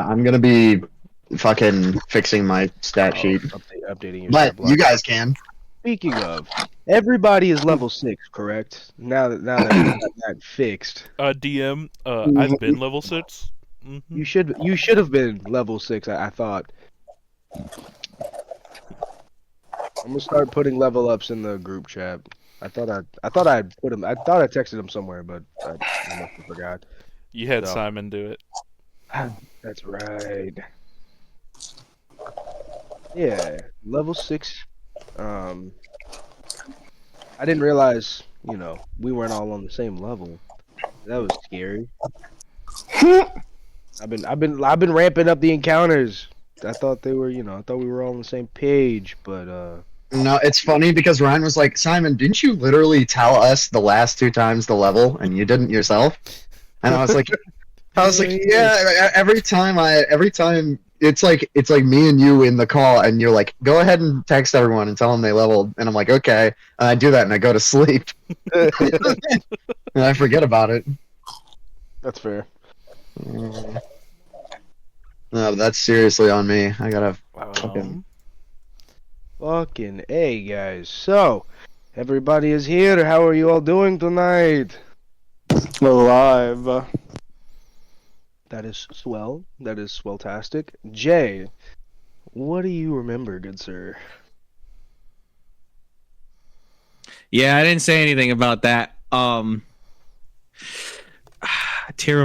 I'm gonna be fucking fixing my stat sheet, Updating your but stat block. you guys can. Speaking of, everybody is level 6, correct? Now that we got that fixed, DM, I've been level 6. you should have been level 6. I thought. I'm gonna start putting level ups in the group chat. I thought I'd put them. I thought I texted them somewhere, but I must have forgot. You had So. Simon do it. That's right. Yeah, level 6. I didn't realize, we weren't all on the same level. That was scary. I've been ramping up the encounters. I thought they were, I thought we were all on the same page, but No, it's funny because Ryan was like, Simon, didn't you literally tell us the last 2 times the level and you didn't yourself? And I was like, yeah. Every time it's like me and you in the call, and you're like, go ahead and text everyone and tell them they leveled, and I'm like, okay, and I do that and I go to sleep, and I forget about it. That's fair. No, that's seriously on me. I gotta Fucking A, guys. So, everybody is here. How are you all doing tonight? Alive. That is swell. That is swelltastic. Jay, what do you remember, good sir? Yeah, I didn't say anything about that. Tyrum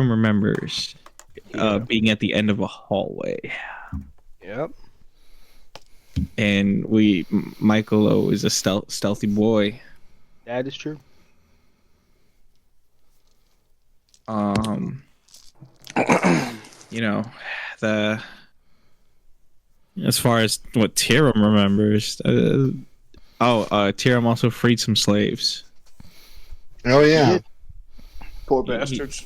remembers being at the end of a hallway. Yep. And Michaelo is a stealthy boy. That is true. As far as what Tyrum remembers, Tyrum also freed some slaves. Oh yeah. Poor bastards.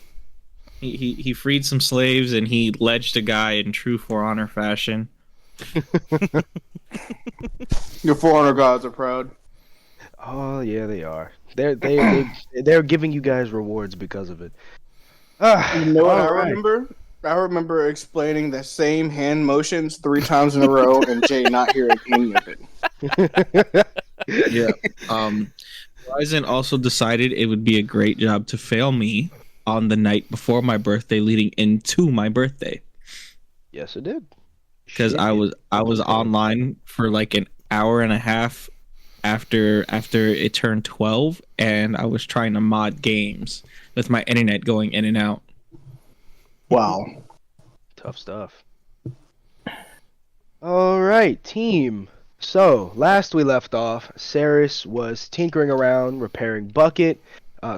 He freed some slaves and he ledged a guy in true For Honor fashion. Your 400 gods are proud. Oh yeah, they are. They're giving you guys rewards because of it. You know what I remember? I remember explaining the same hand motions 3 times in a row and Jay not hearing any of it. Yeah. Ryzen also decided it would be a great job to fail me on the night before my birthday, leading into my birthday. Yes, it did. Because I was online for like an hour and a half after it turned 12, and I was trying to mod games with my internet going in and out. Wow. Tough stuff. All right, team. So, last we left off, Ceras was tinkering around, repairing Bucket,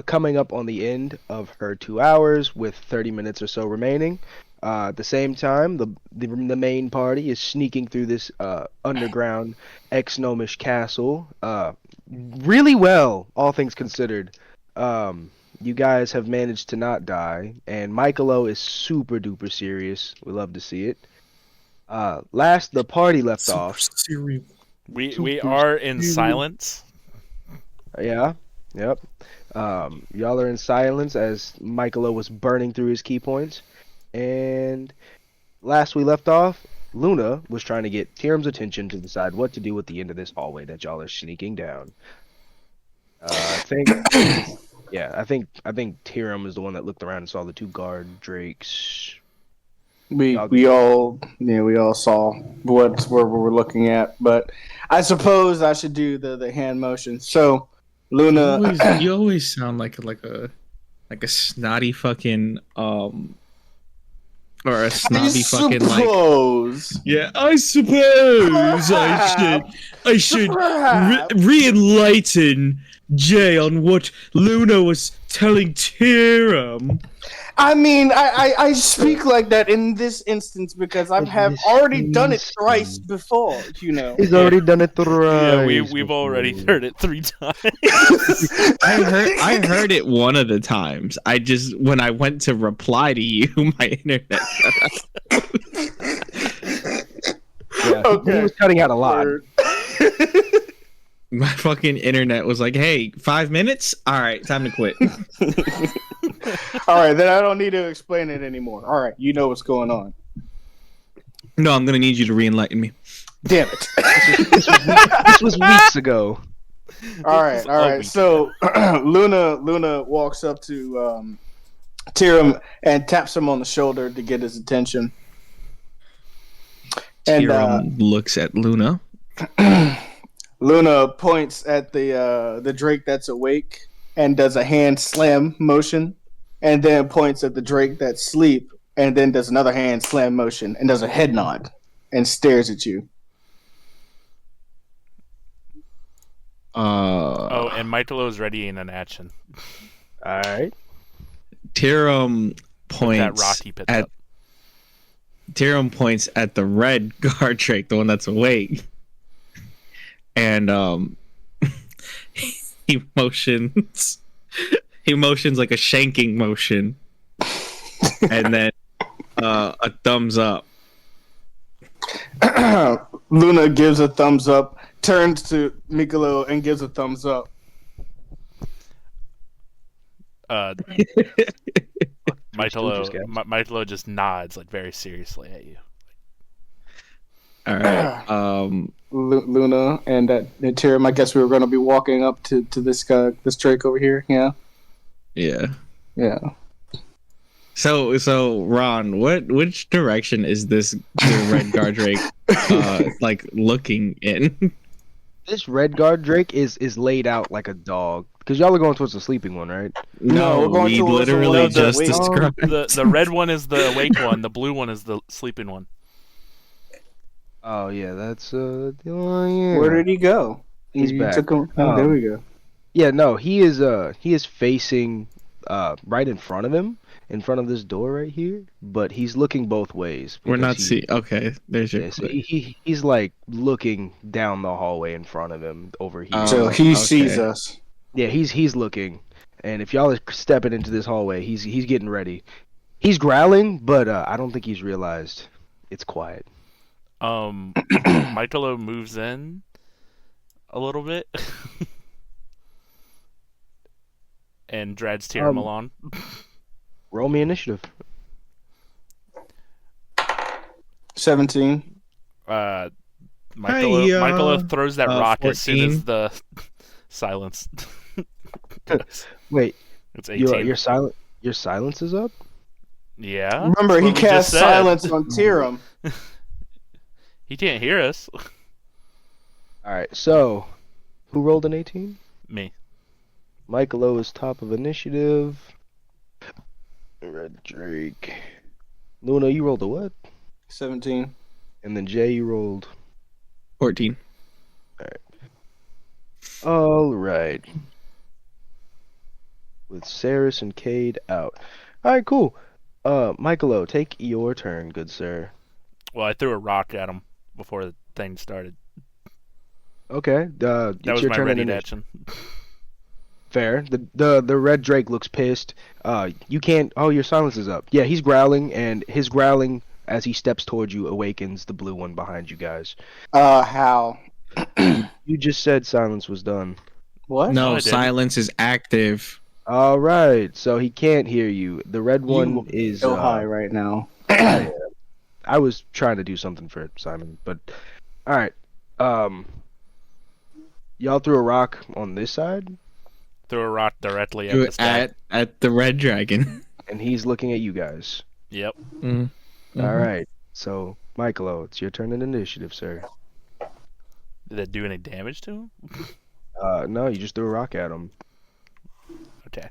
coming up on the end of her 2 hours with 30 minutes or so remaining. At the same time, the main party is sneaking through this underground ex-gnomish castle really well, all things considered. You guys have managed to not die, and Michaelo is super duper serious. We love to see it. Last the party left off. Serious. We are in silence. Yeah. Yep. Y'all are in silence as Michaelo was burning through his key points. And last we left off, Luna was trying to get Tyrum's attention to decide what to do at the end of this hallway that y'all are sneaking down. I think Tyrum is the one that looked around and saw the 2 guard drakes. We all saw where we were looking at, but I suppose I should do the hand motion. So, Luna, you always sound like a snotty fucking or a snobby fucking yeah, I suppose I should re-enlighten Jay on what Luna was telling Tyrum. I mean, I speak like that in this instance because I have already done it thrice before, He's already done it thrice. Yeah, we've already heard it 3 times. I heard it one of the times. When I went to reply to you, my internet shut off. Yeah, okay. He was cutting out a lot. My fucking internet was like, hey, 5 minutes? Alright, time to quit. Alright, then I don't need to explain it anymore. Alright, you know what's going on. No, I'm gonna need you to re-enlighten me. Damn it. This was weeks ago. All right. So Luna walks up to Tyrum and taps him on the shoulder to get his attention. And Tyrum looks at Luna. Luna points at the Drake that's awake and does a hand slam motion, and then points at the Drake that's asleep, and then does another hand slam motion and does a head nod and stares at you. And Michaelo is ready in an action. All right. Tyrum With that points rock he picked at up. Tyrum points at the red guard Drake, the one that's awake, and he motions. He motions like a shanking motion, and then a thumbs up. Luna gives a thumbs up, turns to Michaelo and gives a thumbs up. Michaelo just nods like very seriously at you. All right. Luna and Tyrum, I guess we were going to be walking up to this guy, this Drake over here. Yeah. Yeah. So Ron, which direction is the red guard Drake like looking in? This red guard Drake is laid out like a dog. Because y'all are going towards the sleeping one, right? No, we're going we towards the literally one just that's awake. described. The red one is the awake one. The blue one is the sleeping one. Oh yeah, that's Where did he go? He's back. Took him. There we go. Yeah, no, he is facing right in front of him, in front of this door right here, but he's looking both ways. We're not because seeing. Okay, there's your. yeah, so he's like looking down the hallway in front of him over here. So he okay. sees us. Yeah, he's looking, and if y'all are stepping into this hallway, he's getting ready. He's growling, but I don't think he's realized it's quiet. Michaelo moves in a little bit and drags Tyrum along. Roll me initiative. 17. Michaelo throws that rock 14. as soon as the silence. Wait, It's 18. your silent. Your silence is up. Yeah. Remember, that's he what we just cast said. silence on Tyrum. He can't hear us. All right, so who rolled an 18? Me. Michaelo is top of initiative. Red Drake. Luna, you rolled a what? 17. And then Jay, you rolled. 14. All right. With Ceras and Kade out. All right, cool. Michaelo, take your turn, good sir. Well, I threw a rock at him before the thing started. Okay. That It's was your my turn ready in action. Fair. The red Drake looks pissed. You can't. Oh, your silence is up. Yeah, he's growling, and his growling as he steps towards you awakens the blue one behind you guys. How? You just said silence was done. What? No, I No, didn't. silence is active. All right, so he can't hear you. The red one is so high right now. I was trying to do something for Simon, but all right. Y'all threw a rock on this side, Threw a rock directly at the sky. At the red dragon. and he's looking at you guys. Yep. Mm-hmm. All right, so Michaelo, it's your turn in initiative, sir. Did that do any damage to him? No, you just threw a rock at him. Okay.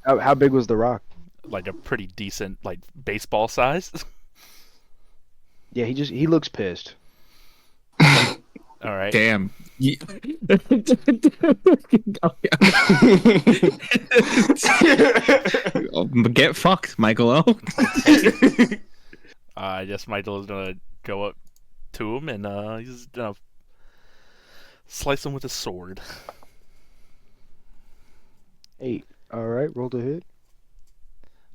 How big was the rock? Like a pretty decent, like, baseball size. Yeah, he looks pissed. All right. Damn. Get fucked, Michaelo. I guess Michael is gonna go up to him and he's gonna slice him with his sword. 8. All right, roll to hit.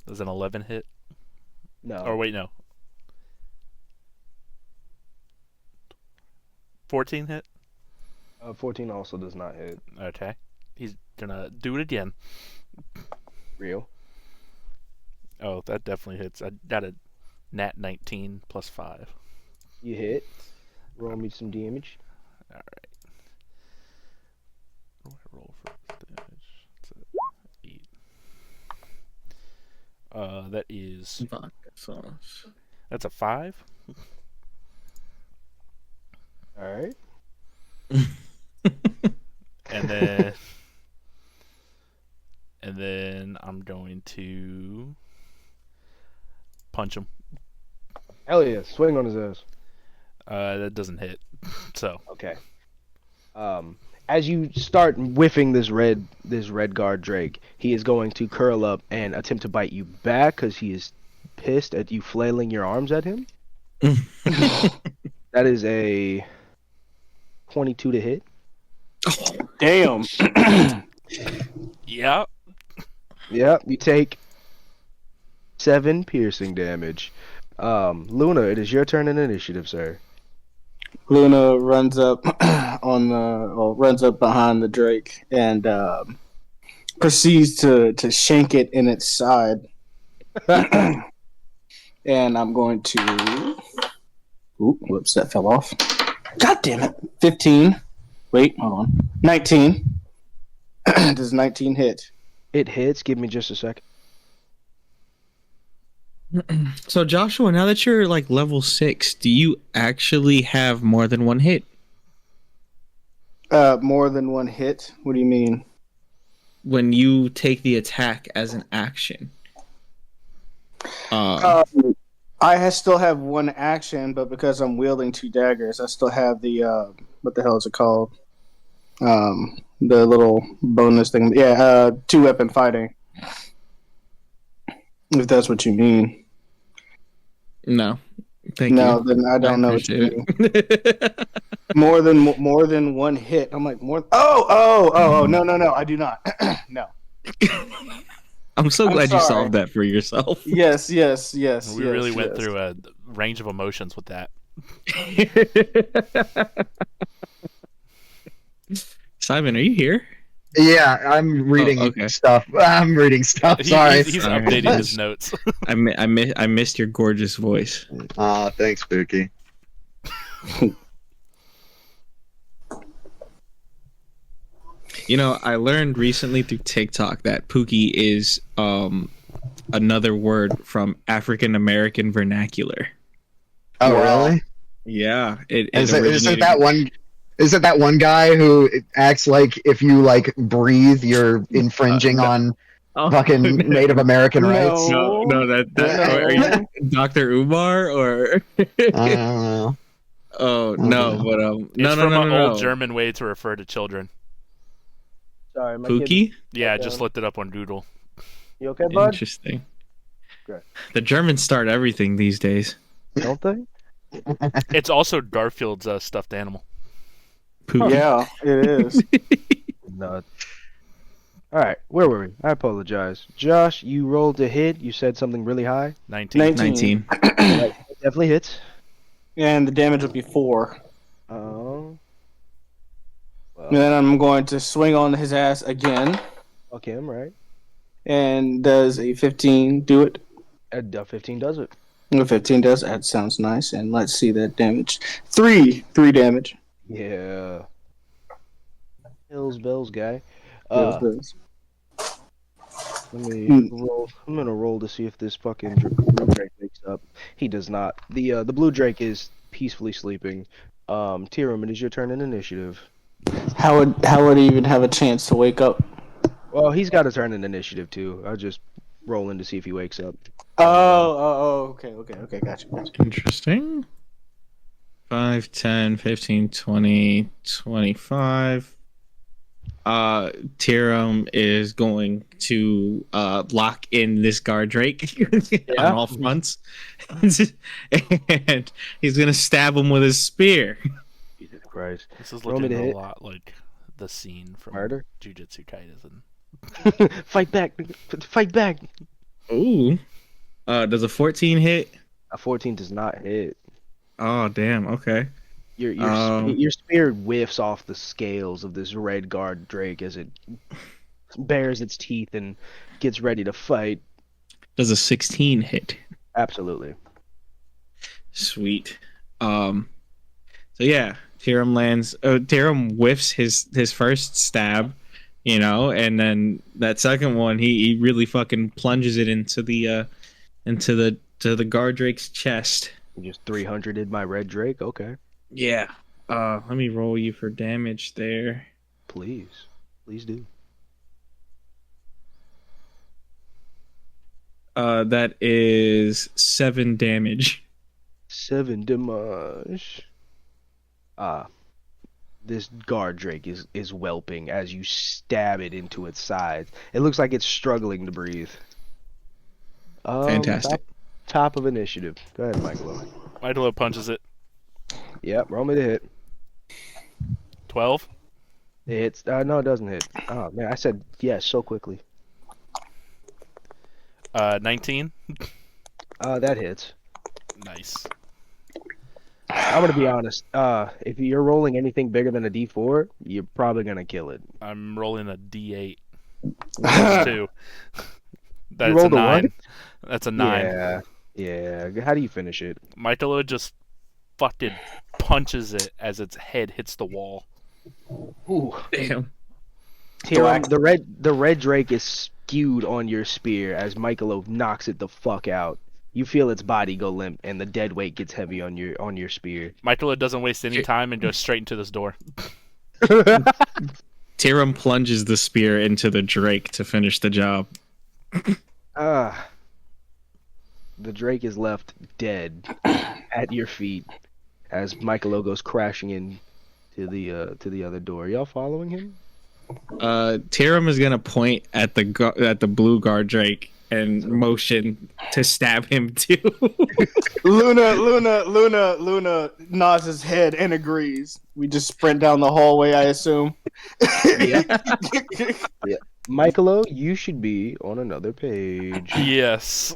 Does an 11 hit? No. Or wait, no. 14 hit? 14 also does not hit. Okay. He's gonna do it again. Real. Oh, that definitely hits. I got a nat 19 plus 5. You hit. Roll me some damage. Alright. What do I roll for this damage? It's 8. That is... Vodka sauce. That's a 5. Alright. And then... And then I'm going to... punch him. Hell yeah, swing on his ass. That doesn't hit. So... Okay. As you start whiffing this red guard Drake, he is going to curl up and attempt to bite you back because he is pissed at you flailing your arms at him. That is a 22 to hit. Damn. Yeah. Yep, you take 7 piercing damage. Luna, it is your turn in initiative, sir. Luna runs up runs up behind the Drake and proceeds to shank it in its side. And I'm going to. Ooh, whoops, that fell off. God damn it. 15. Wait, hold on. 19. Does 19 hit? It hits. Give me just a second. So Joshua, now that you're like level 6, do you actually have more than one hit? More than one hit? What do you mean? When you take the attack as an action. I still have one action, but because I'm wielding 2 daggers, I still have the what the hell is it called? The little bonus thing. Yeah, 2-weapon fighting. If that's what you mean. No. Thank No, you. then I don't know what you mean. it. More than one hit. I'm like more. Oh! No! I do not. No. I'm so I'm glad you sorry. solved that for yourself. Yes. We really went through a range of emotions with that. Simon, are you here? Yeah, I'm reading okay. stuff. I'm reading stuff. Sorry. He's Sorry. updating his notes. I missed your gorgeous voice. Thanks, Pookie. You know, I learned recently through TikTok that Pookie is another word from African American vernacular. Oh, Wow. really? Yeah, Is it that one? Is it that one guy who acts like if you like breathe, you're infringing on fucking Native American rights? No, No. are you Dr. Umar or? I don't know. Oh no, but It's from an no. old German way to refer to children. Sorry, my Pookie? Yeah, I Okay. just looked it up on Doodle. You okay, bud? Interesting. Good. The Germans start everything these days. Don't they? It's also Garfield's stuffed animal. Pookie. Yeah, it is. No. All right, where were we? I apologize. Josh, you rolled a hit. You said something really high. 19. 19. It definitely hits. And the damage would be 4. Oh. And then I'm going to swing on his ass again. Fuck him, right? And does a 15 do it? 15 does it. A 15 does. That sounds nice. And let's see that damage. 3 damage. Yeah. Hills bells guy. Does. Let me roll. I'm gonna roll to see if this fucking blue drake wakes up. He does not. The blue drake is peacefully sleeping. Tyrum, it is your turn in initiative. How would he even have a chance to wake up? Well, he's got a turn in initiative too. I'll just roll in to see if he wakes up. Okay, gotcha. Interesting. 5, 10, 15, 20, 25. Tyrum is going to lock in this guard Drake on all fronts. And he's going to stab him with his spear. Jesus Christ. This is Roll me looking to a hit. lot like the scene from Murder? Jujutsu Kaisen. Fight back. Fight back. Ooh. Does a 14 hit? A 14 does not hit. Oh, damn. Okay. Your spear whiffs off the scales of this red guard drake as it bares its teeth and gets ready to fight. Does a 16 hit? Absolutely. Sweet. So yeah, Tyrum whiffs his first stab, and then that second one he really fucking plunges it into the guard drake's chest. You just 300'd my red drake. Okay, Yeah. Let me roll you for damage there. please do. That is 7 damage. 7 damage. This guard drake is whelping as you stab it into its sides. It looks like it's struggling to breathe. Fantastic. Top of initiative. Go ahead, Michaelo. Michaelo punches it. Yep, roll me to hit. 12. It hits. No, it doesn't hit. Oh man, I said yes so quickly. 19. That hits. Nice. I'm gonna be honest. If you're rolling anything bigger than a D4, you're probably gonna kill it. I'm rolling a D8. That's 2. That's a rolled a 9. what? That's a 9. Yeah. How do you finish it? Michaelo just fucking punches it as its head hits the wall. Ooh. Damn. Tyrum, the red drake is skewed on your spear as Michaelo knocks it the fuck out. You feel its body go limp, and the dead weight gets heavy on your spear. Michaelo doesn't waste any time and goes straight into this door. Tyrum plunges the spear into the drake to finish the job. The drake is left dead at your feet as Michaelo goes crashing in to the other door. Y'all following him? Tyrum is gonna point at the blue guard drake and motion to stab him too. Luna nods his head and agrees. We just sprint down the hallway, I assume. Yeah. Michaelo, you should be on another page. Yes.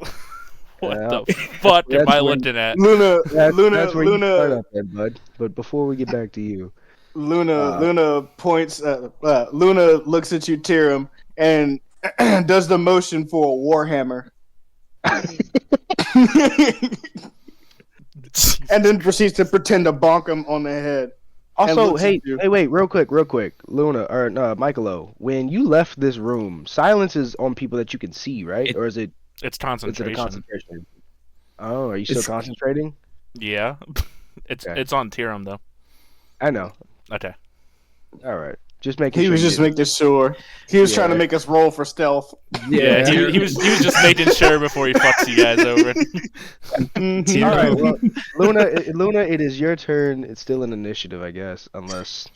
What Yeah. the fuck am That's I when- looking at? That's where you start up then, bud. But before we get back to you, Luna points. Luna looks at you, Tyrum, and does the motion for a warhammer, and then proceeds to pretend to bonk him on the head. also, looks hey, at you. wait, real quick, Luna or Michaelo, when you left this room, silence is on people that you can see, right? Or is it? It's Is it a concentration. concentration? Oh, are you still It's- concentrating? Yeah. It's Okay. it's on Tyrum though. I know. Okay. All right, just making. He sure was you just didn't- making sure. He was trying to Yeah. make us roll for stealth. Yeah, he was just making sure before he fucks you guys over. Mhm. All right, well, Luna, it is your turn. It's still an initiative, I guess, unless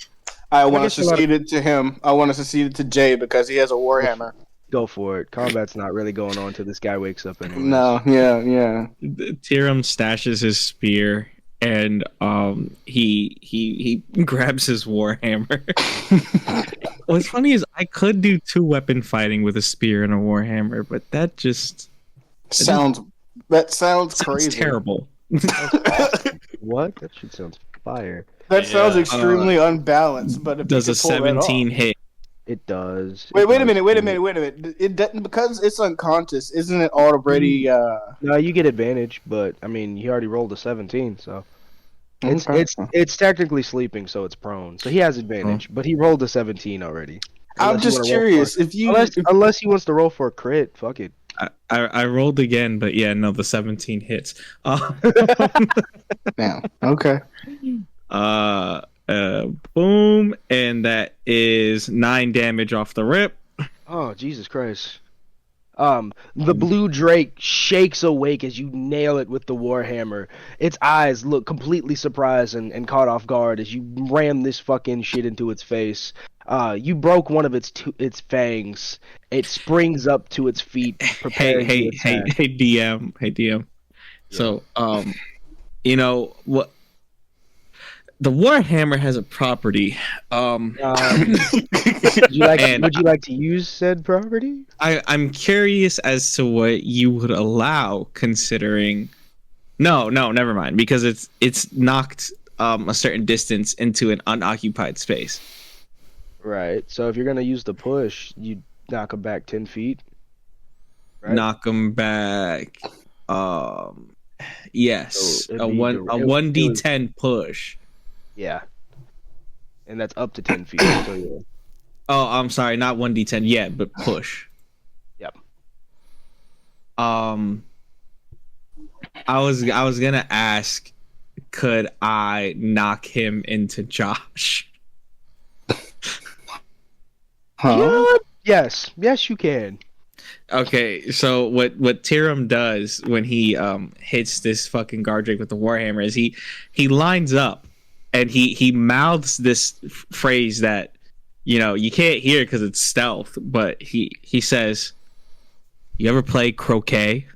I want guess to a lot of- secede it to him. I want to secede it to Jay because he has a warhammer. go for it. Combat's not really going on till this guy wakes up anyway. No, yeah. Tyrum stashes his spear and he grabs his warhammer. What's funny is I could do 2-weapon fighting with a spear and a warhammer, but that Sounds sounds crazy. terrible. What? That shit sounds fire. That sounds Yeah. extremely unbalanced. But if Does you a could pull that off- 17 hit? It does. Wait a It minute. does. It doesn't, because it's unconscious. Isn't it already? No, you get advantage, but I mean, he already rolled a 17, so it's Okay. it's technically sleeping, so it's prone. So he has advantage, but he rolled a 17 already. I'm Unless you just wanna roll curious for- if you. unless he wants to roll for a crit, fuck it. I rolled again, but yeah, no, the 17 hits. Now, okay. Boom, and that is 9 damage off the rip. Oh, Jesus Christ. The blue drake shakes awake as you nail it with the warhammer. Its eyes look completely surprised and caught off guard as you ram this fucking shit into its face. You broke one of its fangs. It springs up to its feet, preparing to attack. Hey, DM. So, you know what? The warhammer has a property. Would you like to use said property? I'm curious as to what you would allow, considering. No, never mind, because it's knocked a certain distance into an unoccupied space. Right. So if you're gonna use the push, you knock him back 10 feet. Right? Knock them back. Yes, So it'd a be one a it one was d10 push. yeah, and that's up to 10 feet. So yeah, Oh, I'm sorry, not 1d10 yet, but push. yep. Um, I was gonna ask, could I knock him into Josh? Huh? Yes, you can. Okay, so what Tyrum does when he hits this fucking Gardrake with the Warhammer is he lines up and he mouths this phrase that you can't hear because it's stealth, but he says, "You ever play croquet?"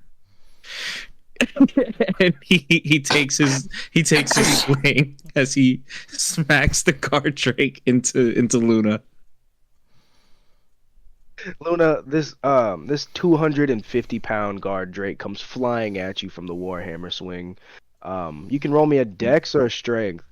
And he takes his swing as he smacks the Gardrake into Luna. Luna, this 250-pound guard Drake comes flying at you from the Warhammer swing. You can roll me a Dex or a Strength.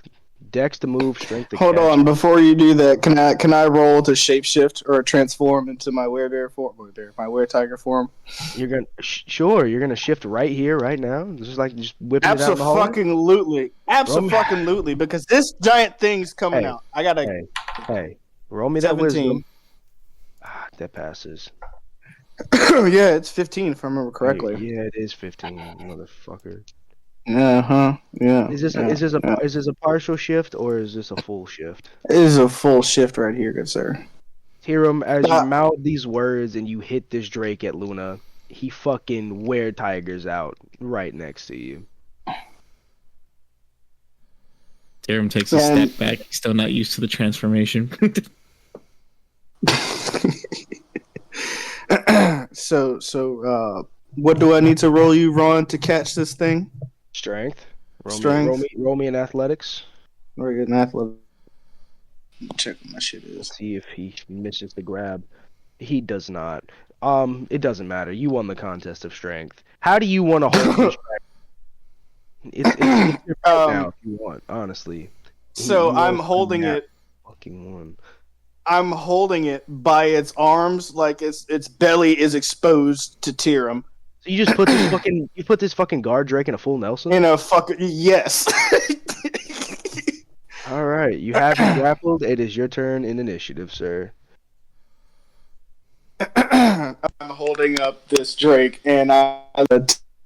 Dex to move, Strength to Hold catch. on, before you do that, can I roll to shapeshift or transform into my werebear form, my were-tiger form? You're gonna sure you're gonna shift right here, right now. This is like just whipping it out in the hallway. Absolutely, absolutely, because this giant thing's coming Hey, out. I gotta hey, roll me that 17. wisdom. Ah, that passes. Yeah, it's 15 if I remember correctly. Yeah, it is 15, motherfucker. Yeah. Is this Yeah, is this a yeah. is this a partial shift or is this a full shift? It is a full shift right here, good sir. Tyrum, as you Ah. mouth these words and you hit this Drake at Luna, he fucking tigers out right next to you. Tyrum takes a step back. He's still not used to the transformation. So, what do I need to roll you, Ron, to catch this thing? Strength. Strength. Roll me in athletics. Very good in athletic. Check what my shit is. See if he misses the grab. He does not. It doesn't matter. You won the contest of strength. How do you want to hold your strength? It's your fight now if you want, honestly. So You I'm won't holding win that it. fucking one. I'm holding it by its arms, like its belly is exposed to Tyrum. So you just put this fucking guard Drake in a full Nelson? In a fucking yes. All right, you have him grappled. It is your turn in initiative, sir. I'm holding up this Drake, and I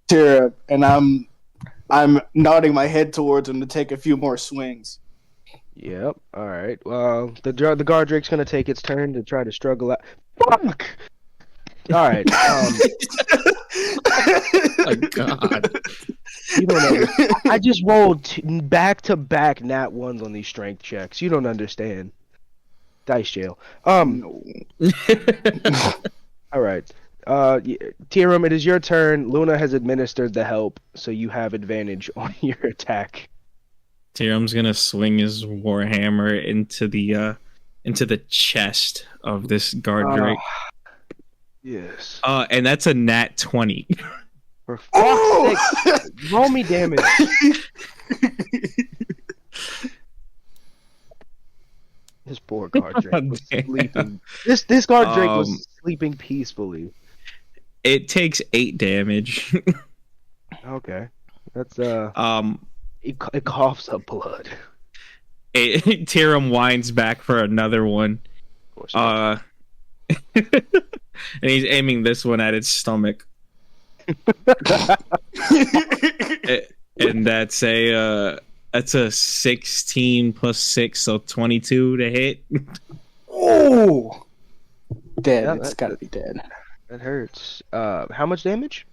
Tyrum, and I'm nodding my head towards him to take a few more swings. Yep. All right. Well, the guard Drake's gonna take its turn to try to struggle out. Fuck. All right. My God. You don't know. I just rolled back-to-back nat ones on these strength checks. You don't understand. Dice jail. No. All right. Tyrum, it is your turn. Luna has administered the help, so you have advantage on your attack. Tyrum's gonna swing his warhammer into the chest of this guard Drake. Yes. And that's a nat 20. For fuck's sake, roll me damage. This poor guard Drake was sleeping. This guard Drake was sleeping peacefully. It takes 8 damage. Okay, that's it coughs up blood. Tyrum winds back for another one. Of course. And he's aiming this one at its stomach. And that's a 16 plus 6, so 22 to hit. Oh, dead. Yeah, It's gotta be dead. That hurts. How much damage?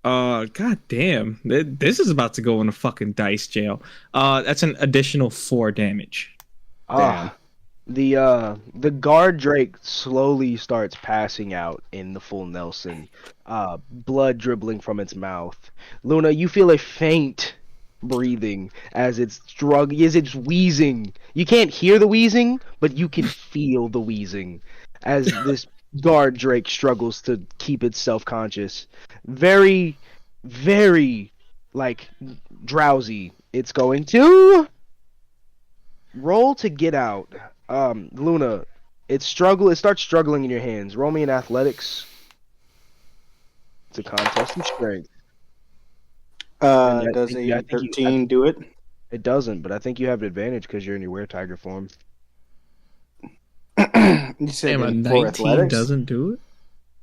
God damn. This is about to go in a fucking dice jail. That's an additional 4 damage. The guard Drake slowly starts passing out in the full Nelson, blood dribbling from its mouth. Luna, you feel a faint breathing as it's wheezing. You can't hear the wheezing, but you can feel the wheezing as this guard Drake struggles to keep itself conscious. Very, very, drowsy. It's going to roll to get out. Luna, it starts struggling in your hands. Roll me in athletics. It's a contest of strength. And Does I a think 13 do it? it doesn't, but I think you have an advantage because you're in your were-tiger form. You said Damn, a for 19 athletics? doesn't do it?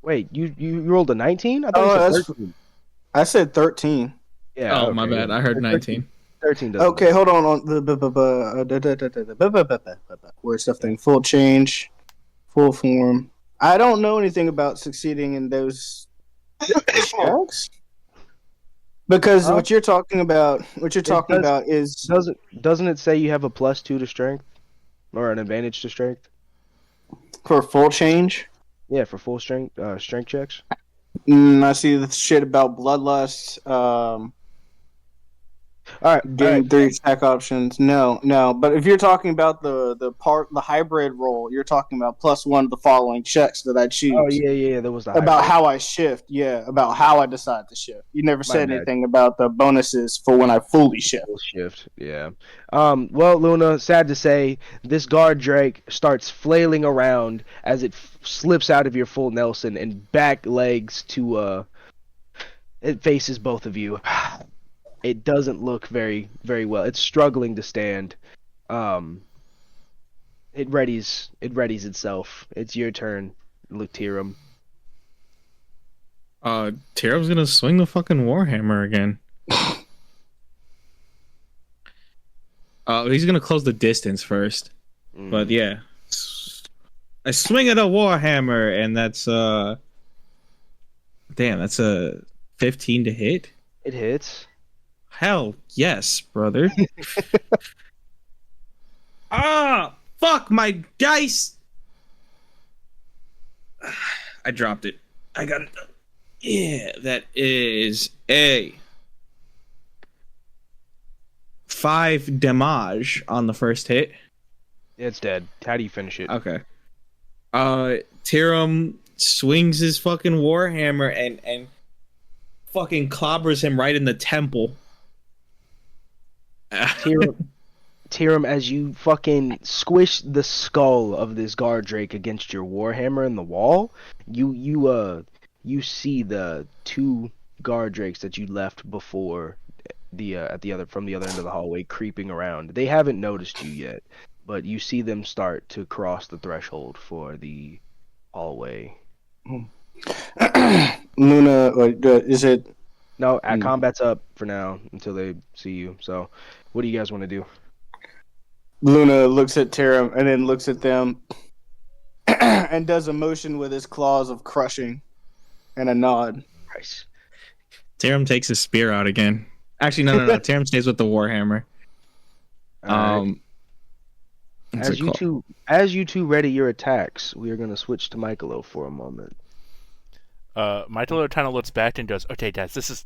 Wait, you rolled a 19? I thought Oh, you that's said 13. I said 13. Yeah, Oh, my okay, bad. yeah. I heard 13. 19. 13 doesn't Okay, do it. hold on. Where's stuff thing? Full change, full form. I don't know anything about succeeding in those checks because Huh? what you're talking about, It does is doesn't it say you have a +2 to strength or an advantage to strength? for full change. Yeah, for full strength checks. I see the shit about bloodlust. All right. Gain 3 attack options. No. But if you're talking about the hybrid roll, you're talking about +1 of the following checks that I Oh choose. yeah. There was the About hybrid. how I shift, about how I decide to shift. You never My said bad. anything about the bonuses for when I fully shift. Full shift. Yeah. Well, Luna, sad to say, this guard Drake starts flailing around as it slips out of your full Nelson and back legs to it faces both of you. It doesn't look very very well. It's struggling to stand. Um, it readies itself. It's your turn, Tyrum. Tyrum's gonna swing the fucking Warhammer again. He's gonna close the distance first. But yeah. I swing at a Warhammer, and that's damn, that's a 15 to hit. It hits. Hell yes, brother. Fuck my dice. I dropped it. I got it. Yeah, that is a 5 damage on the first hit. It's dead. How do you finish it? Okay. Tyrum swings his fucking Warhammer and fucking clobbers him right in the temple. Tyrum, as you fucking squish the skull of this guard Drake against your Warhammer in the wall, you see the 2 guard Drakes that you left before from the other end of the hallway creeping around. They haven't noticed you yet, but you see them start to cross the threshold for the hallway. Luna, is it? No, combat's up for now until they see you. So, what do you guys want to do? Luna looks at Tyrum and then looks at them and does a motion with his claws of crushing and a nod. Nice. Tyrum takes his spear out again. Actually, no. Tyrum stays with the Warhammer. Right. As you two ready your attacks, we are going to switch to Michaelo for a moment. Michaelo kind of looks back and goes, "Okay, guys, this is."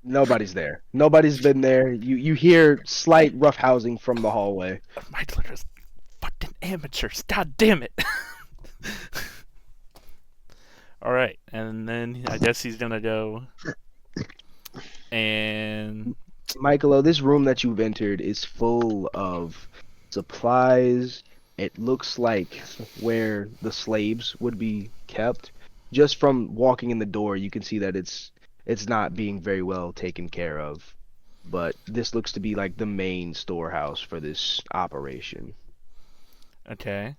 Nobody's there. Nobody's been there. You hear slight roughhousing from the hallway. Michaelo is fucking amateurs. God damn it! All right, and then I guess he's gonna go. And Michaelo, this room that you've entered is full of supplies. It looks like where the slaves would be kept. Just from walking in the door, you can see that it's not being very well taken care of. But this looks to be like the main storehouse for this operation. okay,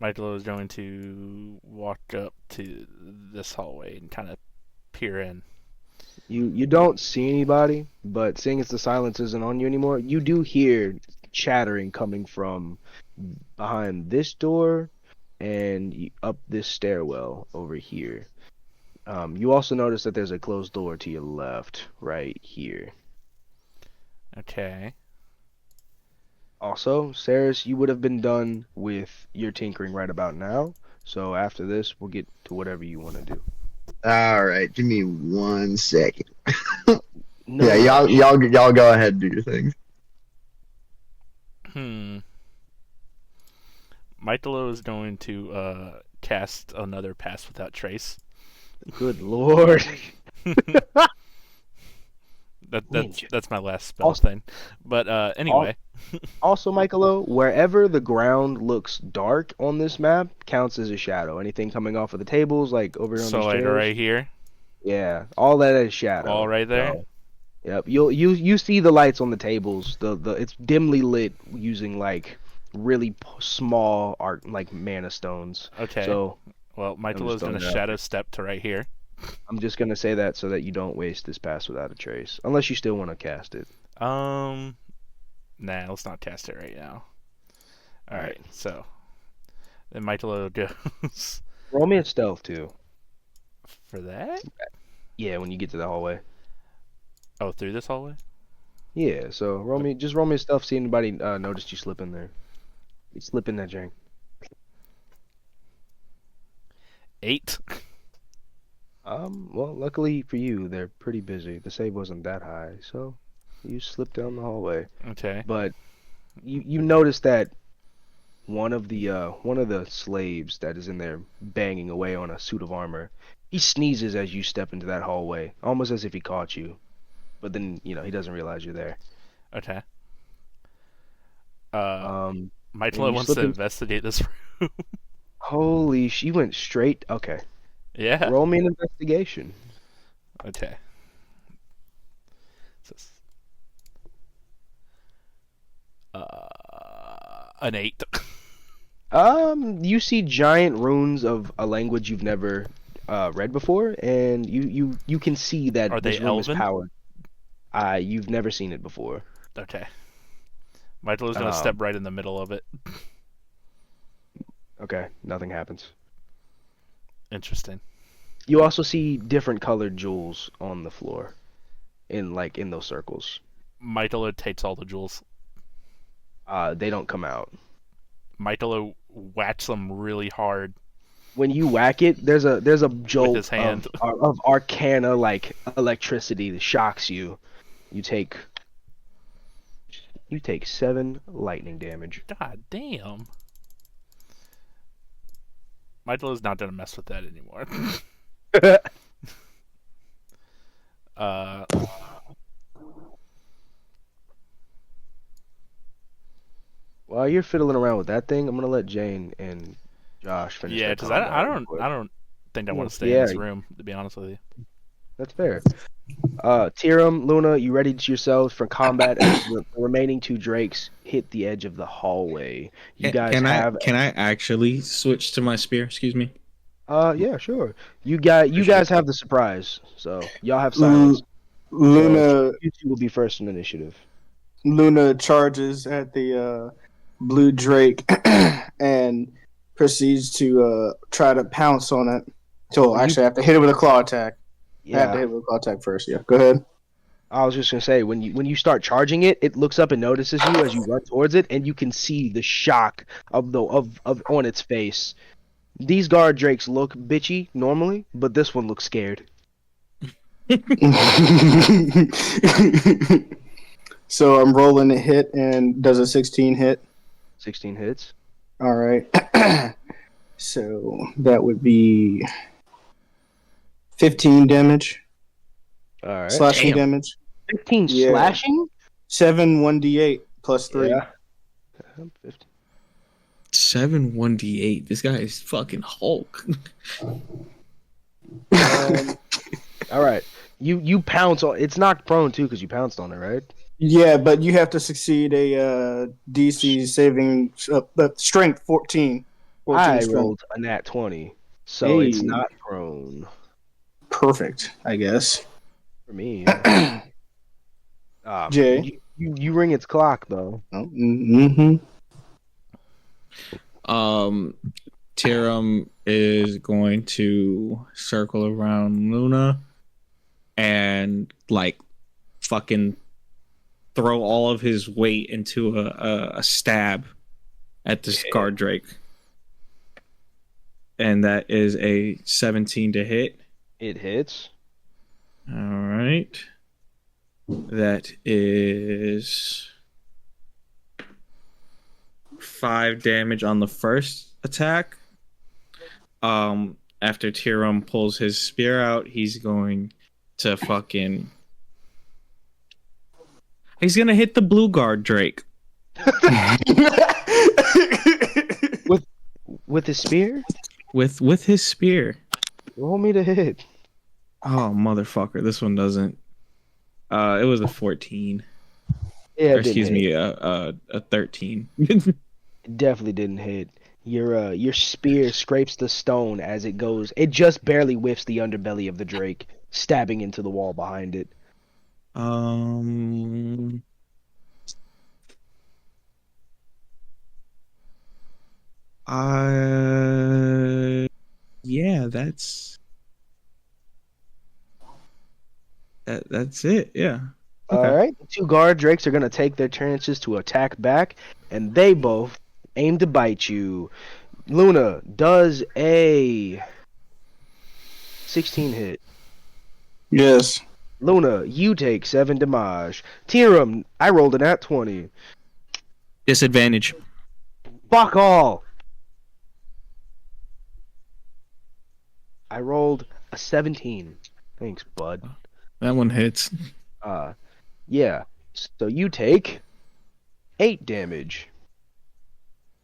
Michaelo is going to walk up to this hallway and kind of peer in. You don't see anybody, but seeing as the silence isn't on you anymore, you do hear chattering coming from behind this door and up this stairwell over here. You also notice that there's a closed door to your left, right here. Okay. Also, Ceras, you would have been done with your tinkering right about now. So after this, we'll get to whatever you want to do. All right, give me 1 second. No, Yeah, y'all go ahead and do your thing. Michaelo is going to cast another Pass Without Trace. Good lord. Ninja. That's my last spell Also- thing. But anyway, Also, Michaelo, wherever the ground looks dark on this map counts as a shadow. Anything coming off of the tables, like over here on so these like chairs, right here, yeah, all that is shadow. all right there. So, yep, you see the lights on the tables. The it's dimly lit using like really small art like mana stones. Okay. So Well, Michaelo is throwing gonna it out shadow there. step to right here. I'm just gonna say that so that you don't waste this pass without a trace, unless you still want to cast it. Nah, let's not cast it right now. All All right. right. So then Michaelo goes Roll me a stealth too. for that. Yeah, when you get to the hallway. Oh, through this hallway. Yeah, so roll me a stealth. See anybody noticed you slip in there? You slip in that jank. 8. Well, luckily for you, they're pretty busy. The save wasn't that high, so you slipped down the hallway. Okay. But you notice that one of the slaves that is in there banging away on a suit of armor, he sneezes as you step into that hallway, almost as if he caught you. But then, he doesn't realize you're there. Okay. And Michaelo you wants slip to in- investigate this room. Holy, she went straight. Okay. Yeah. Roll me an investigation. Okay. This- An 8. You see giant runes of a language you've never read before, and you can see that Are this they room is elven? powered. You've never seen it before. Okay. Michaelo's gonna step right in the middle of it. Okay, nothing happens. Interesting. You also see different colored jewels on the floor, in those circles. Michaelo takes all the jewels. They don't come out. Michaelo whacks them really hard. When you whack it, there's a jolt his hand. of arcana like electricity that shocks you. You take 7 lightning damage. God damn. Michaelo's not gonna mess with that anymore. While you're fiddling around with that thing, I'm gonna let Jane and Josh finish. Yeah, their because combat I real don't quick. I don't think I want to stay Yeah. in this room, to be honest with you. That's fair. Tyrum, Luna, you ready to yourselves for combat as the remaining 2 drakes hit the edge of the hallway. You guys can have I actually switch to my spear? Excuse me. yeah, sure. You guys have the surprise, so y'all have silence. Luna You 2 will be first in initiative. Luna charges at the blue drake and proceeds to try to pounce on it. So actually, I have to hit it with a claw attack. I have to hit Yeah, it with a claw attack first. Yeah, go ahead. I was just gonna say when you start charging it, it looks up and notices you as you run towards it, and you can see the shock of on its face. These guard drakes look bitchy normally, but this one looks scared. So I'm rolling a hit, and does a 16 hit? 16 hits. All right. So that would be 15 damage. All right. Slashing Damn. damage. 15 Yeah. slashing? 7 1d8 plus 3. Yeah. 15. 7 1d8. This guy is fucking Hulk. All right. You pounce on. It's knocked prone too because you pounced on it, right? Yeah, but you have to succeed a DC saving strength 14. 14 I strength. rolled a nat 20, so it's Hey. not prone Perfect, I guess. for me. Jay? You ring its clock though. Oh, mm-hmm. Tyrum is going to circle around Luna and fucking throw all of his weight into a stab at this guard drake. And that is a 17 to hit. It hits. All right. That is 5 damage on the first attack. After Tyrum pulls his spear out, he's going to fucking He's gonna hit the blue guard Drake With his spear? with his spear. Roll me to hit. Oh motherfucker! This one doesn't. It was a 14. Yeah, Or it didn't excuse hit. me, a 13. It definitely didn't hit. Your spear scrapes the stone as it goes. It just barely whiffs the underbelly of the drake, stabbing into the wall behind it. Um, yeah, that's it. Yeah. Okay. All right, the two guard drakes are gonna take their chances to attack back, and they both aim to bite you. Luna does a 16 hit. Yes. Luna, you take 7 damage. Tyrum, I rolled an at 20. Disadvantage. Fuck all. I rolled a 17. Thanks, bud. That one hits. Yeah. So you take 8 damage.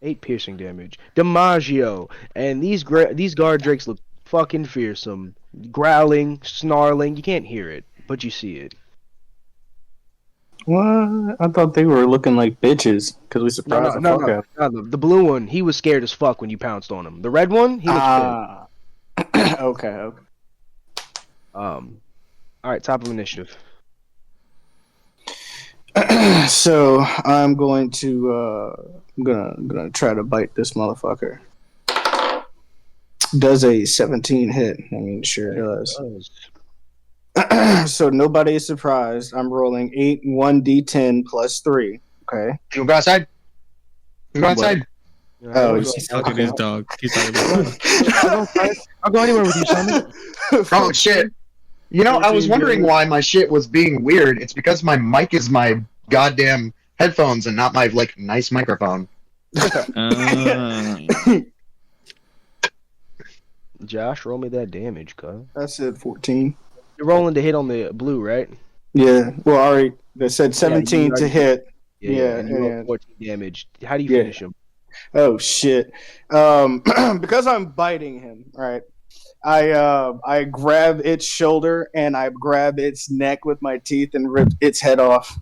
8 piercing damage. DiMaggio. And these guard drakes look fucking fearsome. Growling, snarling. You can't hear it, but you see it. What? I thought they were looking like bitches because we surprised the fuck out. No, the blue one, he was scared as fuck when you pounced on him. The red one, he looks pissed. Okay. All right, top of initiative. So I'm going to gonna try to bite this motherfucker. Does a 17 hit? I mean, sure it does. So nobody is surprised. I'm rolling 8 1d10 plus 3. Okay. You go outside. You go outside. Oh, He's talking to his dog. He's talking to his dog. I'll go anywhere with you, Simon. Oh shit. You know, I was wondering why my shit was being weird. It's because my mic is my goddamn headphones and not my like nice microphone. Josh, roll me that damage, cuz. I said 14. You're rolling to hit on the blue, right? Yeah. Well, already they said 17 you to hit. Yeah, and you roll and- 14 damage. How do you Yeah. finish him? Oh shit. Because I'm biting him, right? I grab its shoulder and I grab its neck with my teeth and rip its head off,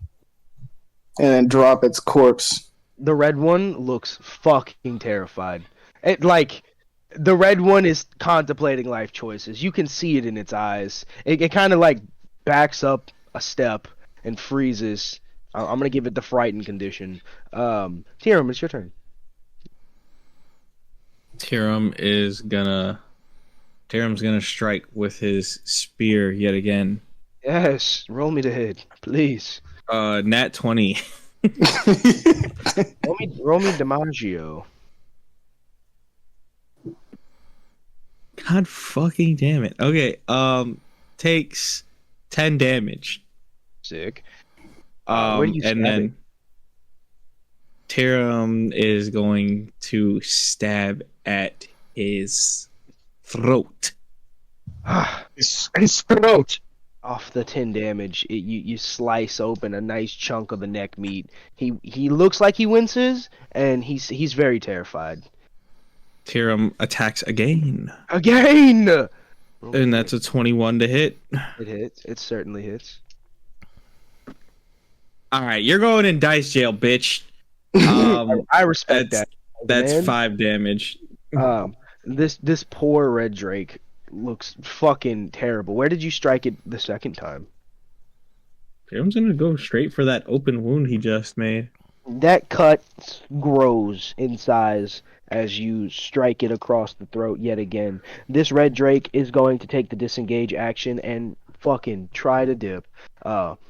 and then drop its corpse. The red one looks fucking terrified. The red one is contemplating life choices. You can see it in its eyes. It kind of like backs up a step and freezes. I'm gonna give it the frightened condition. Tyrum, it's your turn. Tyrum's gonna strike with his spear yet again. Yes, roll me to hit, please. Nat 20. Roll me DiMaggio. God fucking damn it. Okay, takes 10 damage. Sick. Where do you And stab then it? Tyrum is going to stab at his throat. His throat. Off the 10 damage, you slice open a nice chunk of the neck meat. He looks like he winces, and he's very terrified. Tyrum attacks again. Again! And that's a 21 to hit. It hits. It certainly hits. Alright, you're going in dice jail, bitch. I respect that. That's man. 5 damage. This poor red drake looks fucking terrible. Where did you strike it the second time? Tyrum's gonna go straight for that open wound he just made. That cut grows in size as you strike it across the throat yet again. This red drake is going to take the disengage action and fucking try to dip.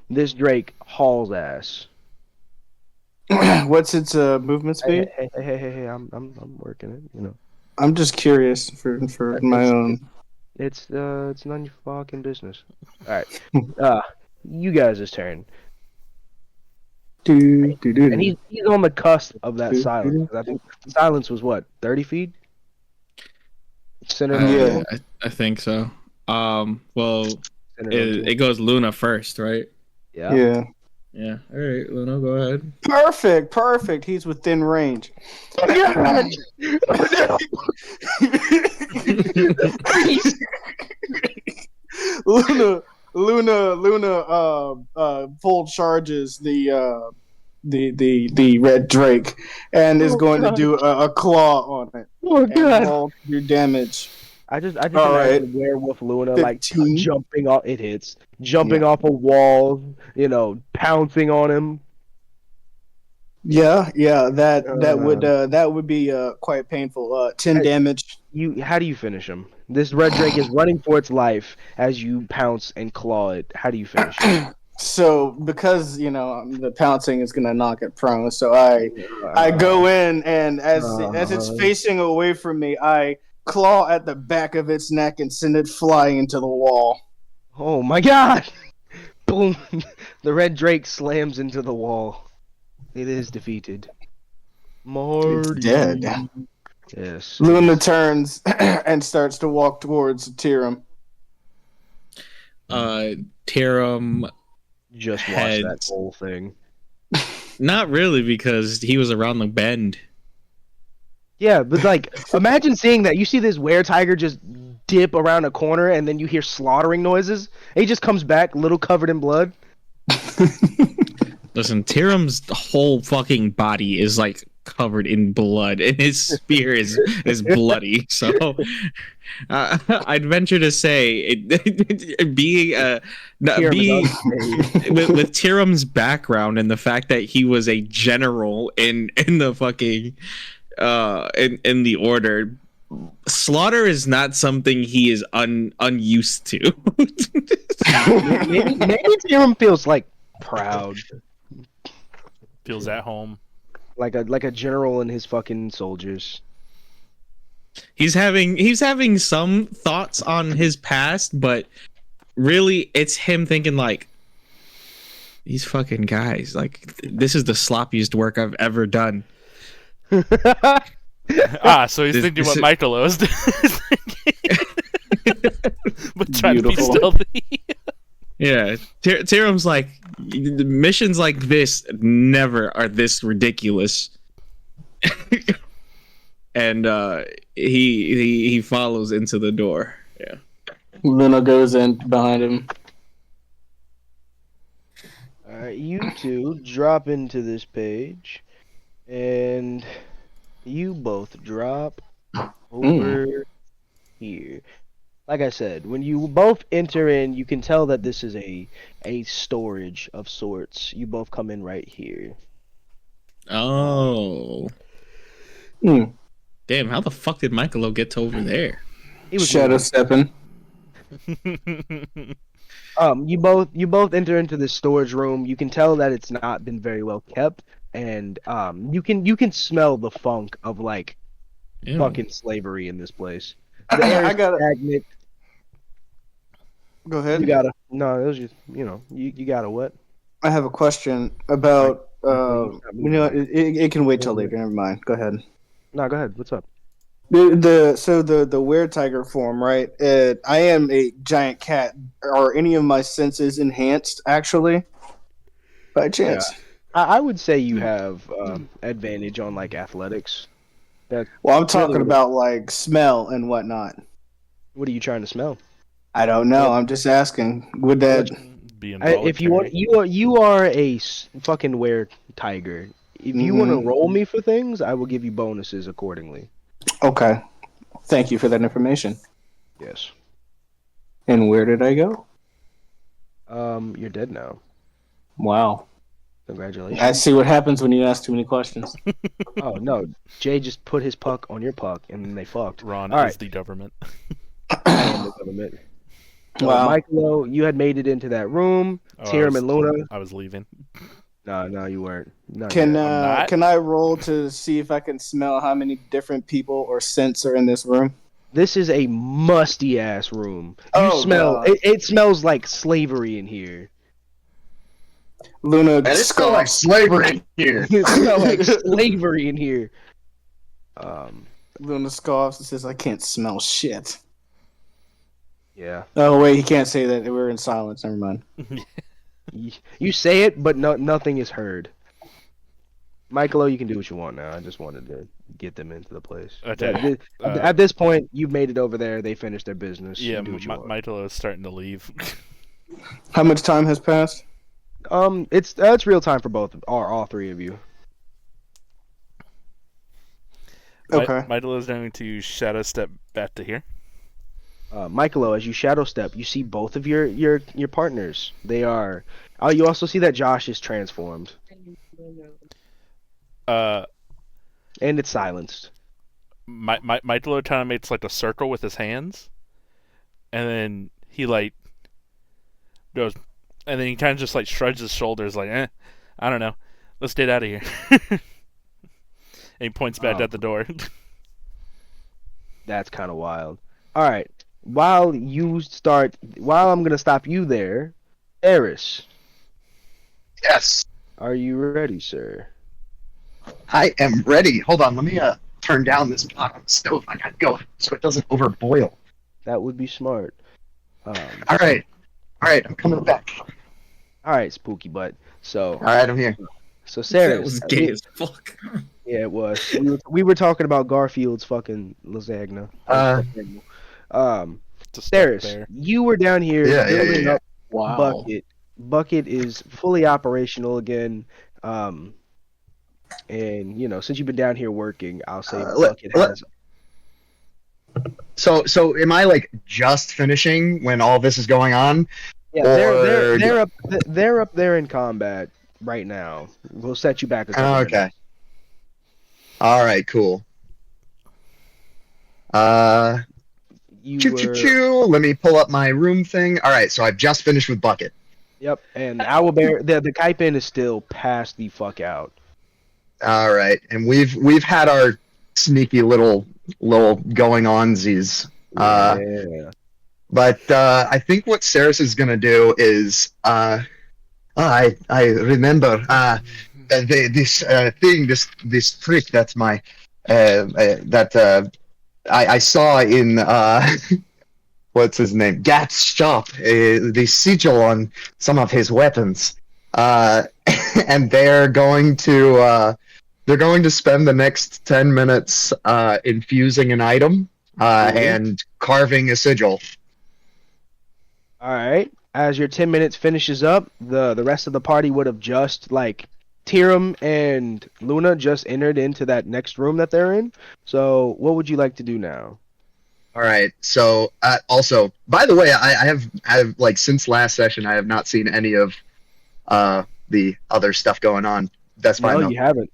This drake hauls ass. What's its movement speed? Hey, I'm working it, you know. I'm just curious for my own. It's none of your fucking business. Alright. You guys' turn. And he's on the cusp of that silence. I think silence was what, 30 feet? Center Yeah. I think so. Well, Center it goes Luna first, right? yeah. Yeah. Yeah. All right, Luna, go ahead. Perfect. He's within range. Luna, full charges the red drake and is going to do a claw on it. Oh And god! roll to do damage. I just All imagine right. werewolf Luna 15. jumping off. It hits, jumping Yeah. off a wall. Pouncing on him. Yeah. That would be quite painful. 10 damage. How do you finish him? This red drake is running for its life as you pounce and claw it. How do you finish it? So because the pouncing is gonna knock it prone, so I go in and as it's facing away from me, I claw at the back of its neck and send it flying into the wall. Oh my god! Boom! The red drake slams into the wall. It is defeated. Marty. It's dead. Yes. Luna turns and starts to walk towards Tyrum. Tyrum Just watch heads. that whole thing. Not really, because he was around the bend. Yeah, but imagine seeing that. You see this were-tiger just dip around a corner, and then you hear slaughtering noises. And he just comes back, little covered in blood. Listen, Tyrum's whole fucking body is covered in blood, and his spear is bloody. So, I'd venture to say, being with Tyrum's background and the fact that he was a general in the fucking in the order, slaughter is not something he is unused to. maybe Tyrum feels proud, Feels at home. like a general and his fucking soldiers. He's having some thoughts on his past, but really it's him thinking these fucking guys, this is the sloppiest work I've ever done. So he's thinking what Michaelo is thinking. But trying to be Beautiful. stealthy. Yeah, Tyrum's missions like this never are this ridiculous. And he follows into the door. Yeah. Luna goes in behind him. Alright, you two drop into this page, and you both drop over here. Like I said, when you both enter in, you can tell that this is a storage of sorts. You both come in right here. Oh. Hmm. Damn, how the fuck did Michaelo get to over there? He was Shadow stepping. You both enter into this storage room. You can tell that it's not been very well kept, and you can smell the funk of Ew. fucking slavery in this place. The air I is got it. stagnant. Go ahead. You gotta no. It was just you gotta what? I have a question about. It can wait till later. Never mind. Go ahead. No, go ahead. What's up? The were-tiger form, right? I am a giant cat. Are any of my senses enhanced, actually? By chance? I would say you have advantage on athletics. Well, I'm talking about smell and whatnot. What are you trying to smell? I don't know. I'm just asking. Would that? Be If you want, you are a fucking were tiger. If you want to roll me for things, I will give you bonuses accordingly. Okay. Thank you for that information. Yes. And where did I go? You're dead now. Wow. Congratulations. I see what happens when you ask too many questions. Oh no, Jay just put his puck on your puck, and then they fucked. Ron All is right. the government. I am the government. So, Wow. Michaelo, you had made it into that room. Tyrum and Luna. I was leaving. No, you weren't. No, Can not. can I roll to see if I can smell how many different people or scents are in this room? This is a musty ass room. You Oh, smell God. it smells like slavery in here. Luna And it's still like slavery here. It smells like slavery in here. Luna scoffs and says, "I can't smell shit." Yeah. Oh wait, he can't say that. We're in silence. Never mind. You say it, but nothing is heard. Michaelo, you can do what you want now. I just wanted to get them into the place. Okay. At this point, you've made it over there. They finished their business. Yeah, You do what you want. Michaelo is starting to leave. How much time has passed? It's real time for both or all three of you. Okay. Michaelo is going to shadow step back to here. Michaelo, as you shadow step, you see both of your partners. They are. Oh, you also see that Josh is transformed. Uh, And it's silenced. Michaelo kind of makes like a circle with his hands, and then he like goes, and then he kind of just like shrugs his shoulders, like, I don't know, let's get out of here. And he points back at the door. That's kind of wild. All right. While I'm gonna stop you there, Eris, Yes, are you ready, sir? I am ready. Hold on, let me turn down this pot on the stove. I gotta go so it doesn't overboil. That would be smart. All right, I'm coming back. All right, spooky butt. So, All right, I'm here. so That Ceras, was gay as fuck. yeah, it was. We were talking about Garfield's fucking lasagna. It's a stuffed Ceras, bear. you were down here building up Wow. Bucket. Bucket is fully operational again. And since you've been down here working, I'll say Bucket has. So am I like just finishing when all this is going on? Yeah, they're up there in combat right now. We'll set you back a couple Okay. minutes. All right, cool. You Choo were, choo choo. Let me pull up my room thing. All right, so I've just finished with Bucket. Yep, and Owlbear, the Kaipen is still passed the fuck out. All right, and we've had our sneaky little going onsies. Yeah. But I think what Ceras is gonna do is I remember this thing, this trick that my I saw in what's his name, Gat's shop, the sigil on some of his weapons, and they're going to spend the next 10 minutes infusing an item and carving a sigil. All right. As your 10 minutes finishes up, the rest of the party would have just Tyrum and Luna just entered into that next room that they're in. So, what would you like to do now? All right. So, also, by the way, I have like since last session, I have not seen any of the other stuff going on. That's fine. No, you haven't.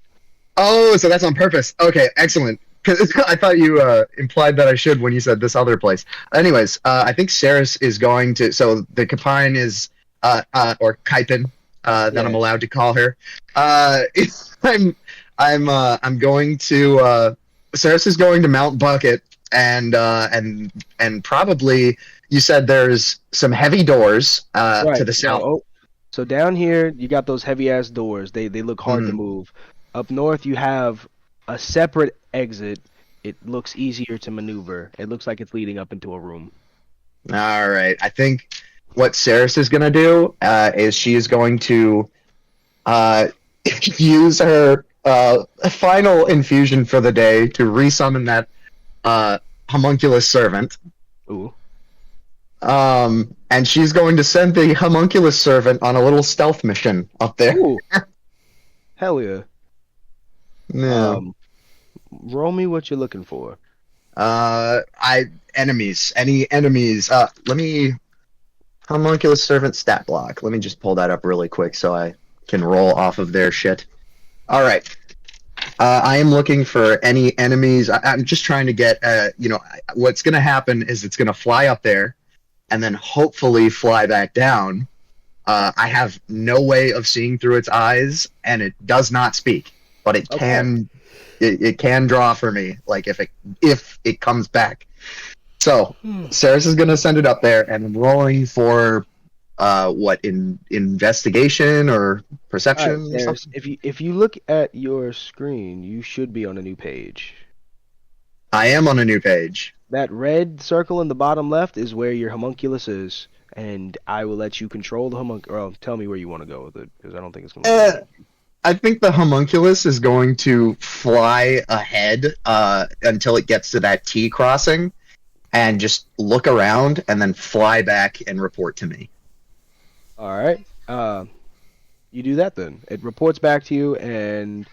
Oh, so that's on purpose. Okay, excellent. Because I thought you implied that I should when you said this other place. Anyways, I think Ceras is going to. So the Capine is, or Kaipen, that I'm allowed to call her. I'm going to. Ceras is going to mount Bucket, and probably you said there's some heavy doors Right. to the south. So down here, you got those heavy ass doors. They look hard to move. Up north, you have a separate exit. It looks easier to maneuver. It looks like it's leading up into a room. All right. I think what Ceras is going to do is she is going to use her final infusion for the day to resummon that homunculus servant. Ooh. And she's going to send the homunculus servant on a little stealth mission up there. Ooh. Hell yeah. Yeah. Roll me what you're looking for. Enemies. Any enemies? Let me. Homunculus servant stat block. Let me just pull that up really quick so I can roll off of their shit. All right. I am looking for any enemies. I'm just trying to get. What's gonna happen is it's gonna fly up there, and then hopefully fly back down. I have no way of seeing through its eyes, and it does not speak, but it can. It can draw for me, like if it comes back. So Ceras is gonna send it up there, and I'm rolling for investigation or perception or something? If you look at your screen, you should be on a new page. I am on a new page. That red circle in the bottom left is where your homunculus is. and I will let you control the homunculus. Well, tell me where you want to go with it, because I don't think it's going to be. I think the homunculus is going to fly ahead until it gets to that T crossing and just look around and then fly back and report to me. All right. You do that then. It reports back to you, and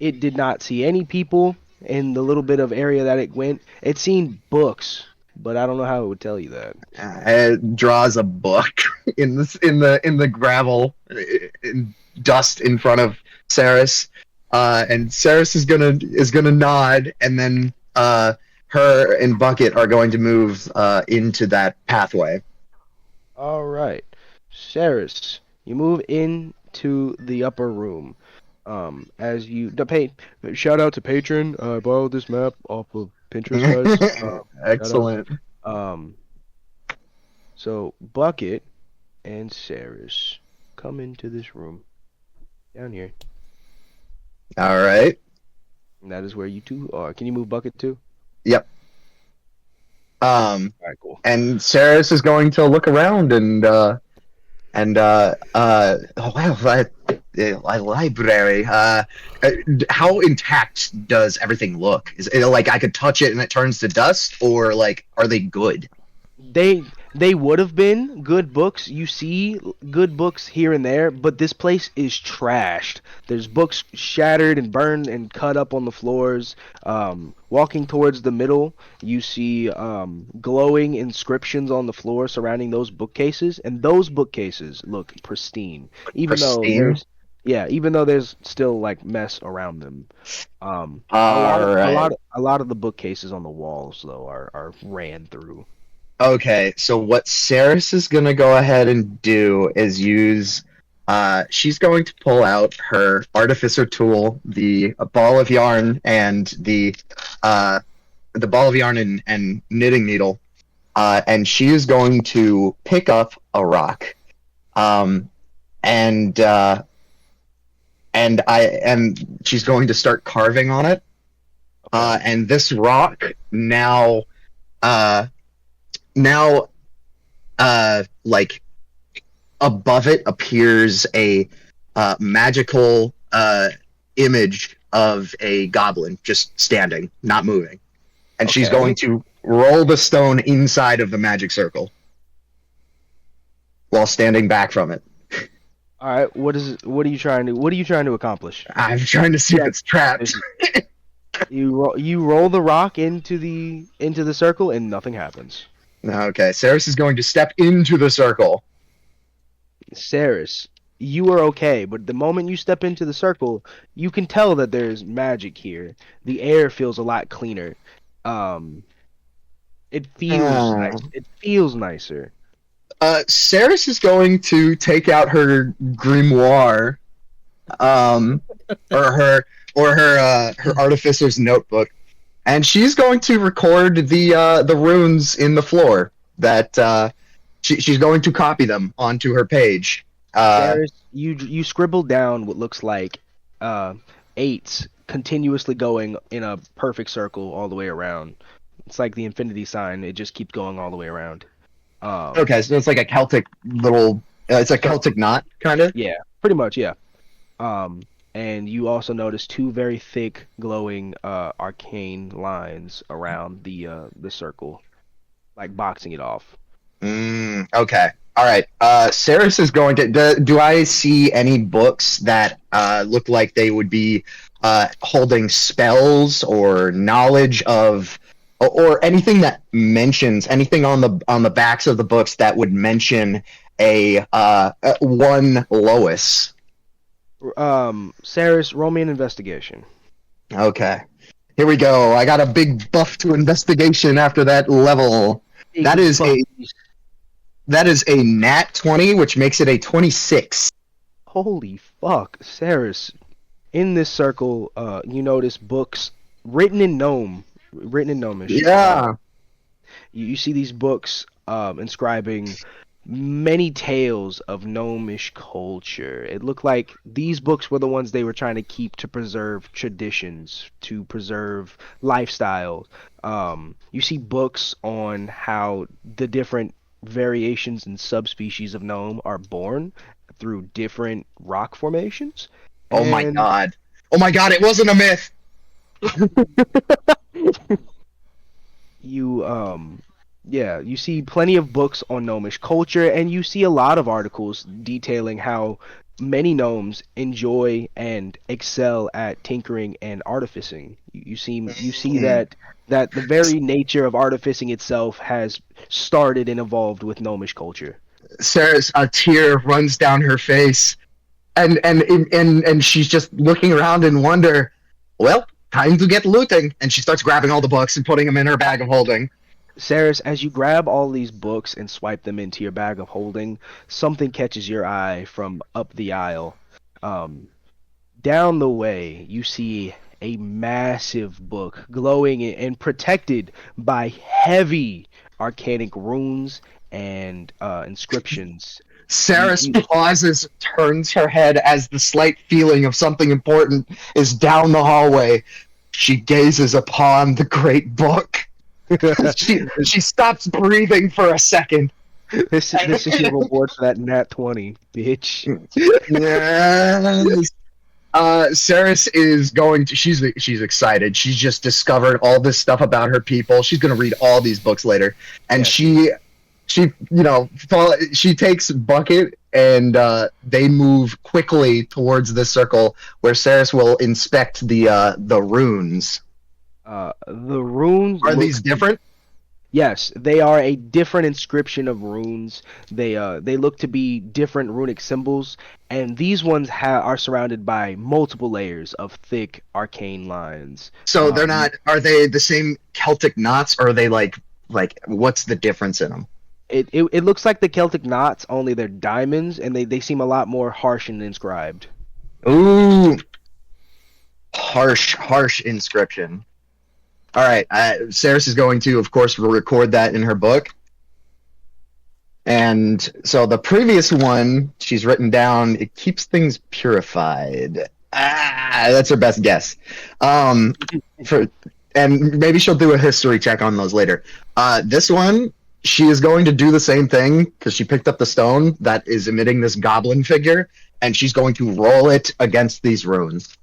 it did not see any people in the little bit of area that it went. It seen books, but I don't know how it would tell you that. It draws a book in the gravel, in dust in front of Ceras, and Ceras is gonna nod, and then her and Bucket are going to move into that pathway. All right. Ceres, you move into the upper room. As you shout out to patron. I borrowed this map off of Pinterest, guys. Excellent. So Bucket and Ceres come into this room down here. All right. And that is where you two are. Can you move Bucket too? Yep. All right, cool. And Ceres is going to look around and oh wow, a library. How intact does everything look? Is it like I could touch it and it turns to dust, or like are they good? They would have been good books. You see good books here and there, but this place is trashed. There's books shattered and burned and cut up on the floors. Walking towards the middle, you see glowing inscriptions on the floor surrounding those bookcases, and those bookcases look pristine. Even though there's still like mess around them. A lot of the bookcases on the walls though are ran through. Okay, so what Ceres is gonna go ahead and do is use. She's going to pull out her artificer tool, the ball of yarn, and the ball of yarn and knitting needle, and she is going to pick up a rock, and she's going to start carving on it, and this rock now. Like above it appears a magical image of a goblin just standing, not moving. And she's going to roll the stone inside of the magic circle while standing back from it. All right, what are you trying to accomplish? I'm trying to see if it's trapped. You roll the rock into the circle and nothing happens. Okay, Ceres is going to step into the circle. Ceres, you are okay, but the moment you step into the circle, you can tell that there's magic here. The air feels a lot cleaner. It feels nice. It feels nicer. Ceres is going to take out her grimoire, or her artificer's notebook, and she's going to record the runes in the floor. That she's going to copy them onto her page. Ceres, you scribbled down what looks like 8s continuously going in a perfect circle all the way around. It's like the infinity sign. It just keeps going all the way around. Okay, so it's like a Celtic little. It's a Celtic knot, kind of. Yeah, pretty much. Yeah. And you also notice 2 very thick, glowing, arcane lines around the circle, like boxing it off. Okay. All right. Ceres is going to. Do I see any books that look like they would be holding spells or knowledge of, or anything that mentions anything on the backs of the books that would mention a one Lois? Ceres, roll me an investigation. Okay. Here we go. I got a big buff to investigation after that level. That is a nat 20, which makes it a 26. Holy fuck, Ceres. In this circle, you notice books written in Gnomish. Yeah. You see these books inscribing many tales of Gnomish culture. It looked like these books were the ones they were trying to keep to preserve traditions, to preserve lifestyles. You see books on how the different variations and subspecies of gnome are born through different rock formations. Oh my And god. Oh my god, it wasn't a myth. you yeah, you see plenty of books on gnomish culture, and you see a lot of articles detailing how many gnomes enjoy and excel at tinkering and artificing. You see that the very nature of artificing itself has started and evolved with gnomish culture. Sarah's a tear runs down her face, and she's just looking around in wonder. Well, time to get looting, and she starts grabbing all the books and putting them in her bag of holding. Ceres, as you grab all these books and swipe them into your bag of holding, something catches your eye from up the aisle. Um, Down the way, you see a massive book glowing and protected by heavy arcanic runes and inscriptions. Ceres pauses, turns her head as the slight feeling of something important is down the hallway. She gazes upon the great book. she stops breathing for a second. This is your reward for that nat 20, bitch. Yes. Ceres is going to. She's excited. She's just discovered all this stuff about her people. She's going to read all these books later, and Yeah. she takes Bucket and they move quickly towards this circle where Ceres will inspect the runes. The runes Are look these different? Yes, they are a different inscription of runes. They look to be different runic symbols, and these ones are surrounded by multiple layers of thick arcane lines. So they're not. Are they the same Celtic knots, or are they like what's the difference in them? It looks like the Celtic knots, only they're diamonds, and they seem a lot more harsh and inscribed. Ooh, harsh inscription. All right, Ceres is going to, of course, record that in her book. And so the previous one she's written down, it keeps things purified. That's her best guess. And maybe she'll do a history check on those later. This one, she is going to do the same thing because she picked up the stone that is emitting this goblin figure, and she's going to roll it against these runes.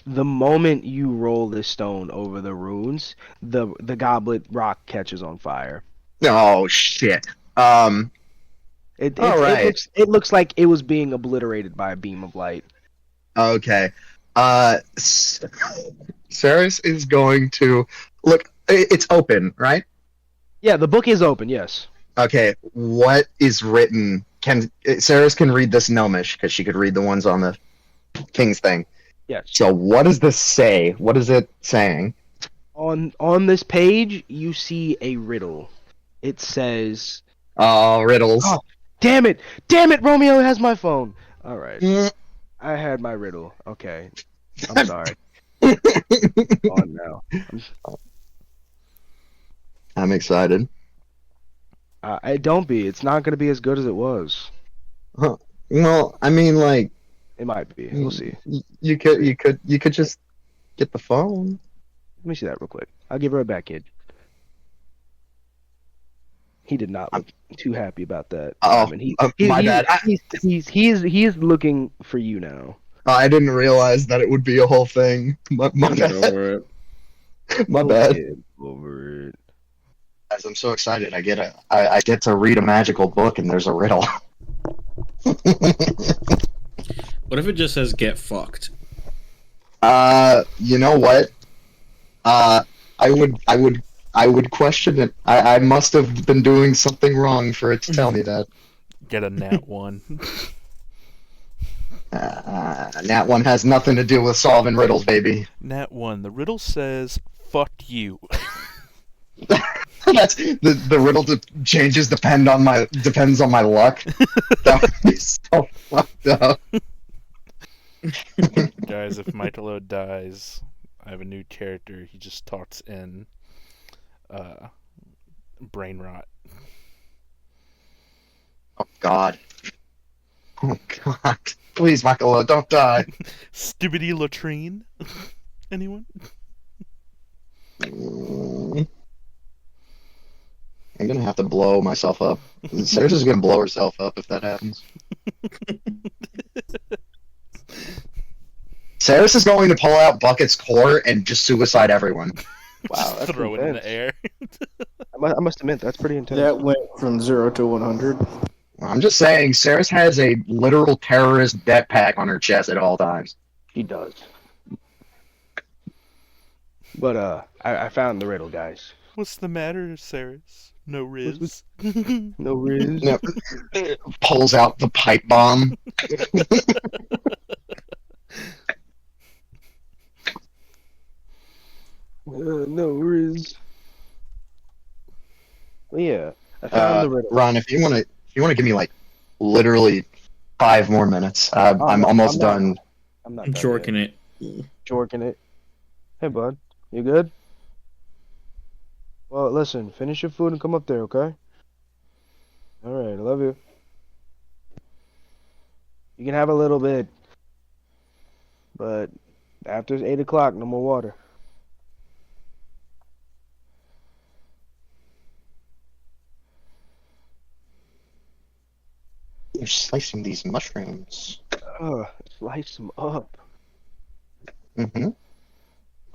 The moment you roll this stone over the runes, the goblet rock catches on fire. Oh shit! It right. looks like it was being obliterated by a beam of light. Okay. Ceres is going to look. It's open, right? Yeah, the book is open. Yes. Okay. What is written? Ceres can read this gnomish because she could read the ones on the king's thing. Yes. So what does this say? What is it saying? On this page, you see a riddle. It says, Oh, riddles. "Oh, damn it! Damn it! Romeo has my phone." All right, I had my riddle. Okay, I'm sorry. On now. I'm excited. Don't be. It's not gonna be as good as it was. Huh. Well, I mean, like, It might be. We'll see. you could just get the phone. Let me see that real quick. I'll give her a back, kid. He did not look too happy about that. Oh, my bad. He's looking for you now. I didn't realize that it would be a whole thing. My Get bad. over it. My bad. Get over it. Guys, I'm so excited. I get to read a magical book and there's a riddle. What if it just says "get fucked"? You know what? I would question it. I must have been doing something wrong for it to tell me that. Get a nat 1. Nat 1 has nothing to do with solving riddles, baby. Nat 1. The riddle says, fuck you. That's the riddle changes depends on my luck. That would be so fucked up. Guys, if Michaelo dies, I have a new character. He just talks in brain rot. Oh god. Oh god. Please, Michaelo, don't die. Stibity latrine? Anyone? I'm gonna have to blow myself up. Ceras is gonna blow herself up if that happens. Ceras is going to pull out Bucket's core and just suicide everyone. Wow, Just that's throw it in the intense. air. I must admit, that's pretty intense. That went from 0 to 100. I'm just saying, Ceras has a literal terrorist jetpack on her chest at all times. She does. But I found the riddle, guys. What's the matter, Ceras? No riz. No riz. No, pulls out the pipe bomb. No riz. Well, yeah, I found the riddle. Ron, if you wanna give me like literally 5 more minutes, I'm almost done. I'm not I'm done jorking yet. it. Jorking it. Hey, bud, you good? Well, listen, finish your food and come up there, okay? All right, I love you. You can have a little bit, but after 8 o'clock, no more water. You're slicing these mushrooms. Slice them up. Mm-hmm.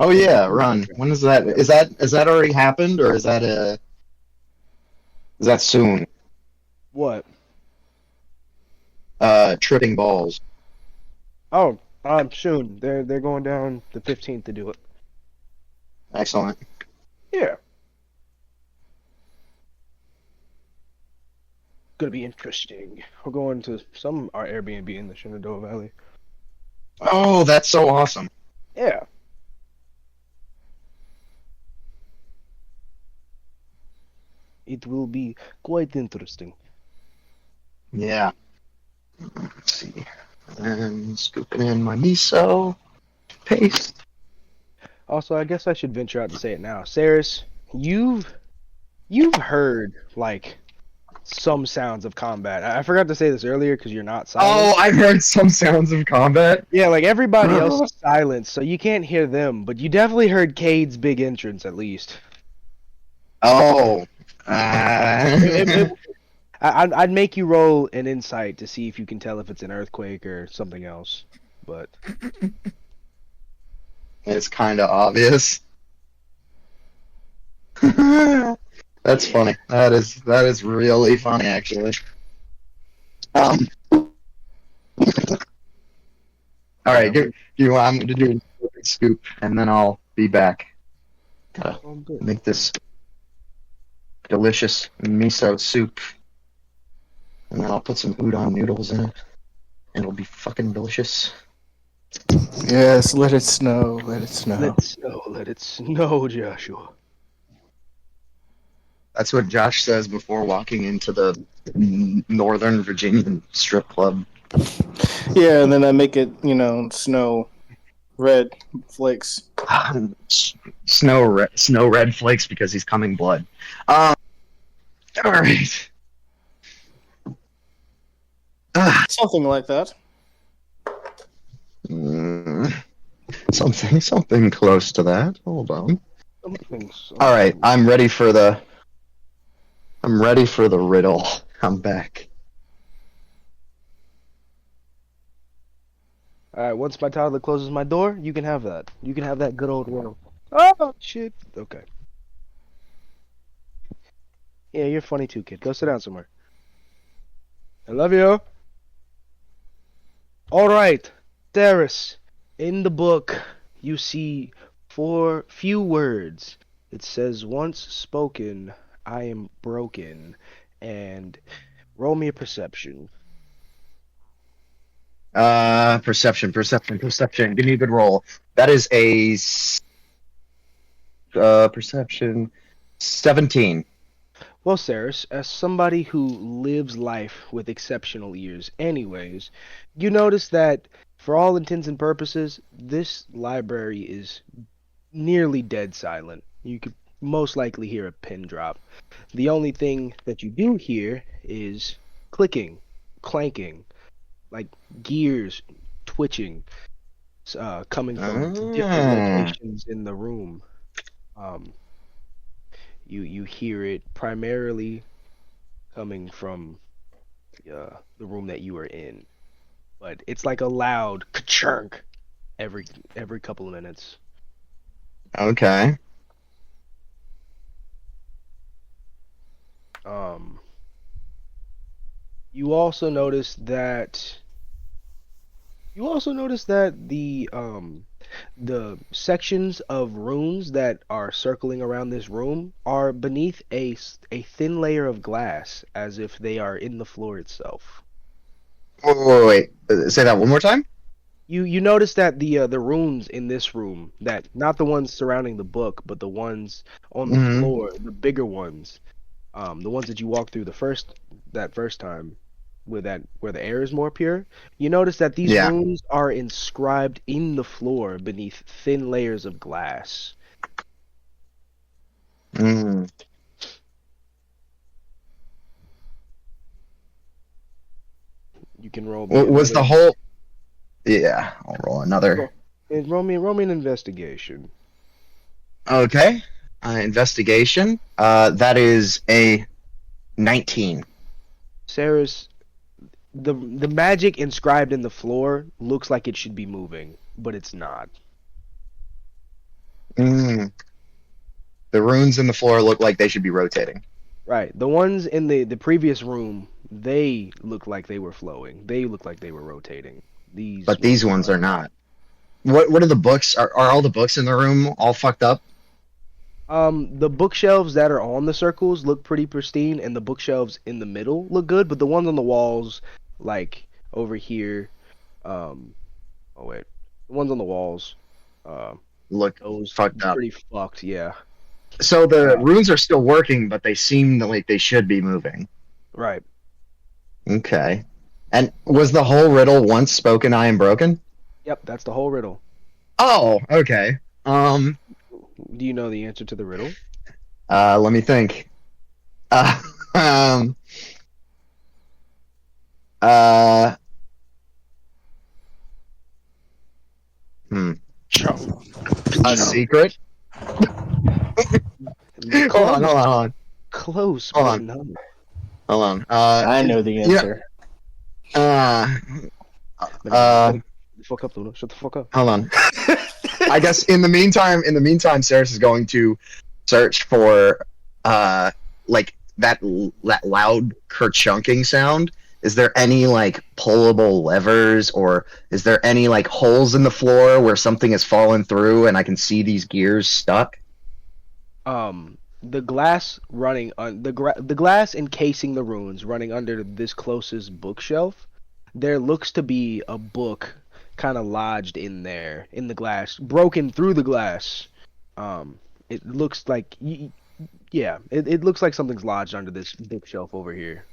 Oh yeah, Ron. When is that? Is that already happened, or is that soon? What? Tripping balls. Oh, soon. They're going down the 15th to do it. Excellent. Yeah. Gonna be interesting. We're going to our Airbnb in the Shenandoah Valley. Oh, that's so awesome. Yeah. It will be quite interesting. Yeah. Let's see. And scooping in my miso paste. Also, I guess I should venture out to say it now. Ceras, you've heard like some sounds of combat. I forgot to say this earlier because you're not silent. Oh, I've heard some sounds of combat. Yeah, like everybody else is silent, so you can't hear them. But you definitely heard Cade's big entrance at least. Oh. I'd make you roll an insight to see if you can tell if it's an earthquake or something else. But It's kind of obvious. That's funny. That is really funny, actually. All right, you want me to do a scoop, and then I'll be back. Gotta make this delicious miso soup, and then I'll put some udon noodles in it, and it'll be fucking delicious. Yes, let it snow. Let it snow. let it snow, Joshua. That's what Josh says before walking into the Northern Virginia strip club. Yeah, and then I make it, snow red flakes. Snow red flakes because he's coming blood. All right. Something like that. Something close to that. Hold on. Something so. All right, I'm ready for the riddle. I'm back. Alright, once my toddler closes my door, you can have that. You can have that good old riddle. Oh, shit. Okay. Yeah, you're funny too, kid. Go sit down somewhere. I love you. Alright, Ceras. In the book, you see 4 few words. It says, once spoken, I am broken. And roll me a perception. Perception. Give me a good roll. That is a perception 17. Well, Ceras, as somebody who lives life with exceptional ears anyways, you notice that, for all intents and purposes, this library is nearly dead silent. You could most likely hear a pin drop. The only thing that you do hear is clicking, clanking, like gears twitching, coming from different locations in the room. You hear it primarily coming from the room that you are in, but it's like a loud ka-chunk every couple of minutes. Okay. Um, you also notice that the sections of runes that are circling around this room are beneath a thin layer of glass, as if they are in the floor itself. Wait. Say that one more time. You notice that the runes in this room, that not the ones surrounding the book, but the ones on the Mhm. floor, the bigger ones, the ones that you walked through that first time, where the air is more pure. You notice that these Yeah. runes are inscribed in the floor beneath thin layers of glass. Mm. You can roll me Was the another. whole? Yeah, I'll roll another. Roll, roll me an investigation. Okay. Investigation. That is a 19. Ceras, the magic inscribed in the floor looks like it should be moving, but it's not. Mm. The runes in the floor look like they should be rotating, Right. The ones in the previous room, they look like they were flowing. They look like they were rotating. These but these ones ones are are not. What are the books? Are all the books in the room all fucked up? the bookshelves that are on the circles look pretty pristine, and the bookshelves in the middle look good, but the ones on the walls, like over here, oh wait, the ones on the walls, uh, Look those fucked up. pretty fucked, yeah. So the Uh, runes are still working, but they seem like they should be moving. right. Okay. And was the whole riddle once spoken, I am broken? Yep, that's the whole riddle. Oh, okay. Do you know the answer to the riddle? Let me think. Uh, um, uh, hmm. A secret? Hold on. Close, Hold but on. no. Hold on. I know the yeah, answer. uh, Shut the fuck up, Luna. Shut the fuck up. hold on. I guess in the meantime, Ceres is going to search for like that loud kerchunking sound. Is there any like pullable levers, or is there any like holes in the floor where something has fallen through and I can see these gears stuck? The glass running on the glass encasing the runes running under this closest bookshelf. There looks to be a book kind of lodged in there in the glass, broken through the glass. It looks like it looks like something's lodged under this bookshelf over here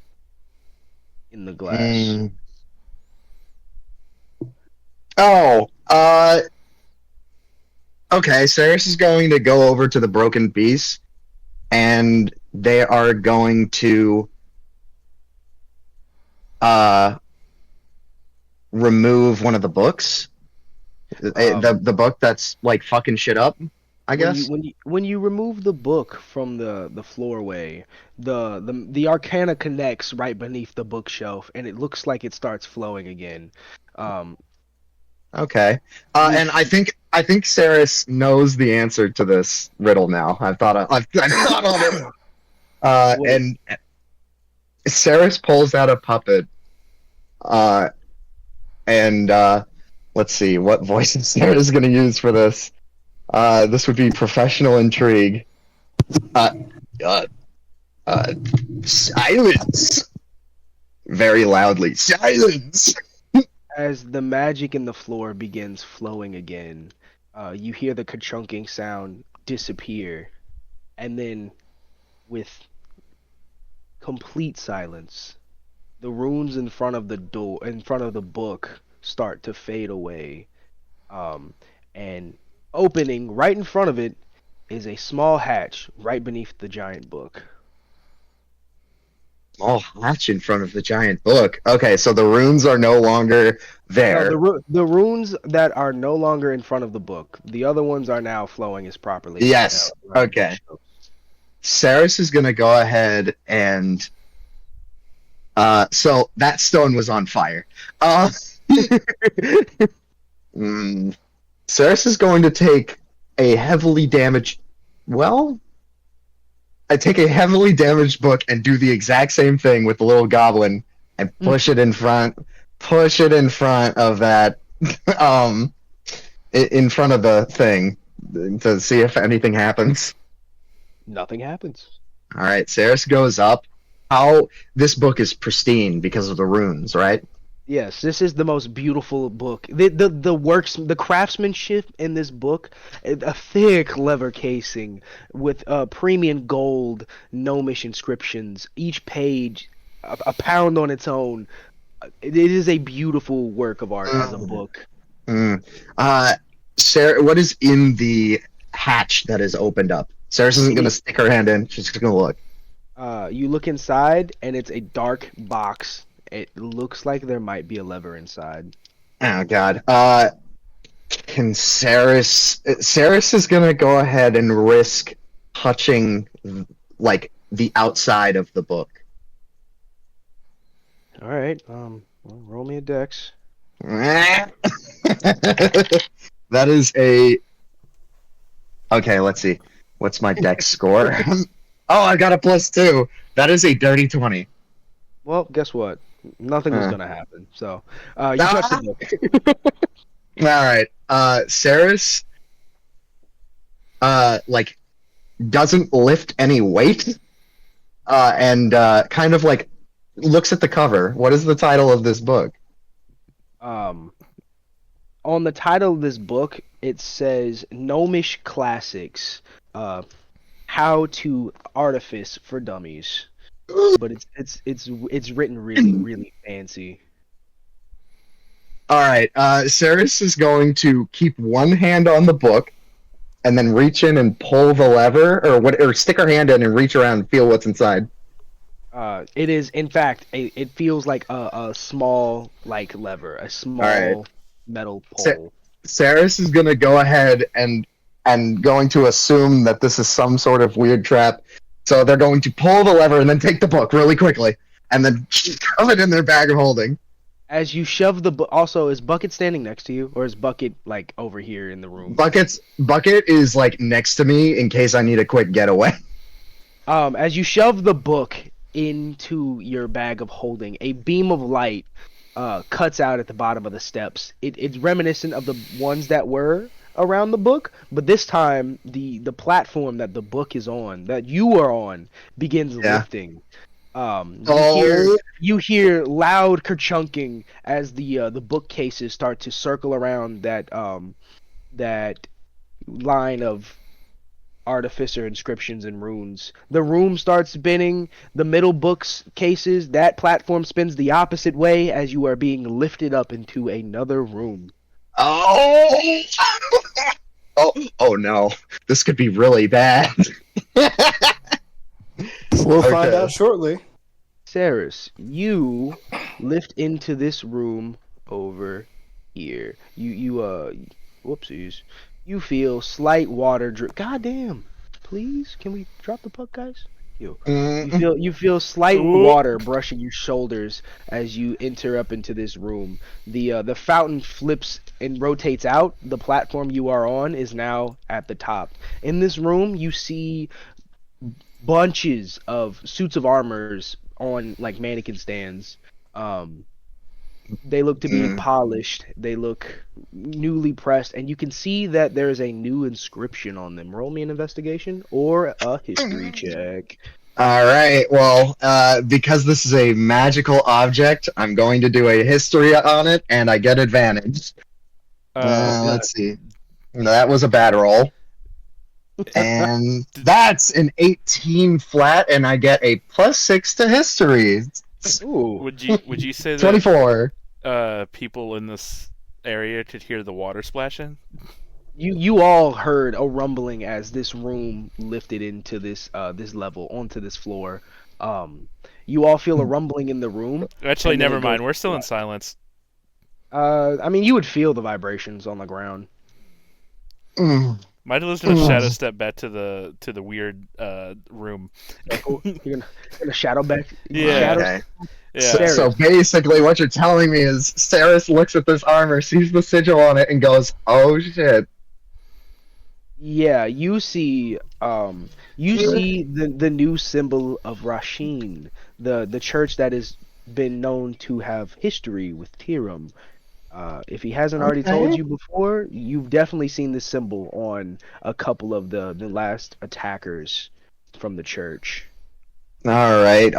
in the glass. Mm. Oh, okay. Ceres is going to go over to the broken piece, and they are going to remove one of the books. The book that's like fucking shit up, I guess. When you remove the book from the floorway, the arcana connects right beneath the bookshelf, and it looks like it starts flowing again. Okay. And I think Ceres knows the answer to this riddle now. I've thought on it. And Ceres pulls out a puppet. And let's see what voice Ceres is going to use for this. This would be professional intrigue. Silence. Very loudly. Silence. As the magic in the floor begins flowing again, you hear the ka-chunking sound disappear, and then, with complete silence, the runes in front of the book, start to fade away. And opening right in front of it is a small hatch right beneath the giant book. Small hatch in front of the giant book. Okay, so the runes are no longer there. No, the runes that are no longer in front of the book. The other ones are now flowing as properly. Yes. Okay. Ceras is gonna go ahead and so that stone was on fire. Uh, Ceras is going to take a heavily damaged. Well, I take a heavily damaged book and do the exact same thing with the little goblin and push it in front of that in front of the thing to see if anything happens. Nothing happens. All right, Ceres goes up. How this book is pristine because of the runes, right? Yes, this is the most beautiful book. The works, the craftsmanship in this book, a thick leather casing with premium gold gnomish inscriptions. Each page, a pound on its own. It is a beautiful work of art as a book. Sarah, what is in the hatch that is opened up? Sarah's isn't going to stick her hand in. She's just going to look. You look inside, and it's a dark box. It looks like there might be a lever inside. Oh, God. Can Ceres is going to go ahead and risk touching, like, the outside of the book. All right. Well, roll me a dex. That is a... Okay, let's see. What's my dex score? Oh, I got a +2. That is a dirty 20. Well, guess what? Nothing was gonna happen. So, you touched the book. All right. Ceres, like, doesn't lift any weight, and kind of like looks at the cover. What is the title of this book? On the title of this book, it says Gnomish Classics. How to Artifice for Dummies. But it's written really fancy. All right. Ceres is going to keep one hand on the book, and then reach in and pull the lever, or stick her hand in and reach around and feel what's inside. It is, in fact, it feels like a small lever, a small metal pole. Ceres is going to go ahead and going to assume that this is some sort of weird trap. So they're going to pull the lever and then take the book really quickly, and then shove it in their bag of holding. As you shove the book, also, is Bucket standing next to you, or is Bucket like over here in the room? Bucket is like next to me in case I need a quick getaway. As you shove the book into your bag of holding, a beam of light cuts out at the bottom of the steps. It's reminiscent of the ones that were around the book, but this time the platform that the book is on, that you are on, begins lifting. You hear loud kerchunking as the bookcases start to circle around that line of artificer inscriptions and runes. The room starts spinning. The middle books cases, that platform spins the opposite way as you are being lifted up into another room. Oh! Oh no. This could be really bad. We'll find out shortly. Ceras, you lift into this room over here. Whoopsies. You feel slight water drip. Goddamn. Please, can we drop the puck, guys? You feel slight water brushing your shoulders as you enter up into this room. The fountain flips and rotates out. The platform you are on is now at the top. In this room, you see bunches of suits of armors on like mannequin stands. They look to be polished. They look newly pressed, and you can see that there is a new inscription on them. Roll me an investigation or a history check. All right. Well, because this is a magical object, I'm going to do a history on it, and I get advantage. Let's see. That was a bad roll. And that's an 18 flat, and I get a +6 to history. Ooh. Would you say that 24. People in this area could hear the water splashing? You all heard a rumbling as this room lifted into this level onto this floor. You all feel a rumbling in the room. Actually, never mind. We're still in silence. I mean, you would feel the vibrations on the ground. Michaelo's gonna shadow step back to the weird room. You're gonna shadow back. Yeah. Shadow. Okay. Yeah. So basically, what you're telling me is Ceras looks at this armor, sees the sigil on it, and goes, "Oh shit!" Yeah, you see the new symbol of Rasheen, the church that has been known to have history with Tyrum. If he hasn't already told Okay. you before, you've definitely seen this symbol on a couple of the last attackers from the church. All right.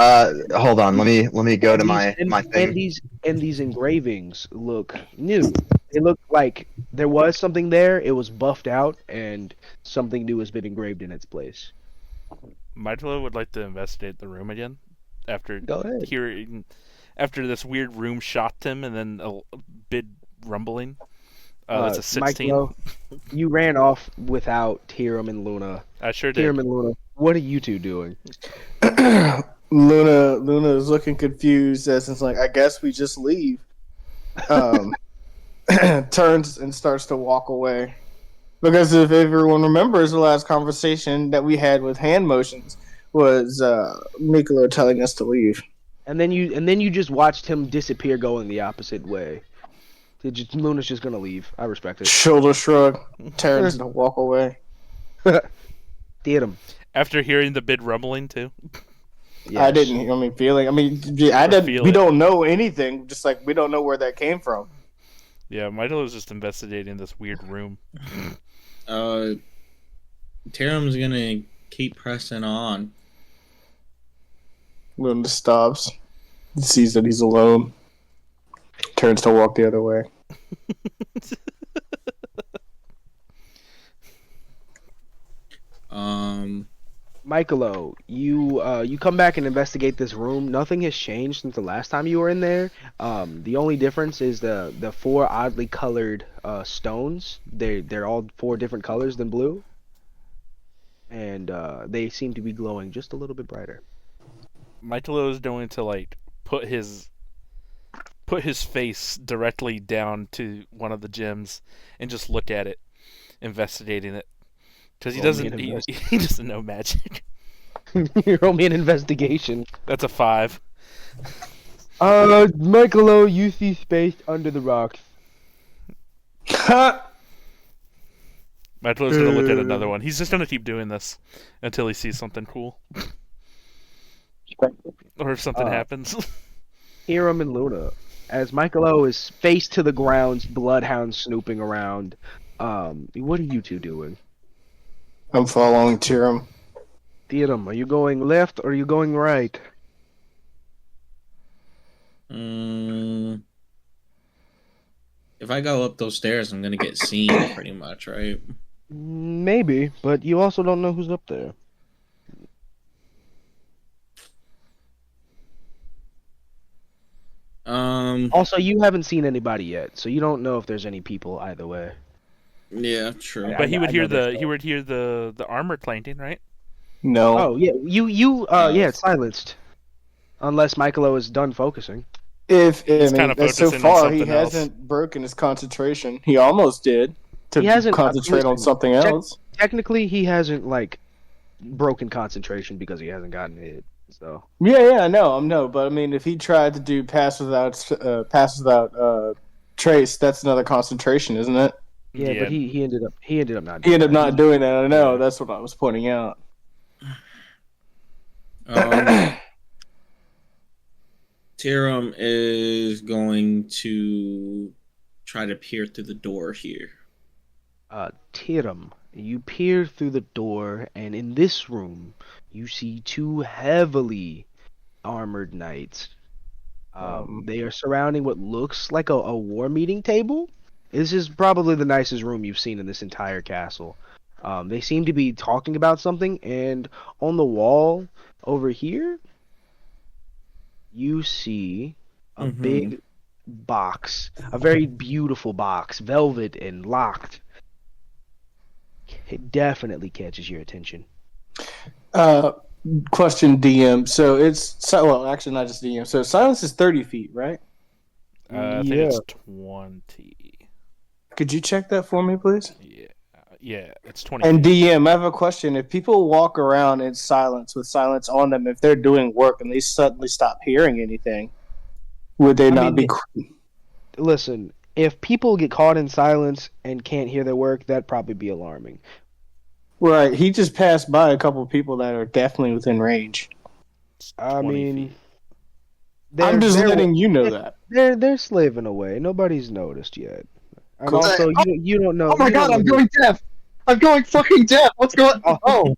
Hold on. Let me go And to these my and, my and thing. these engravings look new. They look like there was something there, it was buffed out, and something new has been engraved in its place. Michaelo would like to investigate the room again after Go ahead. hearing after this weird room shocked him, and then a bit rumbling. That's a 16. Michaelo, you ran off without Tyrum and Luna. I sure did. Tyrum and Luna, what are you two doing? Luna is looking confused as it's like, I guess we just leave. Turns and starts to walk away. Because if everyone remembers, the last conversation that we had with hand motions was Michaelo telling us to leave. And then you just watched him disappear going the opposite way. Luna's just gonna leave. I respect it. Shoulder shrug, turns to walk away. Tyrum. After hearing the bit rumbling too. Yes. I didn't. I mean, feeling. I mean, I didn't. Feel We it. don't know anything. Just like we don't know where that came from. Yeah, Michaelo's just investigating this weird room. Tyrum's gonna keep pressing on. Luna stops, sees that he's alone, turns to walk the other way. Michaelo, you come back and investigate this room. Nothing has changed since the last time you were in there. The only difference is the four oddly colored stones. They're all four different colors than blue, and they seem to be glowing just a little bit brighter. Michaelo is going to like put his face directly down to one of the gems and just look at it, investigating it, because he doesn't know magic. You roll me an investigation. That's a 5. Michaelo, you see space under the rocks. Michaelo's gonna look at another one. He's just gonna keep doing this until he sees something cool, or if something happens. Tyrum and Luna, as Michaelo is face to the ground, bloodhound snooping around. What are you two doing? I'm following Tyrum. Tyrum, are you going left or are you going right? If I go up those stairs, I'm gonna get seen, pretty much, right? Maybe, but you also don't know who's up there. Also, you haven't seen anybody yet, so you don't know if there's any people either way. Yeah, true. But he would hear know the armor clanking, right? No. Oh yeah, it's silenced, unless Michaelo is done focusing. He's kinda So focusing on far he something else. hasn't broken his concentration. He almost did to He hasn't concentrate on something else. Technically, he hasn't broken concentration because he hasn't gotten hit. So Yeah, I know, but I mean, if he tried to do pass without trace, that's another concentration, isn't it? yeah. But he ended up not. He Doing ended up that. not doing that. I know. That's what I was pointing out. Tyrum is going to try to peer through the door here. Tyrum, you peer through the door, and in this room, you see two heavily armored knights. They are surrounding what looks like a war meeting table. This is probably the nicest room you've seen in this entire castle. They seem to be talking about something, and on the wall over here, you see a big box, a very beautiful box, velvet and locked. It definitely catches your attention. Question DM. So actually not just DM. So silence is 30 feet, right? I think it's 20. Could you check that for me, please? Yeah, Yeah, it's 20 And feet. DM, I have a question. If people walk around in silence with silence on them, if they're doing work and they suddenly stop hearing anything, would they I not mean, be? listen, if people get caught in silence and can't hear their work, that'd probably be alarming. Right. He just passed by a couple of people that are definitely within range. It's I 20 mean, feet. I'm just letting you know that. they're slaving away. Nobody's noticed yet. And Cool. also, you don't know. Oh my you don't god, know I'm who- going deaf. I'm going fucking deaf. What's going? Oh,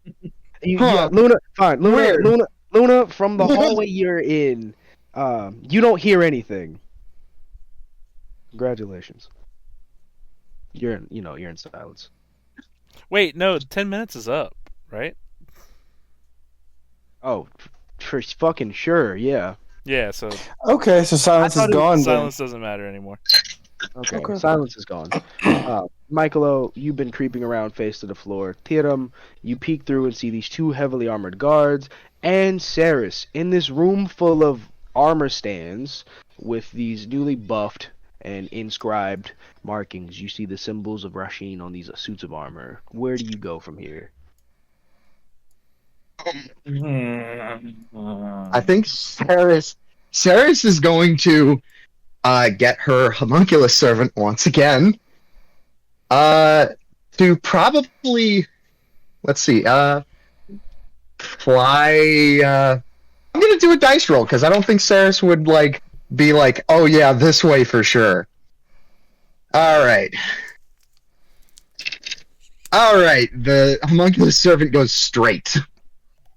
Yeah, huh. Luna, fine. Weird. Luna, from the hallway you're in, you don't hear anything. Congratulations. You're in silence. Wait, no, 10 minutes is up, right? Oh, for fucking sure, yeah. Yeah, so Okay, so silence I is thought it was gone then. silence doesn't matter anymore. Okay, Okay. silence is gone. Michaelo, you've been creeping around face to the floor. Tyrum, you peek through and see these two heavily armored guards, and Ceras in this room full of armor stands with these newly buffed and inscribed markings. You see the symbols of Rasheen on these suits of armor. Where do you go from here? I think Ceres is going to get her homunculus servant once again. To probably let's see, fly. I'm gonna do a dice roll because I don't think Ceres would be like, oh yeah, this way for sure. All right. The homunculus servant goes straight.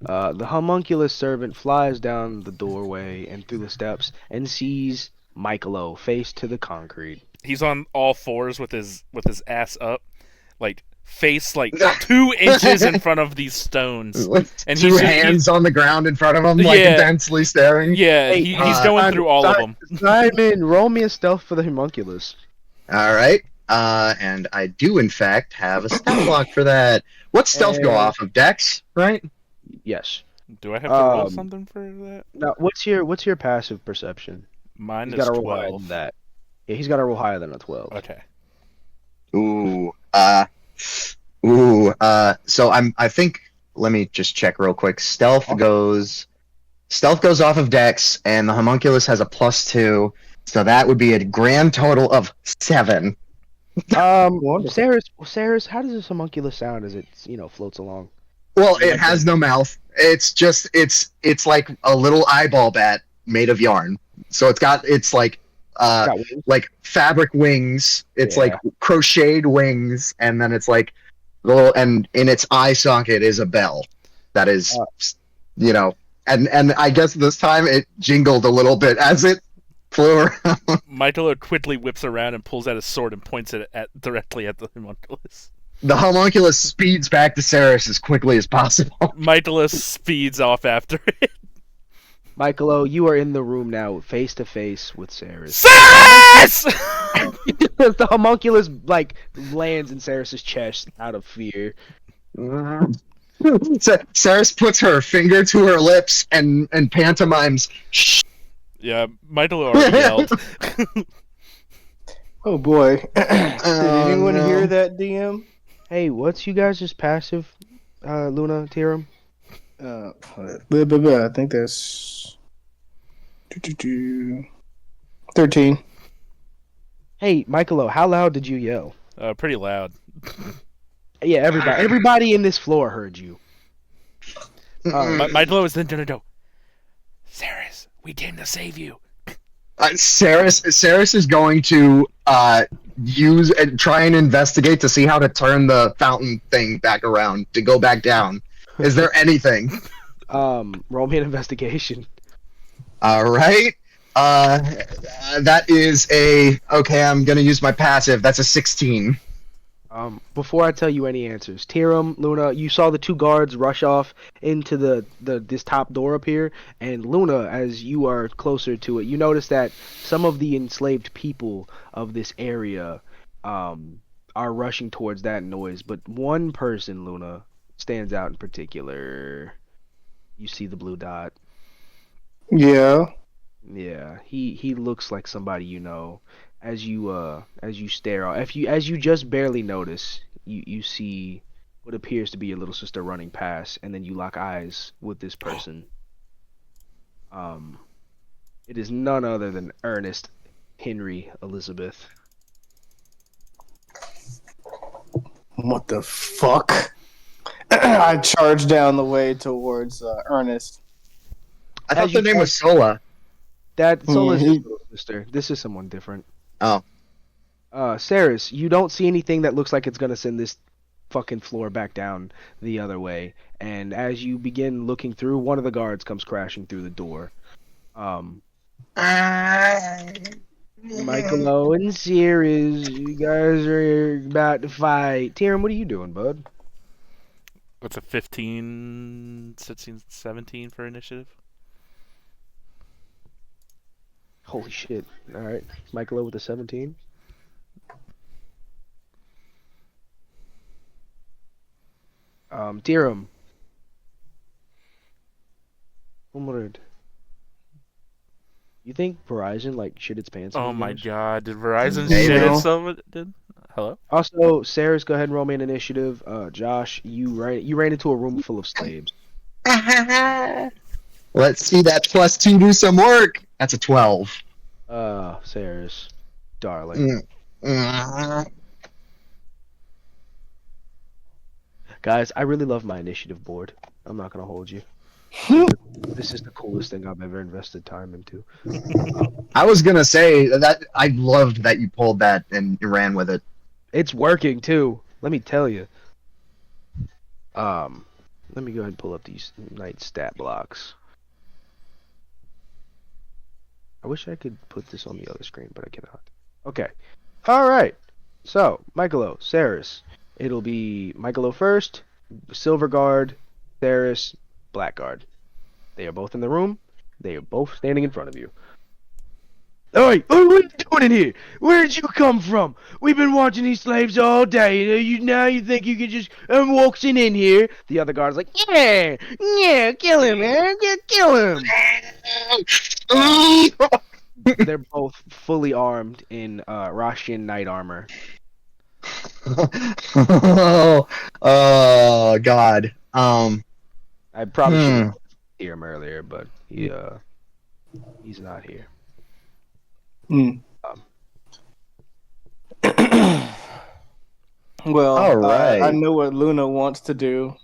The homunculus servant flies down the doorway and through the steps and sees Michaelo face to the concrete. He's on all fours with his ass up, like face like 2 inches in front of these stones. With And two he's hands on the ground in front of him, Yeah. intensely staring. Yeah, Hey, he's going through all of them. Simon, roll me a stealth for the homunculus. All right. And I do in fact have a stat block for that. What's stealth go off of? Dex, right? Yes. Do I have to roll Um, something for that? Now, what's your passive perception? Mine He's is got to roll higher 12. than that. Yeah, he's got to roll higher than a 12. Okay. Ooh. So I think. Let me just check real quick. Stealth goes off of Dex, and the homunculus has a +2, so that would be a grand total of 7. Ceras, how does this homunculus sound as it floats along? Well, it has no mouth. It's just it's like a little eyeball bat made of yarn. So it's like Got wings? like fabric wings. It's Yeah. like crocheted wings, and then it's like little, and in its eye socket is a bell that is, and I guess this time it jingled a little bit as it flew around. Michaelo quickly whips around and pulls out his sword and points it directly at the homunculus. The homunculus speeds back to Ceres as quickly as possible. Michaelo speeds off after it. Michaelo, you are in the room now, face to face with Ceras. Ceres! The homunculus lands in Ceres' chest out of fear. Ceres puts her finger to her lips and pantomimes. Shh. Yeah, Michaelo already yelled. Oh boy. Did anyone no. hear that, DM? Hey, what's you guys' passive, Luna, Tyrum? I think that's 13. Hey, Michaelo, how loud did you yell? Pretty loud. Yeah, everybody in this floor heard you. Michaelo is then gonna go, Ceres, we came to save you. Ceres is going to use and try and investigate to see how to turn the fountain thing back around to go back down. Is there anything? Roll me an investigation. All right. That is okay. I'm gonna use my passive. That's a 16. Before I tell you any answers, Tyrum, Luna, you saw the two guards rush off into this top door up here, and Luna, as you are closer to it, you notice that some of the enslaved people of this area are rushing towards that noise, but one person, Luna, stands out in particular. You see the blue dot. Yeah. Yeah, he looks like somebody you know. as you stare off, as you just barely notice, you see what appears to be your little sister running past, and then you lock eyes with this person. It is none other than Ernest Henry Elizabeth. What the fuck? I charge down the way towards Ernest. I thought As the you name try- was Sola. That Sola's his Mhm. little sister. This is someone different. Oh. Ceras, you don't see anything that looks like it's gonna send this fucking floor back down the other way. And as you begin looking through, one of the guards comes crashing through the door. Michaelo and Ceras, you guys are about to fight. Tyrum, what are you doing, bud? What's a 15, 16, 17 for initiative? Holy shit. Alright. Michaelo with a 17. Tyrum. 100. You think Verizon like shit its pants? in Oh these my games? god, did Verizon Maybe. shit itself? Hello? Also, Ceras, go ahead and roll me an initiative. Josh, you ran into a room full of slaves. Let's see that +2 do some work. That's a 12. Ceras, darling. Guys, I really love my initiative board. I'm not gonna hold you. This is the coolest thing I've ever invested time into. I was gonna say that I loved that you pulled that and you ran with it. It's working too. Let me tell you. Let me go ahead and pull up these night stat blocks. I wish I could put this on the other screen, but I cannot. Okay. All right. So, Michaelo, Ceras. It'll be Michaelo first, Silver Guard, Ceras, Black Guard. They are both in the room. They are both standing in front of you. Oi! What are you doing in here? Where did you come from? We've been watching these slaves all day. Now you think you can just waltzing in here? The other guard's like, yeah, kill him, man, kill him. They're both fully armed in Russian knight armor. Oh God. I probably should have heard him earlier, but he's not here. Well, All right. I know what Luna wants to do.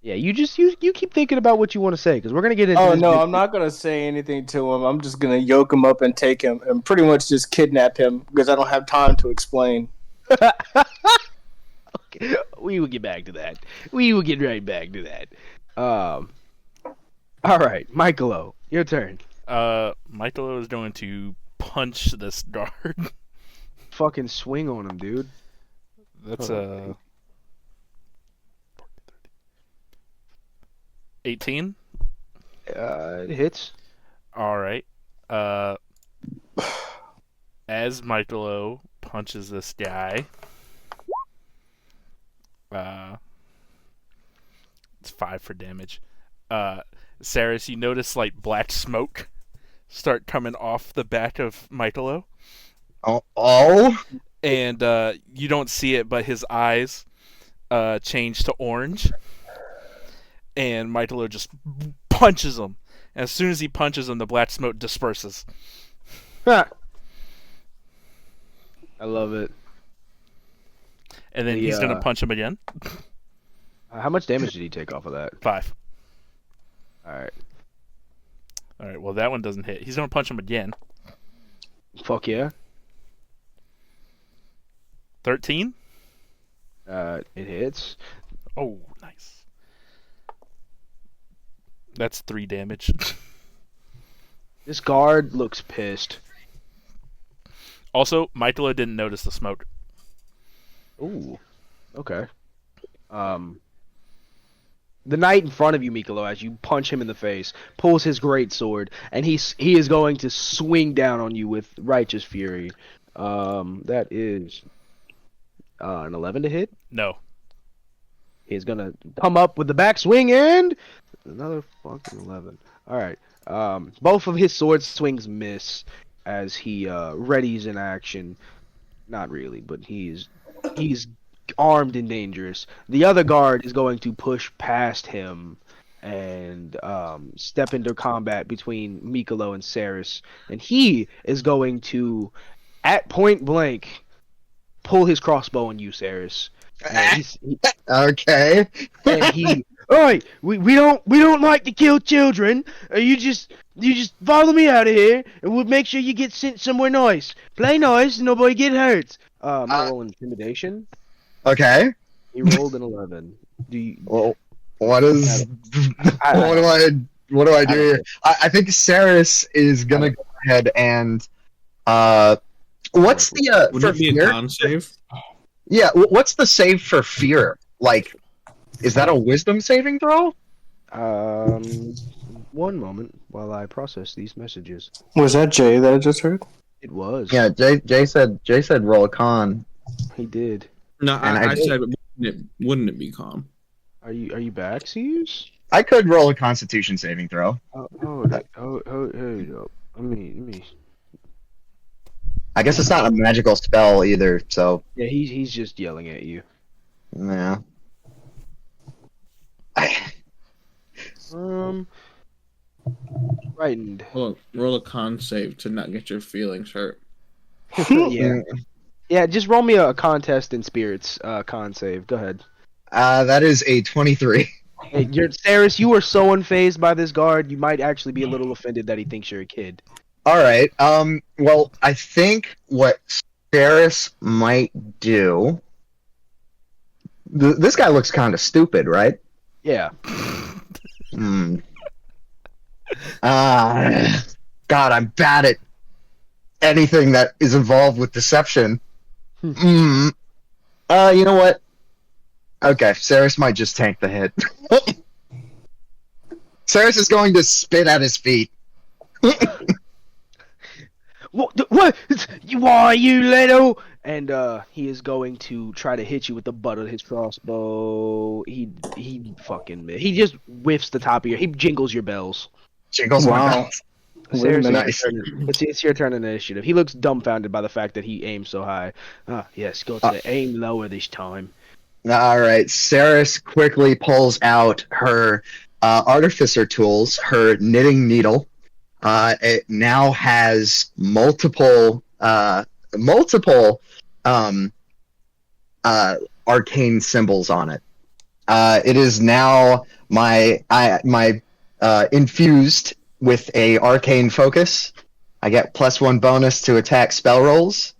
Yeah, you keep thinking about what you want to say because we're gonna get into. Oh this no, big- I'm not gonna say anything to him. I'm just gonna yoke him up and take him and pretty much just kidnap him because I don't have time to explain. Okay, we will get back to that. We will get right back to that. All right, Michaelo, your turn. Michaelo is going to punch this guard. Fucking swing on him, dude. That's Hold 18. It hits. All right. As Michaelo punches this guy, it's 5 for damage. Ceras, you notice like black smoke start coming off the back of Michaelo, Oh. and you don't see it, but his eyes change to orange, and Michaelo just punches him. And as soon as he punches him, the black smoke disperses. I love it. And then he's gonna punch him again. How much damage did he take off of that? 5. All right. All right. Well, that one doesn't hit. He's gonna punch him again. Fuck yeah. 13. It hits. Oh, nice. That's 3 damage. This guard looks pissed. Also, Michaelo didn't notice the smoke. Ooh. Okay. The knight in front of you, Michaelo, as you punch him in the face, pulls his great sword, and he is going to swing down on you with righteous fury. That is an 11 to hit. No. He's gonna come up with the back swing and another fucking 11. All right. Both of his sword swings miss. as he readies in action. Not really, but he's armed and dangerous. The other guard is going to push past him and step into combat between Michaelo and Ceras, and he is going to, at point blank, pull his crossbow on you, Ceras. Okay. And he, all right, we don't like to kill children. You just follow me out of here, and we'll make sure you get sent somewhere nice. Play nice, nobody get hurt. I'm gonna roll intimidation. Okay. He rolled an 11. Do you? Well, what is? What do I do here? I think Ceras is gonna go ahead and what's the Would for it be a fear? con save? Yeah, what's the save for fear? Like, is that a wisdom saving throw? One moment while I process these messages. Was that Jay that I just heard? It was. Yeah, Jay said roll a con. He did. No, And I I- said wouldn't it be con? Are you back, Sears? I could roll a Constitution saving throw. Here you go. Let me. I guess it's not a magical spell either, so Yeah, he's just yelling at you. yeah. Frightened. Roll a con save to not get your feelings hurt. Yeah. Yeah, just roll me a contest in spirits con save. Go ahead. That is a 23. Hey, Ceras, you are so unfazed by this guard, you might actually be a little offended that he thinks you're a kid. All right. Well, I think what Ceras might do. This guy looks kind of stupid, right? Yeah. Hmm. God, I'm bad at anything that is involved with deception. You know what? Okay, Ceras might just tank the hit. Ceras is going to spit at his feet. What? Why, you little? And he is going to try to hit you with the butt of his crossbow. He just whiffs the top of your. He jingles your bells. Jingles my Wow. bells. Ceras, Nice. it's your turn in initiative. He looks dumbfounded by the fact that he aimed so high. Yes, go to the aim lower this time. All right, Ceras quickly pulls out her artificer tools, her knitting needle. It now has multiple arcane symbols on it. It is now my infused with a arcane focus. I get +1 bonus to attack spell rolls.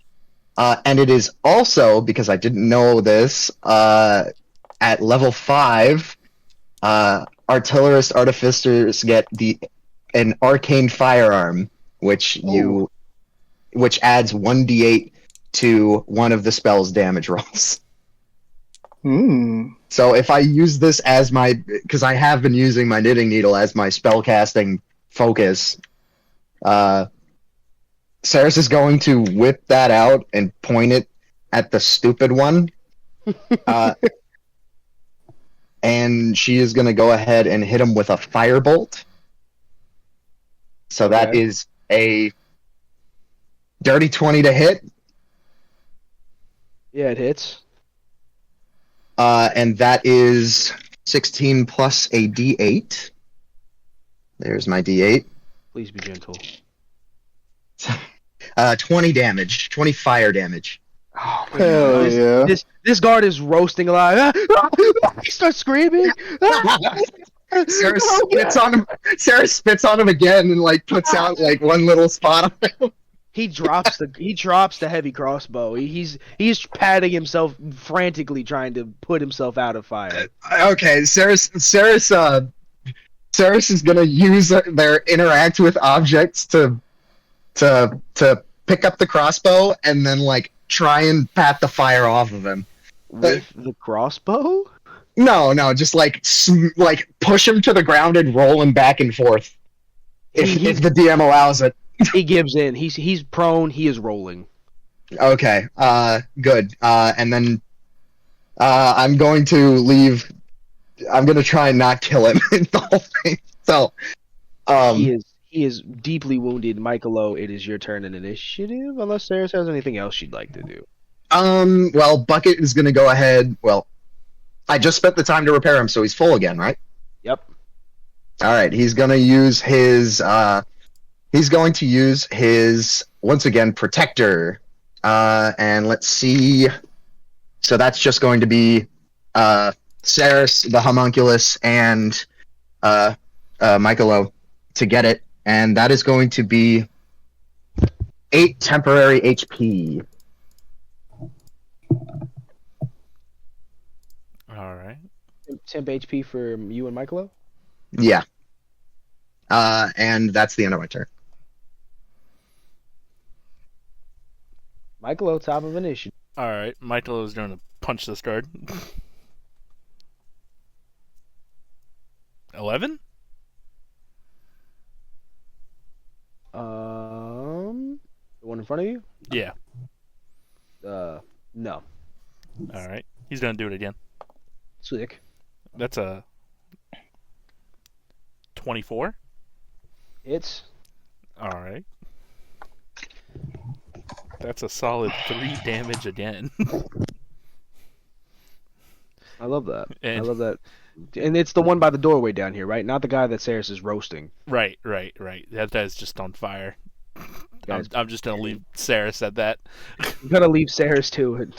And it is also, because I didn't know this, at level 5, artillerist artificers get an arcane firearm, which adds 1d8 to one of the spell's damage rolls. So if I use this as because I have been using my knitting needle as my spellcasting focus, Ceras is going to whip that out and point it at the stupid one. And she is going to go ahead and hit him with a firebolt. So that is a dirty 20 to hit. Yeah, it hits. And that is 16 plus a d8. There's my d8. Please be gentle. 20 damage. 20 fire damage. Oh my Hell God. yeah. This guard is roasting alive. He starts screaming. Sarah Oh, spits on him. Sarah spits on him again and puts out one little spot on him. He drops the heavy crossbow. He's patting himself frantically, trying to put himself out of fire. Okay, Ceras is gonna use their interact with objects to pick up the crossbow and then try and pat the fire off of him. With the crossbow? No, just push him to the ground and roll him back and forth. If the DM allows it. He gives in. He's prone. He is rolling. Okay. Good. And then I'm going to leave. I'm going to try and not kill him in the whole thing. So, He is deeply wounded. Michaelo, it is your turn in initiative, unless Ceras has anything else she'd like to do. Well, Bucket is gonna go ahead. Well, I just spent the time to repair him, so he's full again, right? Yep. All right, he's gonna use his. He's going to use his once again protector, and let's see. So that's just going to be Ceras, the homunculus, and Michaelo to get it, and that is going to be 8 temporary HP. All right. Temp HP for you and Michaelo? Yeah. And that's the end of my turn. Michaelo, top of initiative. All right. Michael is going to punch this guard. 11? The one in front of you? Yeah. No. All right. He's going to do it again. Sick. That's a 24. It's All right. That's a solid 3 damage again. I love that. I And- love that. And it's the one by the doorway down here, right? Not the guy that Ceras is roasting. Right. That guy's just on fire. Guys, I'm just going to leave Ceras at that. I'm gonna leave Ceras too.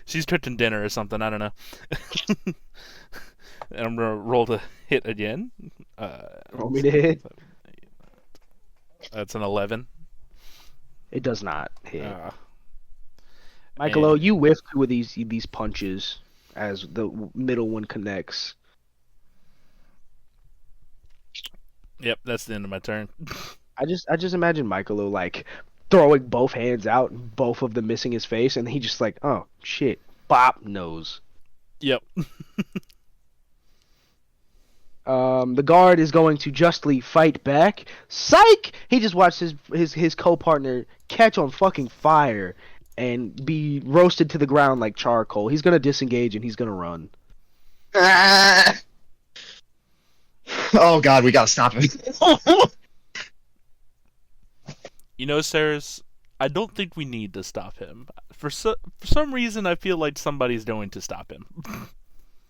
She's cooking dinner or something. I don't know. And I'm going to roll to hit again. Roll me to hit. That's an 11. It does not hit. Uh, Michaelo, and- you whiff 2 of these punches as the middle one connects. Yep, that's the end of my turn. I just imagine Michaelo like throwing both hands out, both of them missing his face, and he just like, oh shit, bop nose. Yep. The guard is going to justly fight back. Psych! He just watched his co-partner catch on fucking fire and be roasted to the ground like charcoal. He's gonna disengage and he's gonna run. Oh god, we gotta stop him. You know, Ceras, I don't think we need to stop him. For some reason, I feel like somebody's going to stop him.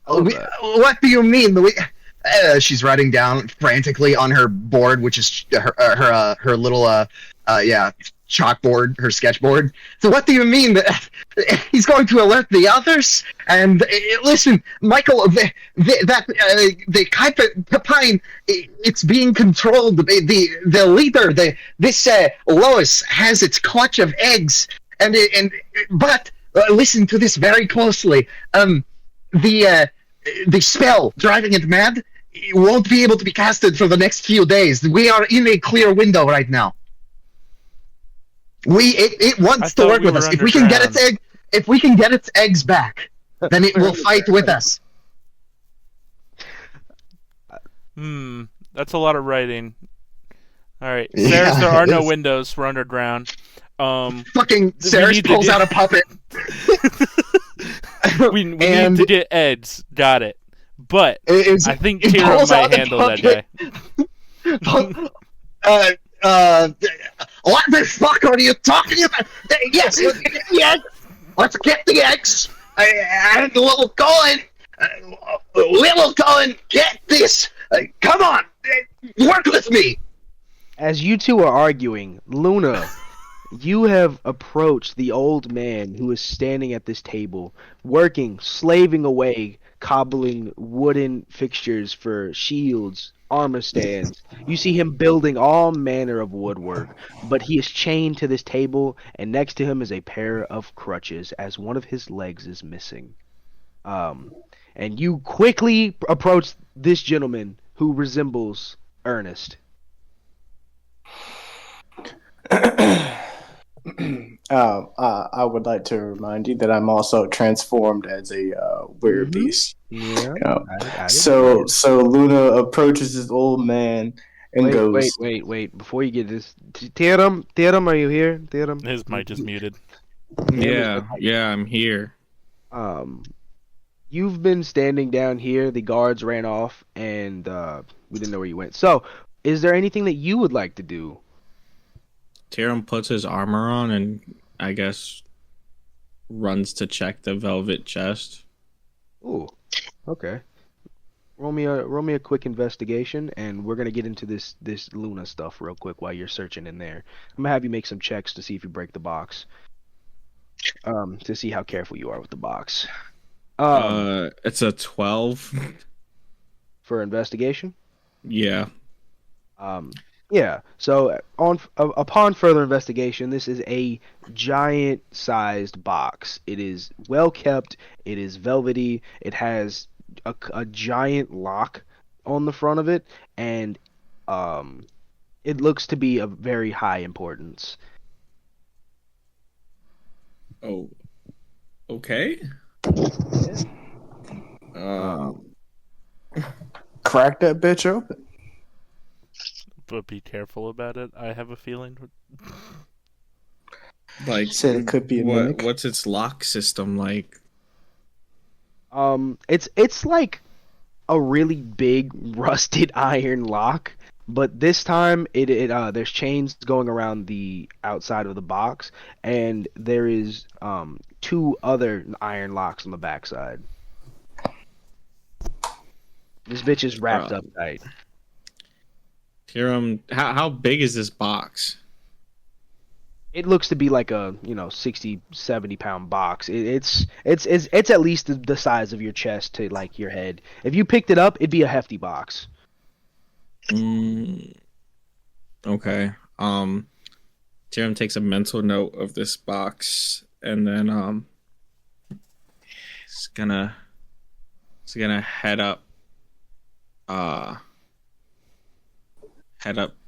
What do you mean? She's writing down frantically on her board, which is her little chalkboard, her sketchboard. So what do you mean that he's going to alert the others? And listen, Michael, the Pine, it's being controlled. The leader, this Lois has its clutch of eggs, but listen to this very closely. The spell driving it mad won't be able to be casted for the next few days. We are in a clear window right now. It wants to work with us. If we can get its eggs back, then it will fight with us. That's a lot of writing. All right, Ceras, there are no windows. We're underground. Fucking Ceras pulls out a puppet. we need to get eggs. Got it. But I think Tyrum might handle that guy. What the fuck are you talking about? Yes, let's get the eggs. Let's get the eggs. And little Colin, get this. Come on, work with me. As you two are arguing, Luna, you have approached the old man who is standing at this table, working, slaving away, cobbling wooden fixtures for shields, armor stands. You see him building all manner of woodwork, but he is chained to this table, and next to him is a pair of crutches, as one of his legs is missing. And you quickly approach this gentleman who resembles Ernest. I would like to remind you that I'm also transformed as a weird beast. Yeah. So Luna approaches this old man and goes. Wait! Before you get this, Tyrum, are you here? Tyrum? His mic is muted. Yeah, I'm here. You've been standing down here. The guards ran off, and we didn't know where you went. So, is there anything that you would like to do? Tyrum puts his armor on and I guess runs to check the velvet chest. Ooh, okay. Roll me a quick investigation, and we're gonna get into this Luna stuff real quick while you're searching in there. I'm gonna have you make some checks to see if you break the box. To see how careful you are with the box. It's a 12. For investigation. Yeah. Yeah. So upon further investigation, this is a giant-sized box. It is well kept. It is velvety. It has a giant lock on the front of it, and it looks to be of very high importance. Oh. Okay. Crack that bitch open. But be careful about it. I have a feeling. Like, Said it could be a mimic. what's its lock system like? It's like a really big rusted iron lock, but this time there's chains going around the outside of the box, and there is 2 other iron locks on the backside. This bitch is wrapped up tight. Tyrum, how big is this box? It looks to be like a 60, 70 pound box. It's at least the size of your chest to like your head. If you picked it up, it'd be a hefty box. Okay. Tyrum takes a mental note of this box, and then he's gonna head up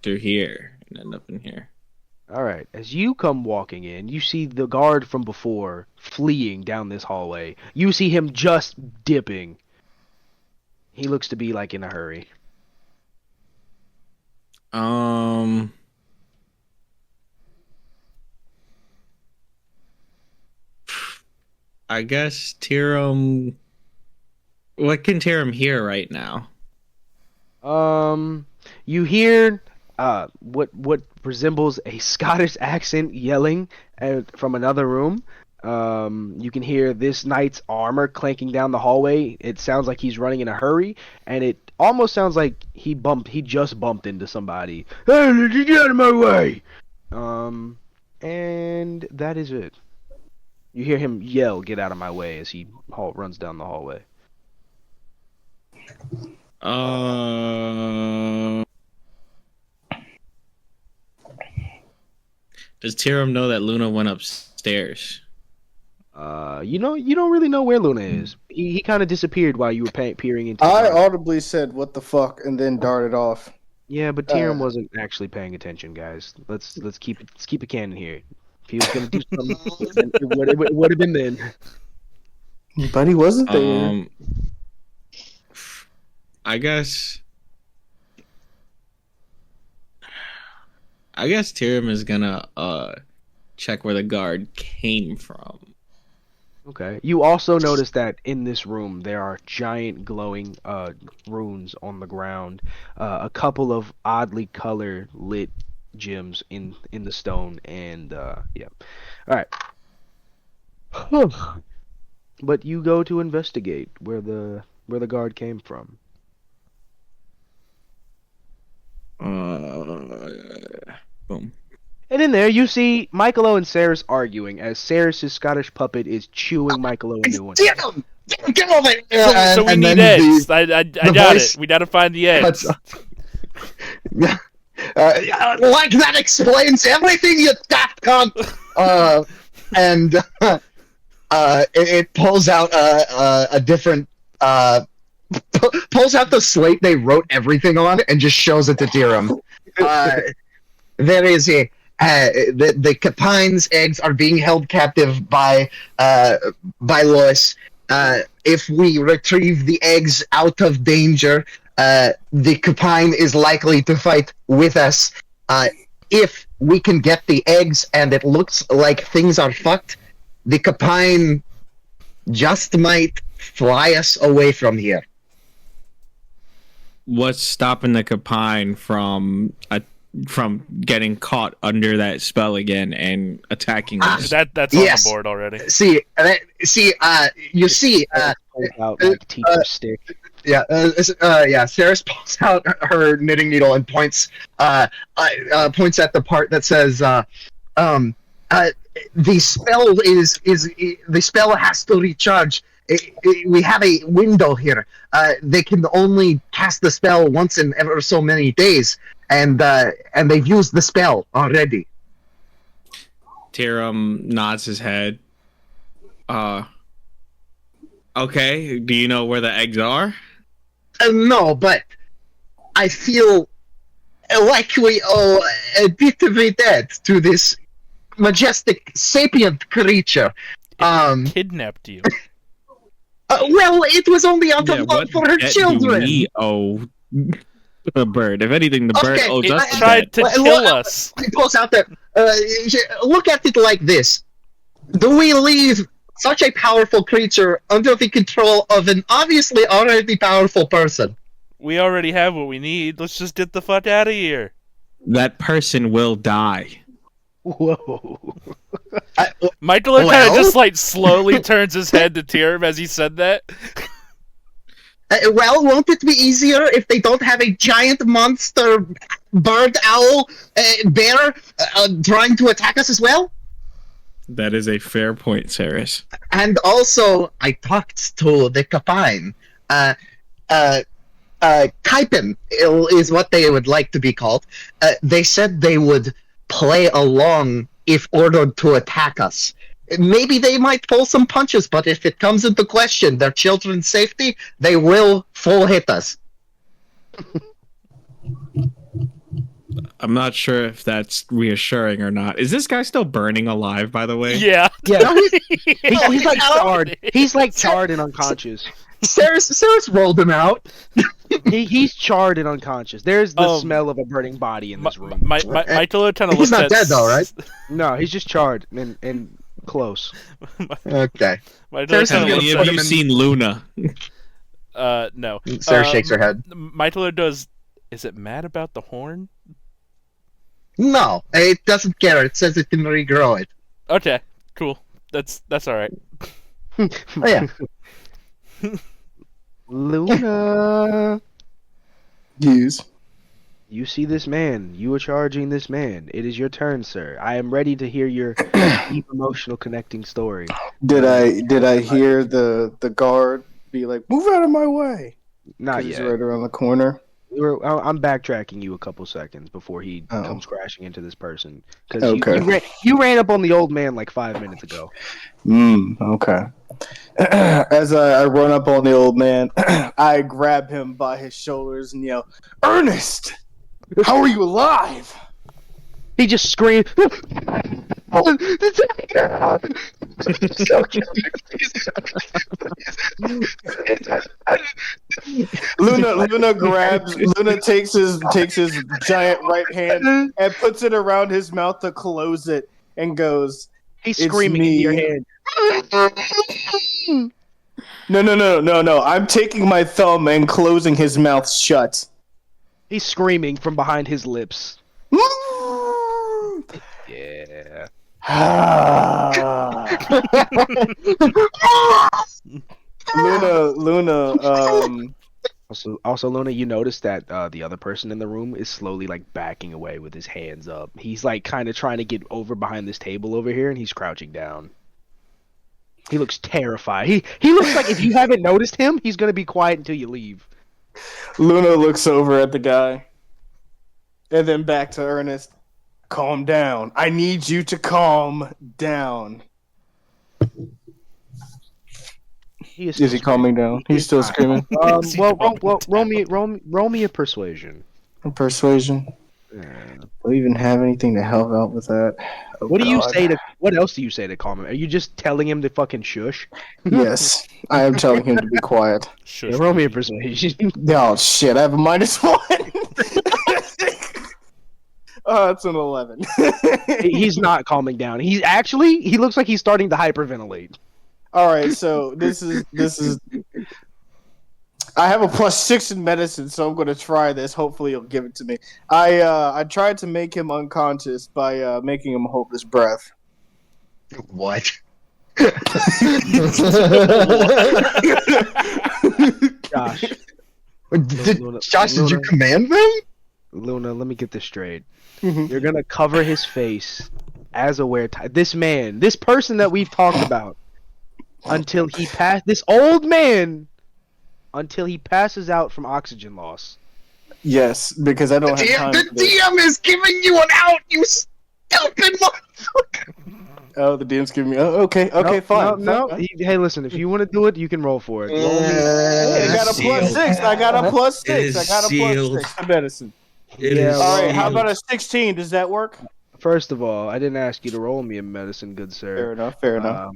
through here and end up in here. All right. As you come walking in, you see the guard from before fleeing down this hallway. You see him just dipping. He looks to be like in a hurry. I guess Tyrum. What can Tyrum hear right now? You hear what resembles a Scottish accent yelling from another room. You can hear this knight's armor clanking down the hallway. It sounds like he's running in a hurry, and it almost sounds like he just bumped into somebody. Hey, get out of my way! And that is it. You hear him yell, "Get out of my way!" as he runs down the hallway. Does Tyrum know that Luna went upstairs? You don't really know where Luna is. He kind of disappeared while you were peering into. I audibly said "what the fuck" and then darted off. Yeah, but Tyrum wasn't actually paying attention, guys. Let's keep it canon here. If he was gonna do something, it would have been then. But he wasn't there. I guess Tyrum is gonna check where the guard came from. Okay. You also notice that in this room there are giant glowing runes on the ground. A couple of oddly color lit gems in the stone, and yeah. All right. But you go to investigate where the guard came from. Boom. And in there, you see Michaelo and Ceras arguing as Ceras' Scottish puppet is chewing Michaelo a new one. Damn! Get over it! So we need eggs. I got it. We gotta find the eggs. Like that explains everything, you daft cunt! And it pulls out a different pulls out the slate they wrote everything on and just shows it to Tyrum. There is a the Capine's eggs are being held captive by Lois. If we retrieve the eggs out of danger, the Capine is likely to fight with us. If we can get the eggs and it looks like things are fucked, the Capine just might fly us away from here. what's stopping the Capine from getting caught under that spell again and attacking us? That's Yes. on the board already. You see, Pulls out like teacher stick. Ceras pulls out her knitting needle and points at the part that says, the spell has to recharge. We have a window here. They can only cast the spell once in ever so many days, and they've used the spell already. Tyrum nods his head. Okay. Do you know where the eggs are? No, but I feel like we owe a bit of a debt to this majestic sapient creature. Kidnapped you. Well, it was only out of love what for her debt children. do we owe the bird? If anything, the bird Okay, owes It us a tried debt. to kill us. He pulls out there. Look at it like this: do we leave such a powerful creature under the control of an obviously already powerful person? We already have what we need. Let's just get the fuck out of here. That person will die. Whoa. Michaelo kind Well? of just like slowly turns his head to Tyrum as he said that. Well, won't it be easier if they don't have a giant monster bird, owl, bear trying to attack us as well? That is a fair point, Ceras. And also, I talked to the Capine. Kaipen is what they would like to be called. They said they would play along if ordered to attack us. Maybe they might pull some punches, but if it comes into question their children's safety, they will full hit us. I'm not sure if that's reassuring or not. Is this guy still burning alive, by the way? Yeah. Yeah, he's like Out. charred. He's like charred and unconscious. Ceres rolled him out. He's charred and unconscious. There's the Um, smell of a burning body in this room. Michaelo kind of He's looks not at dead though, right? No, he's just charred and close. Okay. Michaelo Ceres kind is of gonna looks put Have him you in- seen Luna? no. Ceres shakes her head. Michaelo does. Is it mad about the horn? No, it doesn't care. It says it can regrow it. Okay, cool. That's all right. Oh yeah. Luna, Use. you see this man. You are charging this man. It is your turn, sir. I am ready to hear your deep emotional connecting story. Did I hear the guard be like, "Move out of my way"? Not He's yet. right around the corner. I'm backtracking you a couple seconds before he comes crashing into this person. Because Okay. you ran up on the old man like 5 minutes ago. Okay. As I run up on the old man, I grab him by his shoulders and yell, "Ernest, how are you alive?" He just screamed. Luna takes his giant right hand and puts it around his mouth to close it and goes, He's "It's screaming me." into your head. No. I'm taking my thumb and closing his mouth shut. He's screaming from behind his lips. Yeah. Luna, Also, Luna, you notice that the other person in the room is slowly like backing away with his hands up. He's like kind of trying to get over behind this table over here, and he's crouching down. He looks terrified. He looks like if you haven't noticed him, he's gonna be quiet until you leave. Luna looks over at the guy, and then back to Ernest. Calm down. I need you to calm down. Is Is he calming down? He's still screaming. Roll me a persuasion. Persuasion. Do I even have anything to help out with that? Oh, What do you God. say to? What else do you say to calm him? Are you just telling him to fucking shush? Yes, I am telling him to be quiet. Shush. Yeah, roll me a persuasion. Oh shit! I have a -1. Oh, it's an 11. He's not calming down. He looks like he's starting to hyperventilate. All right, so this is I have a +6 in medicine, so I'm gonna try this. Hopefully, he'll give it to me. I tried to make him unconscious by making him hold his breath. What? Josh, Josh, did you command them? Luna, let me get this straight. You're gonna cover his face as a this person that we've talked about, until he until he passes out from oxygen loss. Yes, because I don't have time. The DM is giving you an out, you stupid motherfucker. Oh, the DM's giving me. Oh, okay, fine. No. Hey, listen, if you want to do it, you can roll for it. Roll me. Hey, I got a +6. I got a +6. It I is got a sealed. +6 in medicine. Yeah, All right, how sealed. about a 16? Does that work? First of all, I didn't ask you to roll me a medicine, good sir. Fair enough. Fair enough.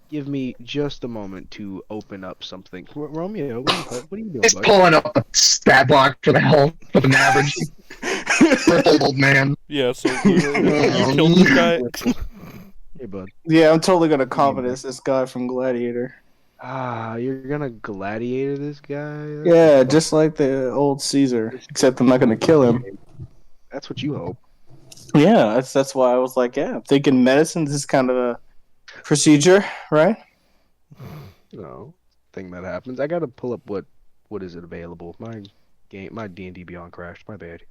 Give me just a moment to open up something. Romeo, what are you doing, He's bud? pulling up a stat block for the health of an average crippled old man. Yeah, so you killed this guy. Hey, bud. Yeah, I'm totally gonna confidence this guy from Gladiator. You're gonna gladiator this guy? Yeah, just like the old Caesar, except I'm not gonna kill him. That's what you hope. Yeah, that's why I was like, yeah, I'm thinking medicine. This is kind of a procedure, right? No thing that happens. I gotta pull up what is it available. My D&D Beyond crashed. My bad.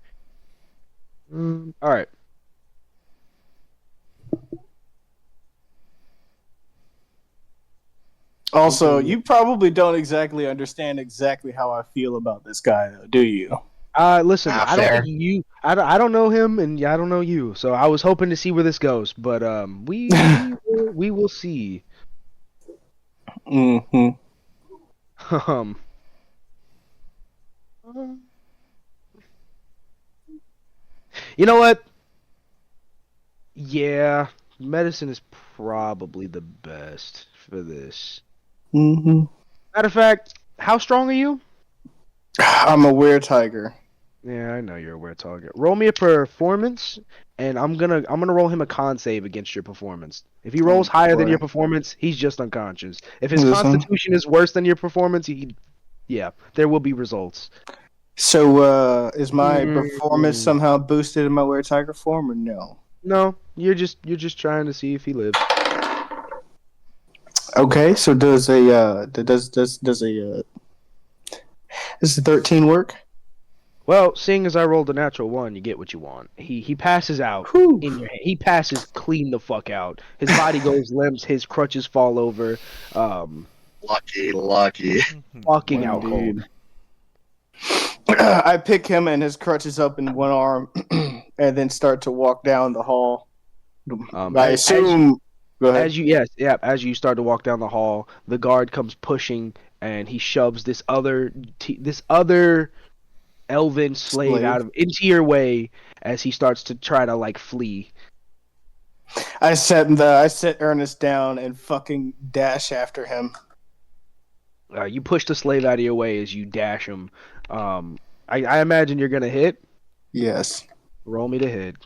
All right. Also, you probably don't exactly understand exactly how I feel about this guy, though, do you? Listen, I don't Fair. think I don't know him, and I don't know you. So I was hoping to see where this goes, but we will see. Mm-hmm. You know what? Yeah, medicine is probably the best for this. Mm-hmm. Matter of fact, how strong are you? I'm a were-tiger. Yeah, I know you're a weird target. Roll me a performance, and I'm gonna roll him a con save against your performance. If he rolls higher than your performance, he's just unconscious. If his constitution is worse than your performance, there will be results. So, is my performance somehow boosted in my were-tiger form, or no? No, you're just trying to see if he lives. Okay, so does a 13 work? Well, seeing as I rolled a natural 1, you get what you want. He passes out in your hand. He passes clean the fuck out. His body goes limp. His crutches fall over. Lucky. Walking out cold. I pick him and his crutches up in one arm, and then start to walk down the hall. I assume. Go ahead. As you start to walk down the hall, the guard comes pushing, and he shoves this other elven slave into your way as he starts to try to flee. I set Ernest down and fucking dash after him. You push the slave out of your way as you dash him. I imagine you're gonna hit. Yes. Roll me to hit.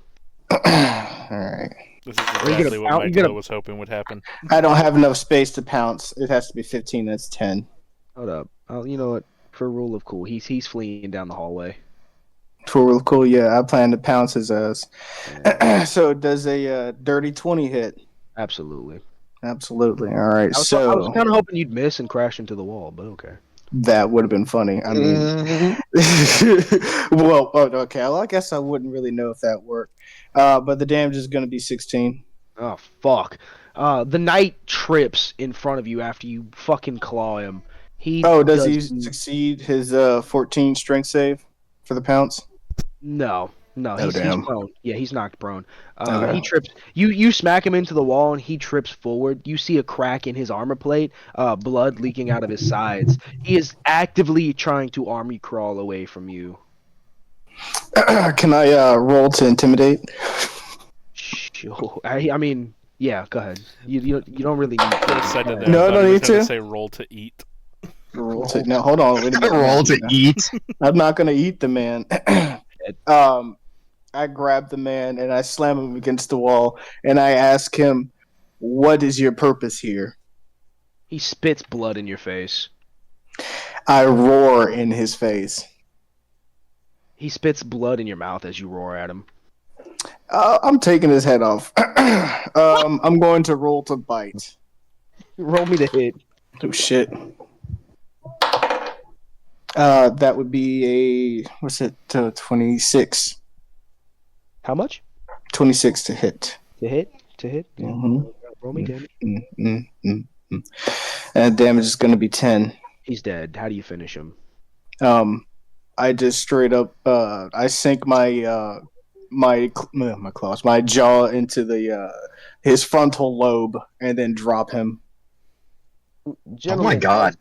All right. This is exactly what Michaelo was hoping would happen. I don't have enough space to pounce. It has to be 15. That's 10. Hold up. You know what? For rule of cool, he's fleeing down the hallway. For rule of cool, yeah. I plan to pounce his ass. Yeah. So does a dirty 20 hit? Absolutely. Absolutely. All right. I was kind of hoping you'd miss and crash into the wall, but okay. That would have been funny. I mean, well, okay. Well, I guess I wouldn't really know if that worked. But the damage is going to be 16. Oh, fuck. The knight trips in front of you after you fucking claw him. Does he succeed his 14 strength save for the pounce? No, he's prone. Yeah, he's knocked prone. Okay. He trips. You smack him into the wall, and he trips forward. You see a crack in his armor plate, blood leaking out of his sides. He is actively trying to army crawl away from you. Can I roll to intimidate? Sure. I mean, yeah. Go ahead. You don't really need to. No, don't need to. Say roll to eat. Roll to no. Hold on. Wait a minute. Roll to eat. I'm not gonna eat the man. I grab the man and I slam him against the wall and I ask him, "What is your purpose here?" He spits blood in your face. I roar in his face. He spits blood in your mouth as you roar at him. I'm taking his head off. I'm going to roll to bite. Roll me the hit. Oh shit. That would be a 26. How much? 26 to hit. To hit? Yeah. Mhm. Roll me damage. And damage is going to be 10. He's dead. How do you finish him? I just straight up I sink my claws, my jaw into the his frontal lobe and then drop him. Gentlemen, Oh my god.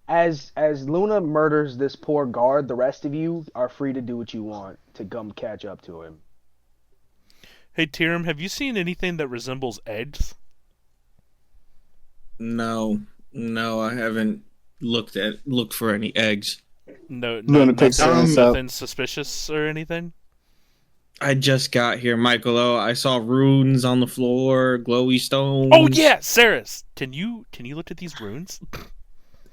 As Luna murders this poor guard, the rest of you are free to do what you want to come catch up to him. Hey, Tyrum, have you seen anything that resembles eggs? No, I haven't looked for any eggs. No, Luna picks nothing, up. nothing suspicious or anything? I just got here, Michaelo. I saw runes on the floor, glowy stones. Oh, yeah, Ceras! Can you look at these runes?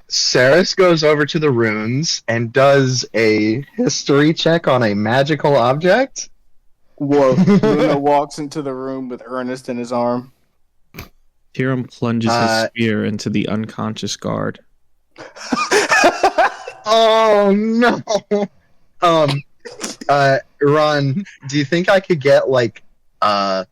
Ceras goes over to the runes and does a history check on a magical object. Whoa. Luna walks into the room with Ernest in his arm. Tyrum plunges his spear into the unconscious guard. Oh no. Ron, do you think I could get like a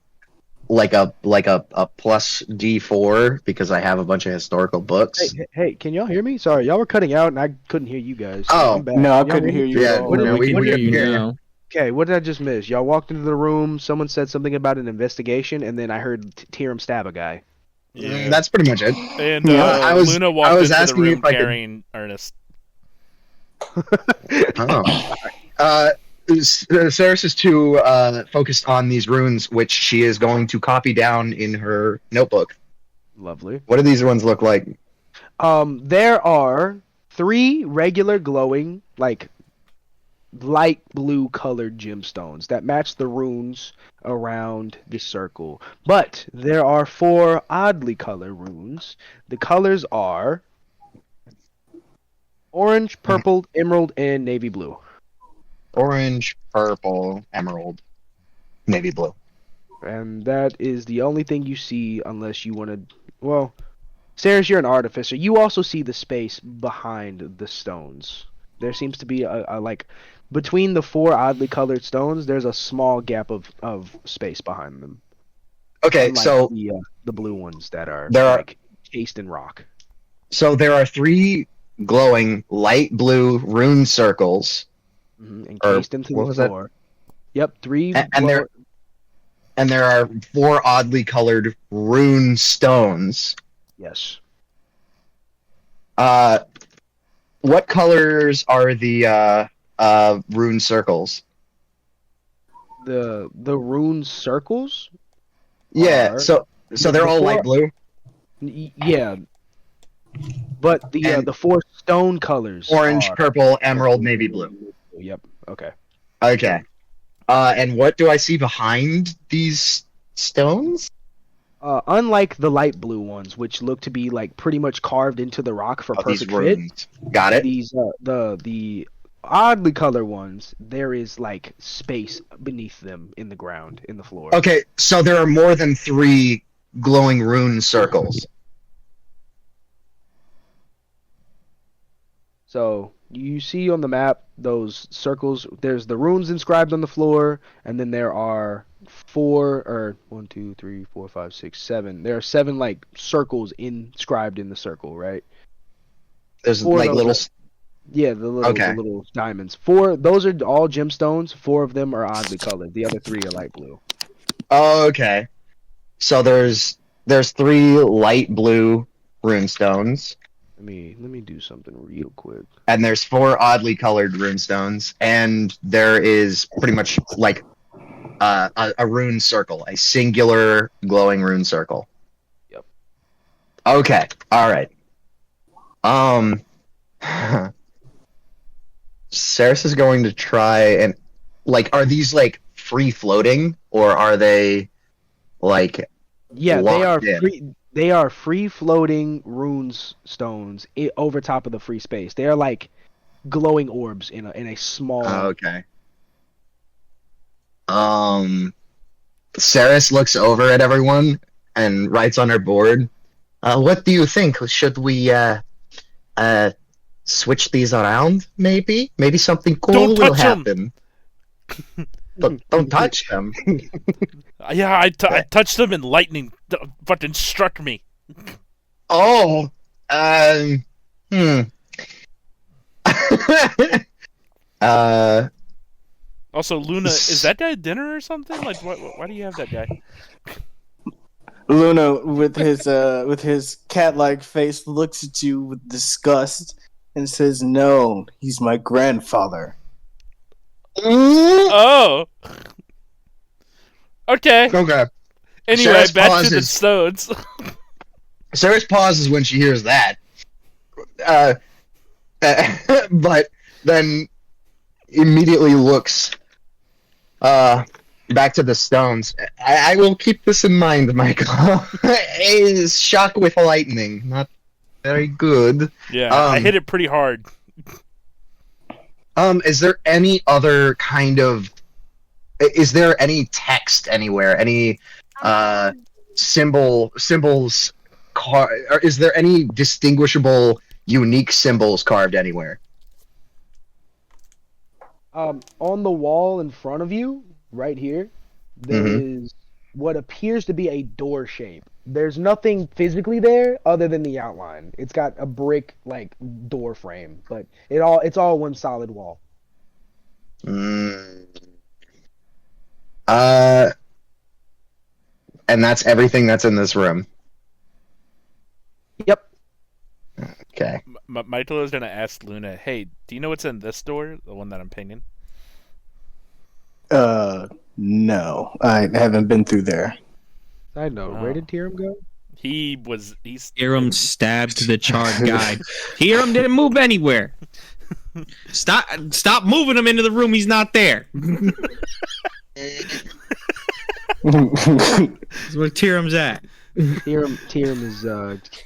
plus D4 because I have a bunch of historical books? Hey, can y'all hear me? Sorry, y'all were cutting out and I couldn't hear you guys. Oh, I'm back. No, I Y'all couldn't hear me? you Yeah, at all. What did no, we can hear you hear now. Okay, what did I just miss? Y'all walked into the room, someone said something about an investigation, and then I heard Tyrum stab a guy. That's pretty much it. And I Luna walked was into the asking you room if I could- carrying Ernest. Oh. Ceres is too focused on these runes, which she is going to copy down in her notebook. Lovely. What do these ones look like? There are 3 regular glowing, like, light blue colored gemstones that match the runes around the circle. But there are 4 oddly colored runes. The colors are orange, purple, emerald, and navy blue. Orange, purple, emerald, navy blue. And that is the only thing you see unless you want to... Well, Ceres, you're an artificer. You also see the space behind the stones. There seems to be a like... Between the 4 oddly colored stones, there's a small gap of space behind them. Okay, Unlike so the blue ones that are there are- like cased in rock. so there are 3 glowing light blue rune circles, Encased into what the was that? floor. Yep, 3. and there are 4 oddly colored rune stones. Yes. What colors are the rune circles? The rune circles. Yeah, Are- so they're all the 4 light blue. Yeah. But the And 4 stone colors orange, are... purple, emerald, navy blue. Yep. Okay. Okay. And what do I see behind these stones? Unlike the light blue ones, which look to be like pretty much carved into the rock for These perfect fit, runes. Got it. these the oddly colored ones, there is like space beneath them in the ground, in the floor. Okay, so there are more than 3 glowing rune circles. So you see on the map those circles. There's the runes inscribed on the floor, and then there are 1, 2, 3, 4, 5, 6, 7. There are 7 like circles inscribed in the circle, right? There's 4 like of little. those Yeah, Okay. the little diamonds. 4. Those are all gemstones. 4 of them are oddly colored. The other 3 are light blue. Okay. So there's 3 light blue rune stones, Let me do something real quick. and there's 4 oddly colored rune stones, and there is pretty much like a rune circle, a singular glowing rune circle. Yep. Okay. All right. Ceres is going to try and are these like free floating, or are they like Yeah, they locked are in? free. They are free floating runes stones over top of the free space. They are like glowing orbs in a small. Okay. Ceres looks over at everyone and writes on her board. What do you think? Should we switch these around? Maybe something cool Don't will touch 'em! happen. Don't touch them. Yeah, I touched them and lightning fucking struck me. Oh, Also, Luna, is that guy at dinner or something? Like, why do you have that guy? Luna, with his cat-like face, looks at you with disgust and says, "No, he's my grandfather." Oh. Okay. Okay. Anyway, Ceres back to the pauses. stones. Ceres pauses when she hears that. But then immediately looks back to the stones. I will keep this in mind, Michael. Is shock with lightning not very good? Yeah, I hit it pretty hard. Is there any other kind of? Is there any text anywhere? Any symbols? Or is there any distinguishable, unique symbols carved anywhere? On the wall in front of you, right here, there is what appears to be a door shape. There's nothing physically there other than the outline. It's got a brick like door frame, but it's all one solid wall. And that's everything that's in this room. Yep. Okay. Michaelo is gonna ask Luna, "Hey, do you know what's in this door? The one that I'm pinging?" No, I haven't been through there. Side note, where did Tyrum go? He's Tyrum stabbed the charred guy. Tyrum didn't move anywhere. Stop moving him into the room. He's not there. That's where Tyrum's at. Tyrum is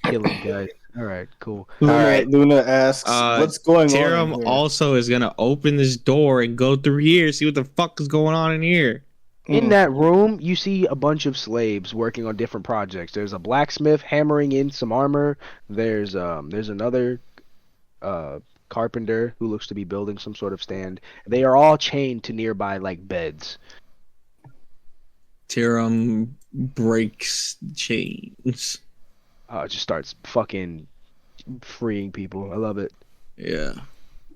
killing guys. All right, cool. Luna asks, "What's going on?" Tyrum also is gonna open this door and go through here, see what the fuck is going on in here. In that room, you see a bunch of slaves working on different projects. There's a blacksmith hammering in some armor. There's another carpenter who looks to be building some sort of stand. They are all chained to nearby like beds. Tyrum breaks chains. Just starts fucking freeing people. I love it. Yeah.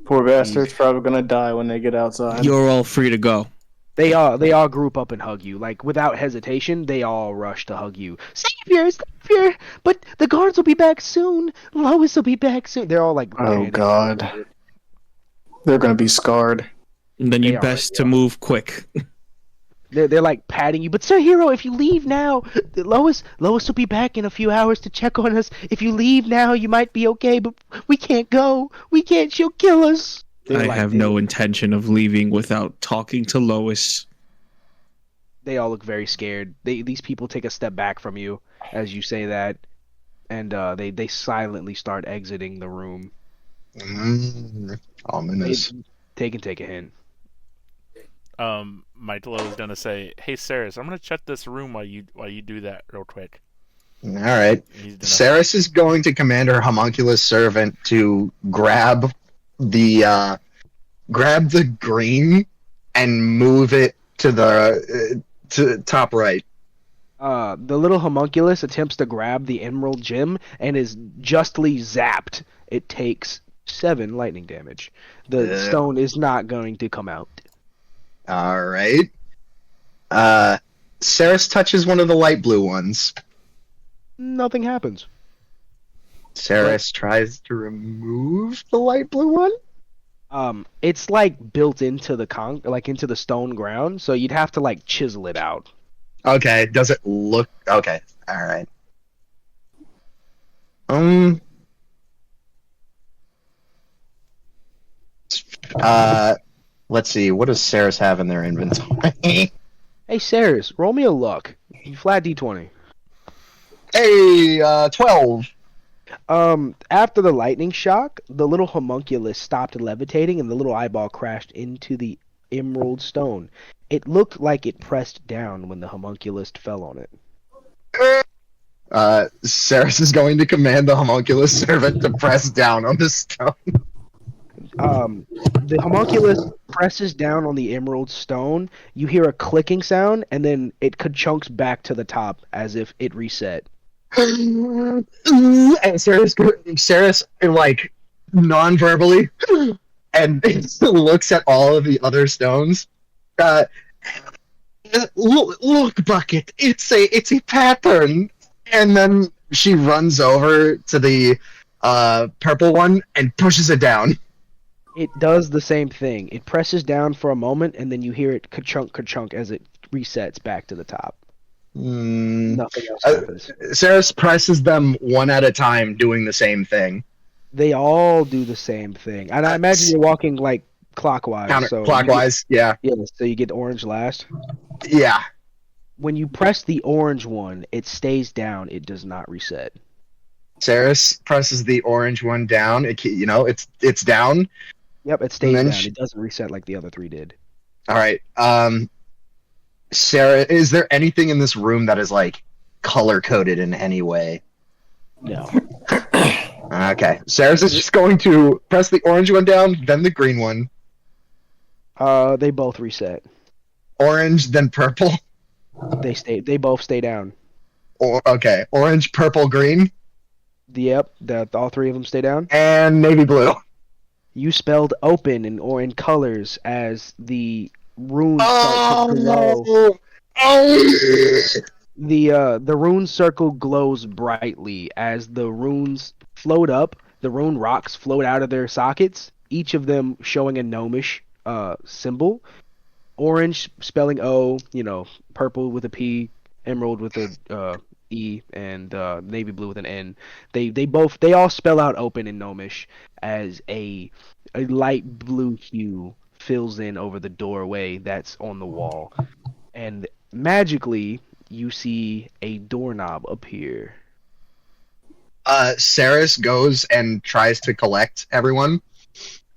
Poor bastards probably gonna die when they get outside. You're all free to go. They all group up and hug you. Like, without hesitation, they all rush to hug you. Savior! But the guards will be back soon. Lois will be back soon. They're all like, Oh God. They're gonna be scarred. And then you best to move quick. They're like patting you. But Sir Hero, if you leave now, Lois will be back in a few hours to check on us. If you leave now, you might be okay, but we can't go. We can't. She'll kill us. I have no intention of leaving without talking to Lois. They all look very scared. These people take a step back from you as you say that, and they silently start exiting the room. Ominous. Take a hint. Michaelo is gonna say, "Hey, Ceras, I'm gonna check this room while you do that real quick." All right. Ceras is going to command her homunculus servant to grab the green and move it to the to top right. The little homunculus attempts to grab the emerald gem and is justly zapped. It takes 7 lightning damage. The stone is not going to come out. All right. Ceras touches one of the light blue ones. Nothing happens. Ceras tries to remove the light blue one. It's like built into the into the stone ground, so you'd have to like chisel it out. Okay. Does it look okay? All right. Let's see. What does Ceras have in their inventory? Hey, Ceras, roll me a luck. Flat D20. Hey, 12. After the lightning shock, the little homunculus stopped levitating and the little eyeball crashed into the emerald stone. It looked like it pressed down when the homunculus fell on it. Ceras is going to command the homunculus servant to press down on the stone. The homunculus presses down on the emerald stone. You hear a clicking sound, and then it chunks back to the top as if it reset. And Ceres, like, non-verbally, and looks at all of the other stones. Look, Bucket, it's a pattern. And then she runs over to the purple one and pushes it down. It does the same thing. It presses down for a moment, and then you hear it ka-chunk as it resets back to the top. Nothing else happens. Ceres presses them one at a time, doing the same thing. They all do the same thing. And I imagine you're walking, like, clockwise. Clockwise, yeah. Yeah, so you get orange last. Yeah. When you press the orange one, it stays down. It does not reset. Ceres presses the orange one down. It's down. Yep, it stays down. It doesn't reset like the other three did. All right. Sarah, is there anything in this room that is like color coded in any way? No. Okay. Sarah's is just going to press the orange one down, then the green one. They both reset. Orange, then purple. They both stay down. Okay. Orange, purple, green. Yep. All three of them stay down. And navy blue. You spelled open in colors as the runes start to glow. The rune circle glows brightly as the runes float up. The rune rocks float out of their sockets, each of them showing a gnomish symbol. Orange spelling O, purple with a P, emerald with a E, and navy blue with an N. They all spell out open in gnomish as a light blue hue fills in over the doorway that's on the wall. And magically, you see a doorknob appear. Ceres goes and tries to collect everyone,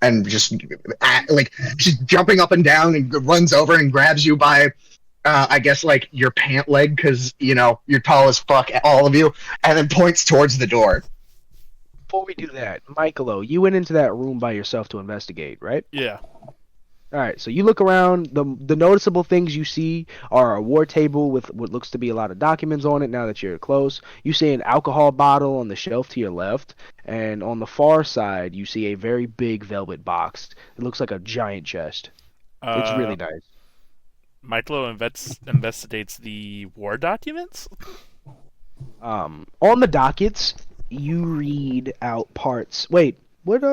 and just she's jumping up and down and runs over and grabs you by, I guess, like your pant leg, because you're tall as fuck, all of you, and then points towards the door. Before we do that, Michaelo, you went into that room by yourself to investigate, right? Yeah. All right, so you look around. The noticeable things you see are a war table with what looks to be a lot of documents on it now that you're close. You see an alcohol bottle on the shelf to your left, and on the far side, you see a very big velvet box. It looks like a giant chest. It's really nice. Michaelo investigates the war documents? On the dockets, you read out parts. Wait, what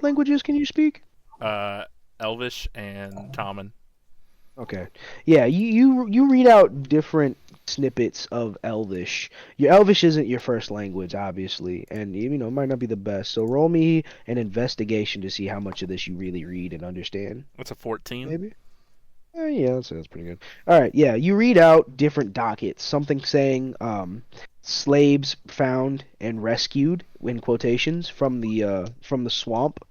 languages can you speak? Elvish and Common. Okay. Yeah, you read out different snippets of Elvish. Your Elvish isn't your first language, obviously, and it might not be the best. So roll me an investigation to see how much of this you really read and understand. What's a 14? Maybe. Yeah, that's pretty good. All right, yeah, you read out different dockets. Something saying slaves found and rescued, in quotations, from the swamp.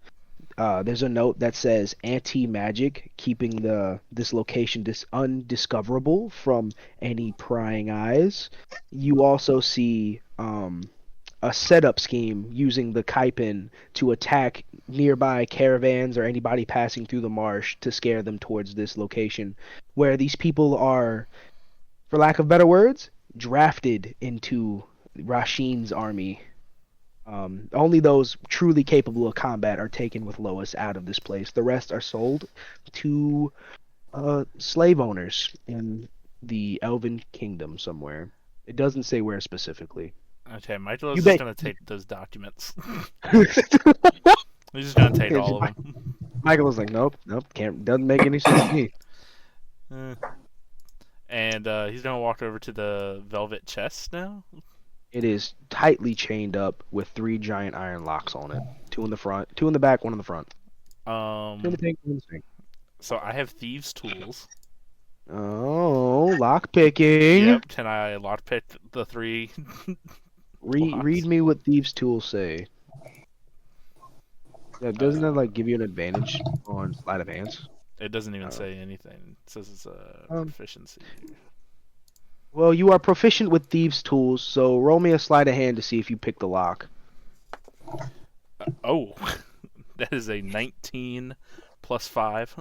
There's a note that says anti-magic, keeping this location undiscoverable from any prying eyes. You also see a setup scheme using the Kaipen to attack nearby caravans or anybody passing through the marsh to scare them towards this location, where these people are, for lack of better words, drafted into Rasheen's army. Only those truly capable of combat are taken with Lois out of this place. The rest are sold to slave owners in the Elven Kingdom somewhere. It doesn't say where specifically. Okay, Michaelo's just going to take those documents. He's just going to take all of them. Michael was like, nope, doesn't make any sense to me. And he's going to walk over to the velvet chest now? It is tightly chained up with 3 giant iron locks on it. 2 in the front, 2 in the back, 1 in the front. So I have thieves' tools. Oh, lock picking. Yep. Can I lockpick the 3? Read me what thieves' tools say. Yeah, doesn't that like give you an advantage on sleight of hands? It doesn't even Oh. say anything. It says it's a Um, proficiency. Well, you are proficient with thieves' tools, so roll me a sleight of hand to see if you pick the lock. Oh, that is a 19 plus 5.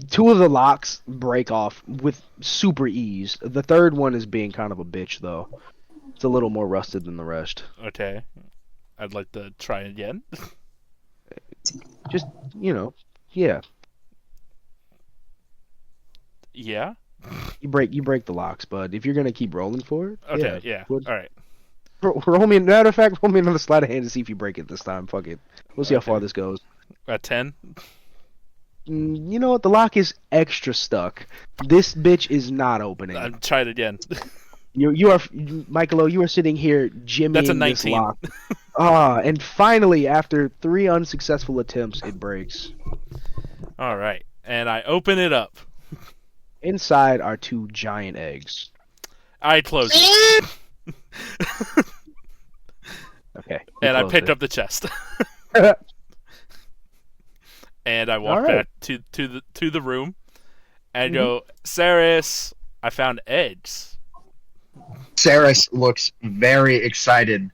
2 of the locks break off with super ease. The third one is being kind of a bitch, though. It's a little more rusted than the rest. Okay. I'd like to try again. Just, yeah. Yeah? You break the locks, bud. If you're gonna keep rolling for it, Okay, yeah. Would- Alright. roll me. Matter of fact, roll me another sleight of hand to see if you break it this time. Fuck it. We'll see how far Okay. this goes. 10? You know what? The lock is extra stuck. This bitch is not opening. I'm trying it again. Michaelo, you are sitting here jimmying That's a this 19. lock. And finally, after 3 unsuccessful attempts, it breaks. Alright. And I open it up. Inside are 2 giant eggs. I close it. Okay. And I picked up the chest. And I walk Alright. back to the room and go, Ceras, I found eggs. Ceras looks very excited,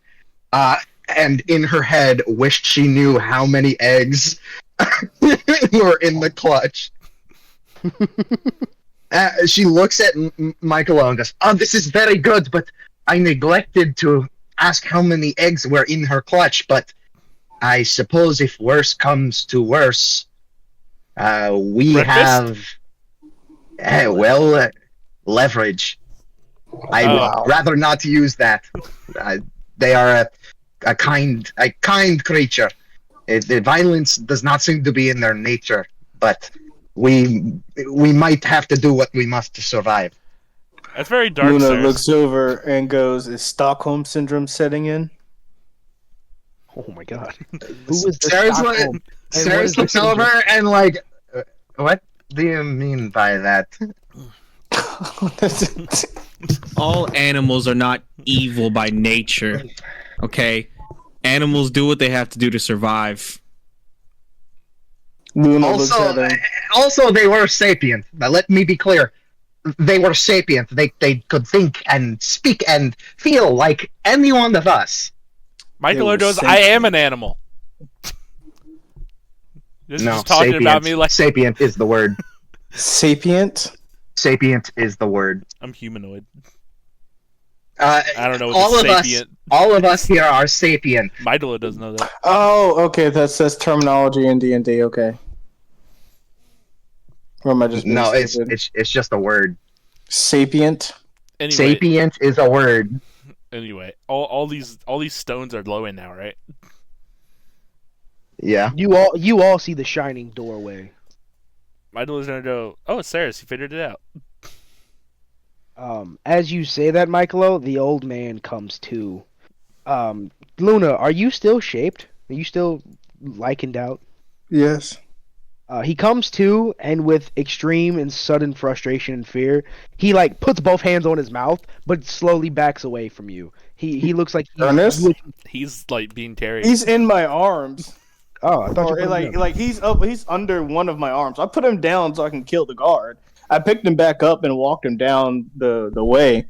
and in her head wished she knew how many eggs were in the clutch. She looks at Michaelo and goes, "Oh, this is very good, but I neglected to ask how many eggs were in her clutch. But I suppose if worse comes to worse, we Breakfast? have, leverage. I would rather not use that. They are a kind creature. The violence does not seem to be in their nature, but we might have to do what we must to survive." That's very dark, Luna Ceras. looks over and goes, "Is Stockholm syndrome setting in?" Oh my god. Who is the Ceras Stockholm? Ceras looks over and like, what do you mean by that? All animals are not evil by nature. Okay? Animals do what they have to do to survive. Luna looks at him. Also, they were sapient. Now, let me be clear. They were sapient. They could think and speak and feel like any one of us. Michaelo were goes, I sentient. am an animal. This is No, just talking about me like sapient is the word. Sapient? Sapient is the word. I'm humanoid. I don't know all what of the us, sapient. all of us here are sapient. Michaelo doesn't know that. Oh, okay. That's terminology in D&D. Okay. Or am I just being No, stupid? it's just a word. Sapient? Anyway, Sapient is a word. all these stones are glowing now, right? Yeah. You all see the shining doorway. Michaelo's gonna go, oh, it's Ceras, you figured it out. As you say that, Michaelo, the old man comes to. Luna, are you still shaped? Are you still likened out? Yes. He comes to, and with extreme and sudden frustration and fear, he like puts both hands on his mouth, but slowly backs away from you. He looks like Ernest? He's like being carried. He's in my arms. Oh, I thought Or you put him down. like he's up. He's under one of my arms. I put him down so I can kill the guard. I picked him back up and walked him down the way.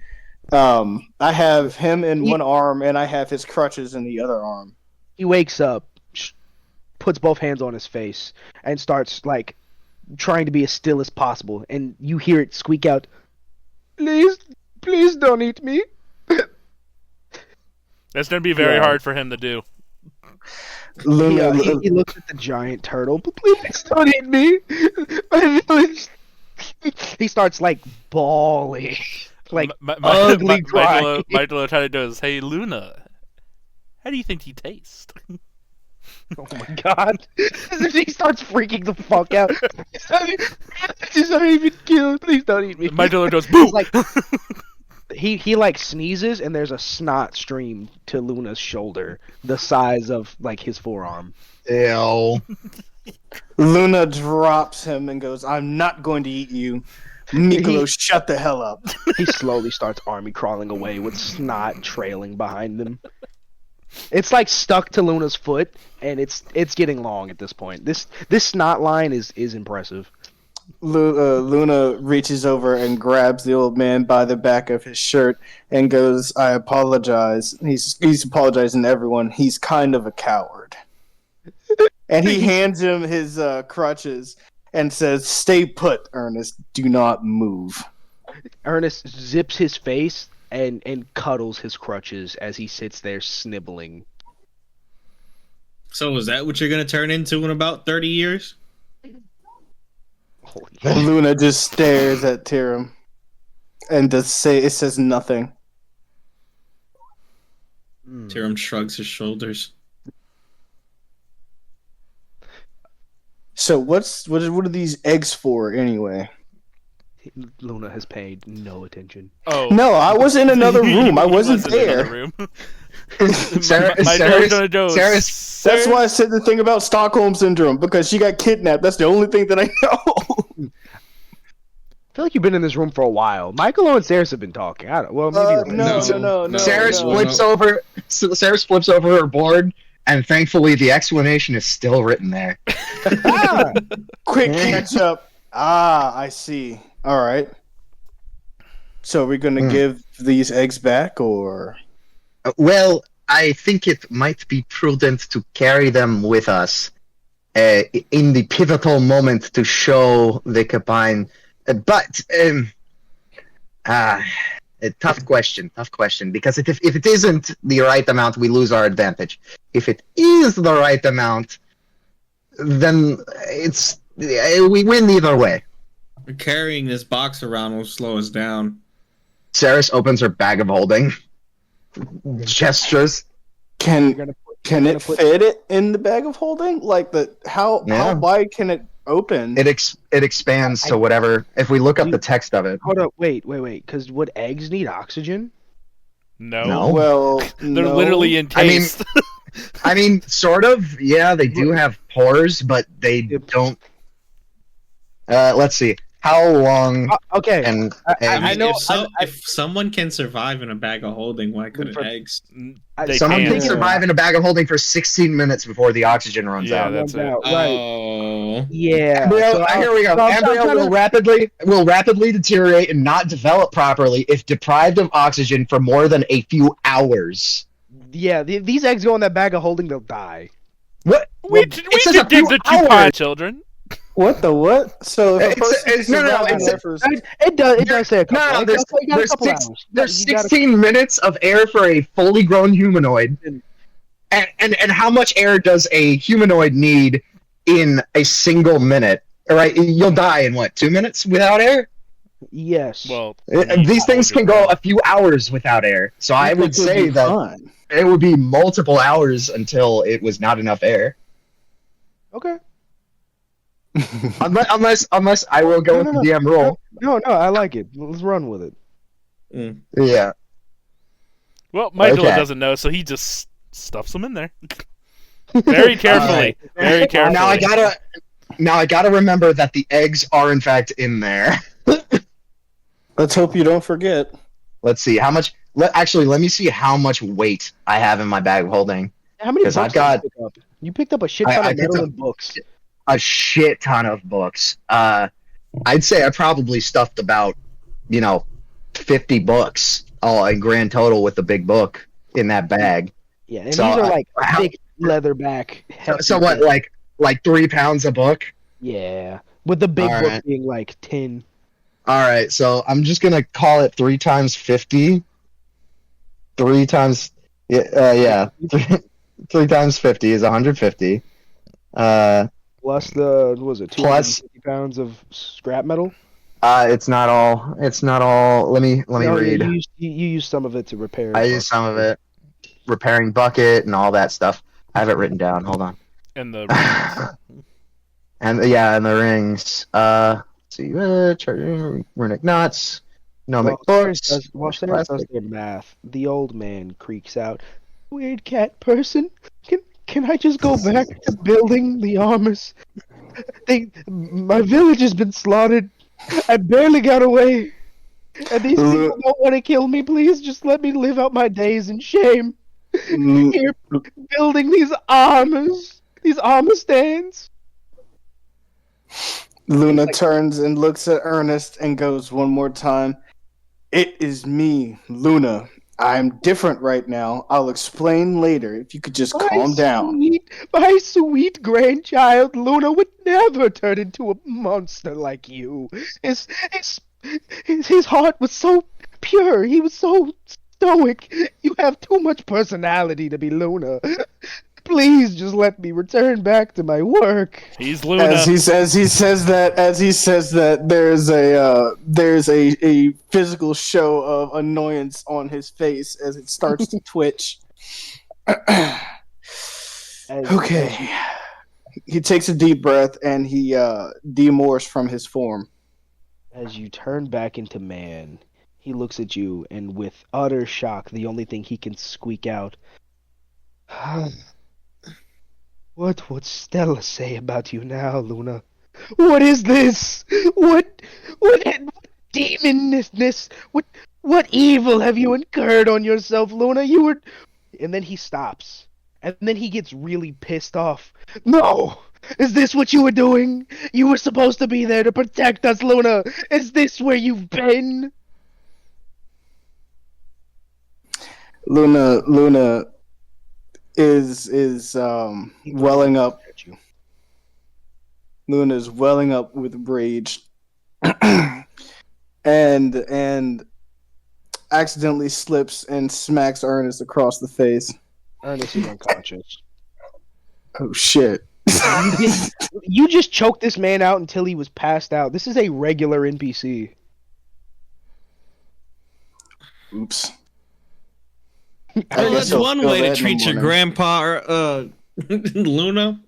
I have him in one arm and I have his crutches in the other arm. He wakes up, puts both hands on his face, and starts like trying to be as still as possible. And you hear it squeak out, please don't eat me." That's gonna be very Yeah. hard for him to do. Luna, He looks at the giant turtle. "Please don't eat me." He starts like bawling, like ugly crying. Michaelo trying to do is, hey Luna, how do you think he tastes? Oh my god! He starts freaking the fuck out. He's not even killed. Please don't eat me. Michaelo goes, boo! Like he like sneezes and there's a snot stream to Luna's shoulder, the size of like his forearm. Ew. Luna drops him and goes, "I'm not going to eat you." Michaelo, shut the hell up. He slowly starts army crawling away with snot trailing behind him. It's like stuck to Luna's foot, and it's getting long at this point. This snot line is impressive. Luna reaches over and grabs the old man by the back of his shirt and goes, "I apologize." He's apologizing to everyone. He's kind of a coward. And he hands him his crutches and says, "Stay put, Ernest. Do not move." Ernest zips his face and cuddles his crutches as he sits there snibbling. So is that what you're gonna turn into in about 30 years? Luna just stares at Tyrum and it says nothing. Tyrum shrugs his shoulders. So what are these eggs for anyway? Luna has paid no attention. Oh No, I was in another room. I wasn't in another there. room. Ceres, That's why I said the thing about Stockholm syndrome, because she got kidnapped. That's the only thing that I know. I feel like you've been in this room for a while. Michaelo and Ceras have been talking. I don't. Well, maybe No. Ceres no. flips over. Ceres flips over her board, and thankfully the explanation is still written there. Quick catch up. I see. All right. So are we going to give these eggs back, or? Well, I think it might be prudent to carry them with us in the pivotal moment to show the Capine. But a tough question, because if it isn't the right amount, we lose our advantage. If it is the right amount, then we win either way. Carrying this box around will slow us down. Ceres opens her bag of holding, gestures. Can it fit it in the bag of holding? Like how wide can it open? It expands to whatever. If we look up the text of it. Hold up, wait. Because would eggs need oxygen? No. Well, They're literally encased. I mean, sort of. Yeah, they do have pores, but they don't. Let's see. How long? Okay. And I know. If someone can survive in a bag of holding, why couldn't eggs? Someone can survive in a bag of holding for 16 minutes before the oxygen runs out. That's it. Right. Oh. Yeah. Here we go. Embryo will rapidly deteriorate and not develop properly if deprived of oxygen for more than a few hours. Yeah, these eggs go in that bag of holding, they'll die. What? We did the DuPont children. What the what? So if a person It does say a couple. There's 16 minutes of air for a fully grown humanoid, and how much air does a humanoid need in a single minute? All right, you'll die in what, 2 minutes without air? Yes. Well, these things can go a few hours without air, so I would say that it would be multiple hours until it was not enough air. Okay. unless I will go with the DM roll. No, I like it. Let's run with it. Yeah. Well, Michaelo doesn't know, so he just stuffs them in there. Very carefully. Very carefully. Now I gotta remember that the eggs are in fact in there. Let's hope you don't forget. Let's see how much. Let me see how much weight I have in my bag of holding. How many books did you picked up a shit ton of metal and books. A shit ton of books. I'd say I probably stuffed about, 50 books all in grand total with the big book in that bag. Yeah, and these are like thick leatherback. So what, like 3 pounds a book? Yeah, with the big book being like 10. All right, so I'm just gonna call it 3 times 50. 3 times, 3 times 50 is 150. Plus the, what was it, 250 pounds of scrap metal? It's not all. Let me read. You used some of it to repair. I used some of it. Repairing bucket and all that stuff. I have it written down. Hold on. And the rings. and the rings. Let's see, runic knots. Gnomic books. While Ceras does their math, the old man creaks out, "Weird cat person, can I just go back to building the armors? My village has been slaughtered. I barely got away. And these people don't want to kill me. Please just let me live out my days in shame. Here, building these armor stands. Luna turns and looks at Ernest and goes one more time. It is me, Luna. I'm different right now. I'll explain later if you could just calm down. My sweet grandchild, Luna would never turn into a monster like you. His heart was so pure. He was so stoic. You have too much personality to be Luna. Please just let me return back to my work. He's Luna. As he says that, there's a physical show of annoyance on his face as it starts to twitch. Okay. He takes a deep breath and he demorphs from his form. As you turn back into man, he looks at you and with utter shock, the only thing he can squeak out, What would Stella say about you now, Luna? What is this? What demonness? What evil have you incurred on yourself, Luna? You were... And then he stops. And then he gets really pissed off. No! Is this what you were doing? You were supposed to be there to protect us, Luna! Is this where you've been? Luna is welling up. Luna's welling up with rage, and accidentally slips and smacks Ernest across the face. Ernest is unconscious. Oh shit! You just choked this man out until he was passed out. This is a regular NPC. Oops. Well, that's one way to treat your grandpa, Luna.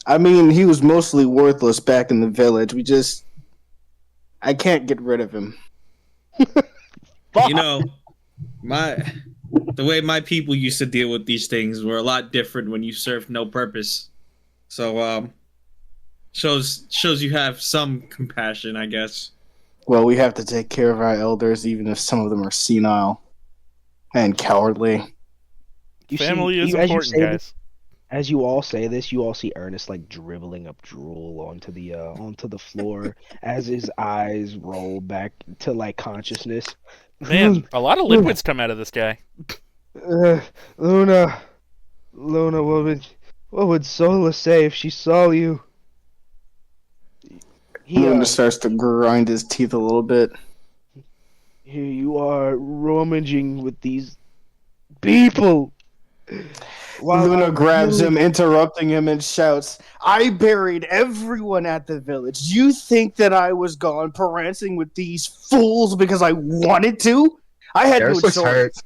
I mean, he was mostly worthless back in the village. I can't get rid of him. You know, the way my people used to deal with these things were a lot different when you served no purpose. So, shows you have some compassion, I guess. Well, we have to take care of our elders, even if some of them are senile and cowardly. Family is important, guys. As you all say this, you all see Ernest like dribbling up drool onto the floor as his eyes roll back to like consciousness. Man, a lot of liquids come out of this guy. Luna, what would Sola say if she saw you? Luna starts to grind his teeth a little bit. Here you are, rummaging with these people. Luna grabs him, interrupting him, and shouts, I buried everyone at the village. You think that I was gone prancing with these fools because I wanted to? I had no choice.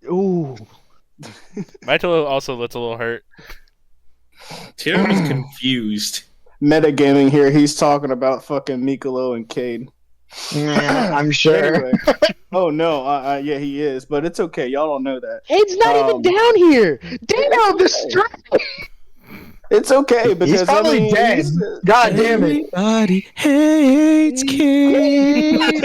Ooh. Michaelo also looks a little hurt. Tyrum is confused. Metagaming here, he's talking about fucking Michaelo and Kade. I'm sure. Anyway. Oh no, yeah, he is, but it's okay. Y'all don't know that. Kade's not even down here. Down the street. It's okay because he's probably dead. God damn it! Everybody hates Kade.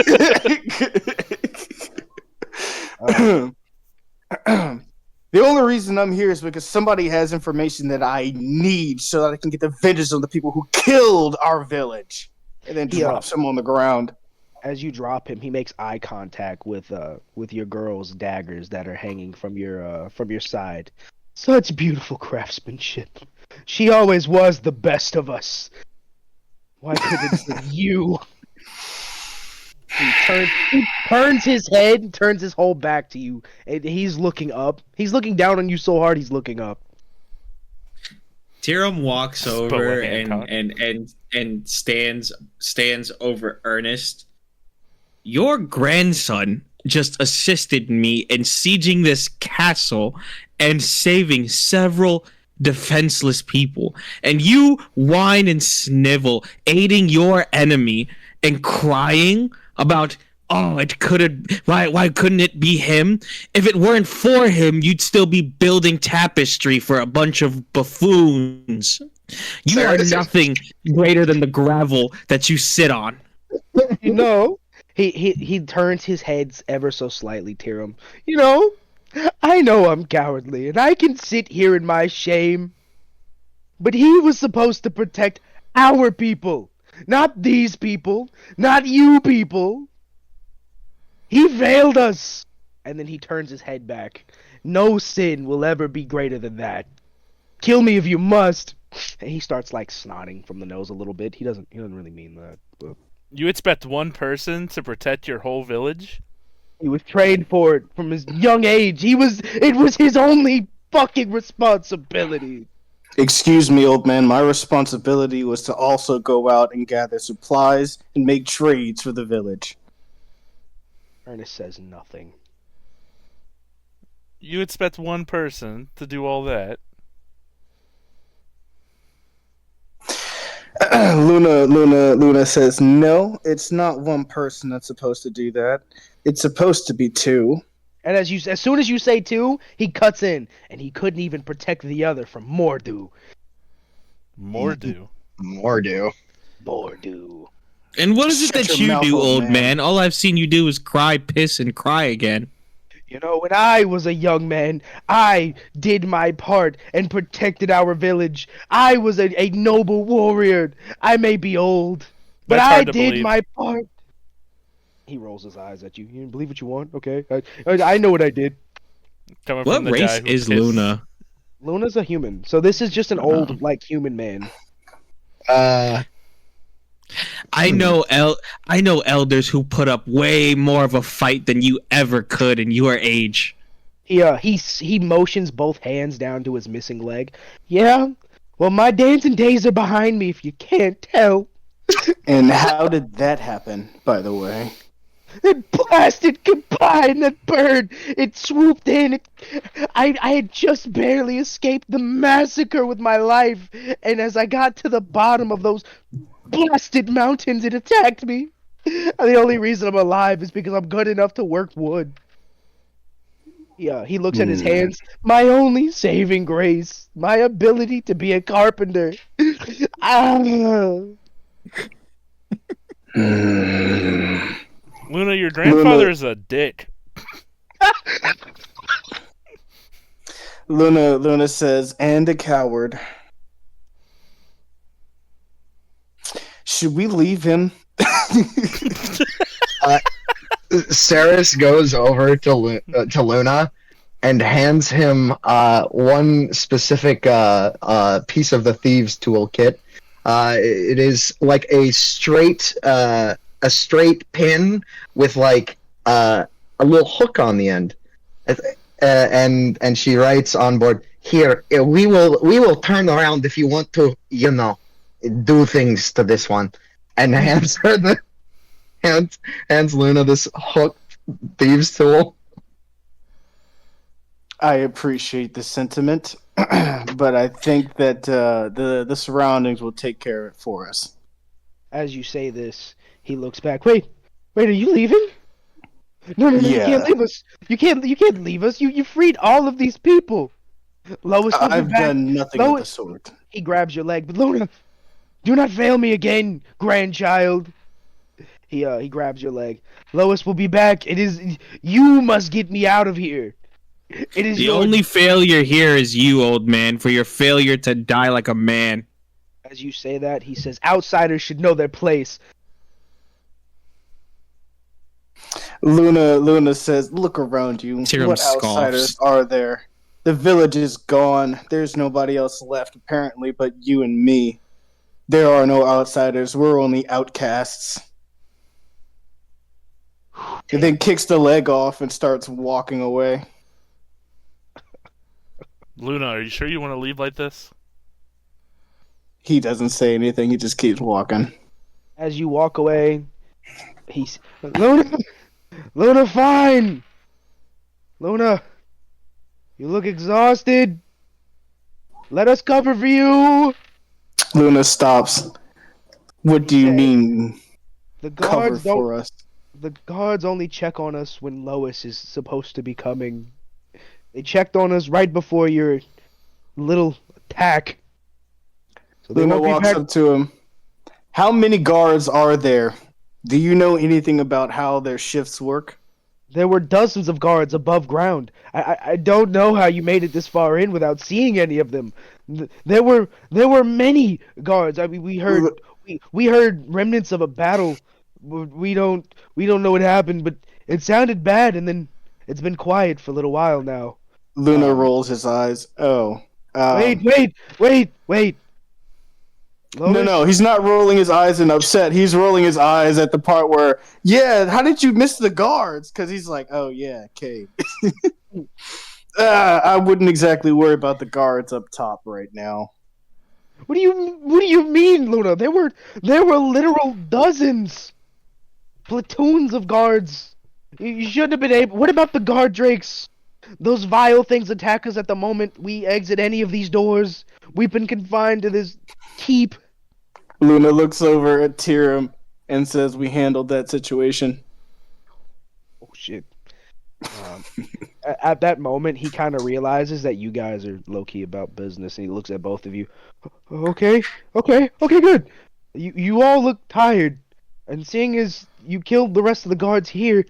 The only reason I'm here is because somebody has information that I need so that I can get the vengeance on the people who killed our village. And then drops him on the ground. As you drop him, he makes eye contact with your girl's daggers that are hanging from your side. Such beautiful craftsmanship. She always was the best of us. Why couldn't you? He turns his head, turns his whole back to you, and he's looking up. He's looking down on you so hard he's looking up. Tyrum walks over and stands over Ernest. Your grandson just assisted me in sieging this castle and saving several defenseless people. And you whine and snivel, aiding your enemy and crying about oh, it could have. Why couldn't it be him? If it weren't for him, you'd still be building tapestry for a bunch of buffoons. You are nothing greater than the gravel that you sit on. You know, he turns his head ever so slightly, Tyrum. You know, I know I'm cowardly, and I can sit here in my shame. But he was supposed to protect our people, not these people, not you people. He failed us. And then he turns his head back. No sin will ever be greater than that. Kill me if you must. And he starts like snotting from the nose a little bit. He doesn't really mean that. But You expect one person to protect your whole village? he was trained for it from his young age. It was his only fucking responsibility. Excuse me, old man. My responsibility was to also go out and gather supplies and make trades for the village. Ernest says nothing. You expect one person to do all that? Luna says, no, it's not one person that's supposed to do that. It's supposed to be two. And as soon as you say two, he cuts in, and he couldn't even protect the other from Mordu. Mordu. Mordu. And what is it Shut that your you mouth, do, old old man. man? All I've seen you do is cry, piss, and cry again. You know, when I was a young man, I did my part and protected our village. I was a noble warrior. I may be old, but That's I hard to did believe. my part. He rolls his eyes at you. You can believe what you want, okay? I know what I did. Coming What from the race guy who is pissed. Luna? Luna's a human, so this is just an old, like, human man. I know elders who put up way more of a fight than you ever could in your age. He motions both hands down to his missing leg. Yeah, well, my dancing days are behind me, if you can't tell. And how did that happen, by the way? That blasted combine, that bird! It swooped in. I had just barely escaped the massacre with my life, and as I got to the bottom of those blasted mountains, it attacked me. And the only reason I'm alive is because I'm good enough to work wood. Yeah, he looks at his hands. My only saving grace, my ability to be a carpenter. Ah. Luna, your grandfather is a dick. Luna says, and a coward. Should we leave him? Ceras goes over to Luna and hands him one specific piece of the thieves' toolkit. It is like a straight pin with like a little hook on the end, and she writes on board, "Here, we will turn around if you want to, do things to this one," and hands her hands Luna this hook thieves tool. I appreciate the sentiment, but I think that the surroundings will take care of it for us. As you say this, he looks back. Wait, are you leaving? No, you Yeah. can't leave us. You can't leave us. You freed all of these people. Lois will be I've back. done nothing of the Lois, sort. he grabs your leg. But Luna, do not fail me again, grandchild. He grabs your leg. Lois will be back. You must get me out of here. It is The only failure here is you, old man, for your failure to die like a man. As you say that, he says, outsiders should know their place. Luna says, look around you. Tyrum What scoffs. outsiders are there? The village is gone. There's nobody else left, apparently, but you and me. There are no outsiders. We're only outcasts. And then kicks the leg off and starts walking away. Luna, are you sure you want to leave like this? He doesn't say anything. He just keeps walking. As you walk away, he's Luna, fine. Luna, you look exhausted. Let us cover for you. Luna stops. What do you mean, The cover guards for us? The guards only check on us when Lois is supposed to be coming. They checked on us right before your little attack. So they Luna won't be walks back. up to him. How many guards are there? Do you know anything about how their shifts work? There were dozens of guards above ground. I don't know how you made it this far in without seeing any of them. There were many guards. I mean, we heard remnants of a battle. We don't know what happened, but it sounded bad, and then it's been quiet for a little while now. Luna Um, rolls his eyes. Oh. wait. No, Lois, he's not rolling his eyes and upset. He's rolling his eyes at the part where, yeah, how did you miss the guards? Because he's like, oh, yeah, Kade. I wouldn't exactly worry about the guards up top right now. what do you mean, Luna? There were literal dozens, platoons of guards. You shouldn't have been able. What about the guard drakes? Those vile things attack us at the moment we exit any of these doors. We've been confined to this keep. Luna looks over at Tyrum and says, we handled that situation. Oh shit. At that moment, he kind of realizes that you guys are low-key about business, and he looks at both of you. Okay, good. You all look tired, and seeing as you killed the rest of the guards here,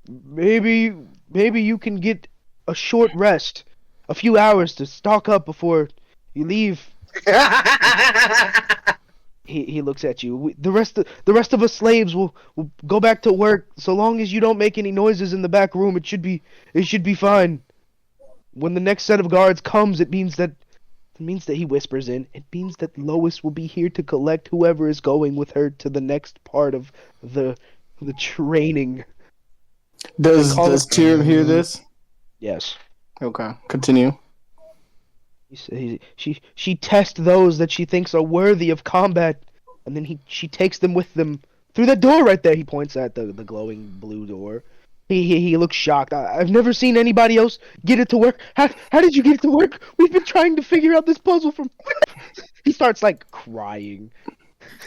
maybe you can get a short rest, a few hours to stock up before you leave. He looks at you. The rest of us slaves will go back to work. So long as you don't make any noises in the back room, it should be fine. When the next set of guards comes, it means that he whispers in. It means that Lois will be here to collect whoever is going with her to the next part of the training. Does Tyrum hear this? Yes. Okay, continue. She tests those that she thinks are worthy of combat, and then she takes them with them through that door right there. He points at the glowing blue door. He looks shocked. I've never seen anybody else get it to work. How did you get it to work? We've been trying to figure out this puzzle from. He starts like crying.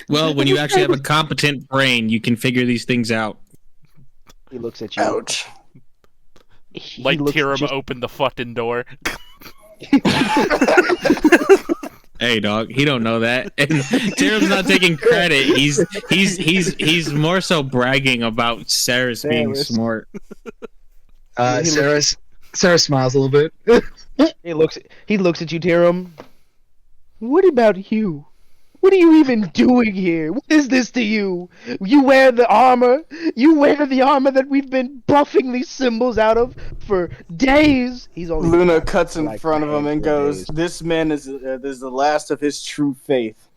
Well, when you actually have a competent brain, you can figure these things out. He looks at you. Ouch. Like Tyrum opened the fucking door. Hey, dog, he don't know that. And Tyrum's not taking credit. He's more so bragging about Ceras being smart. Ceras smiles a little bit. He looks at you, Tyrum. What about you? What are you even doing here? What is this to you? You wear the armor. You wear the armor that we've been buffing these symbols out of for days. Luna cuts in front of him and goes, "This man is the last of his true faith."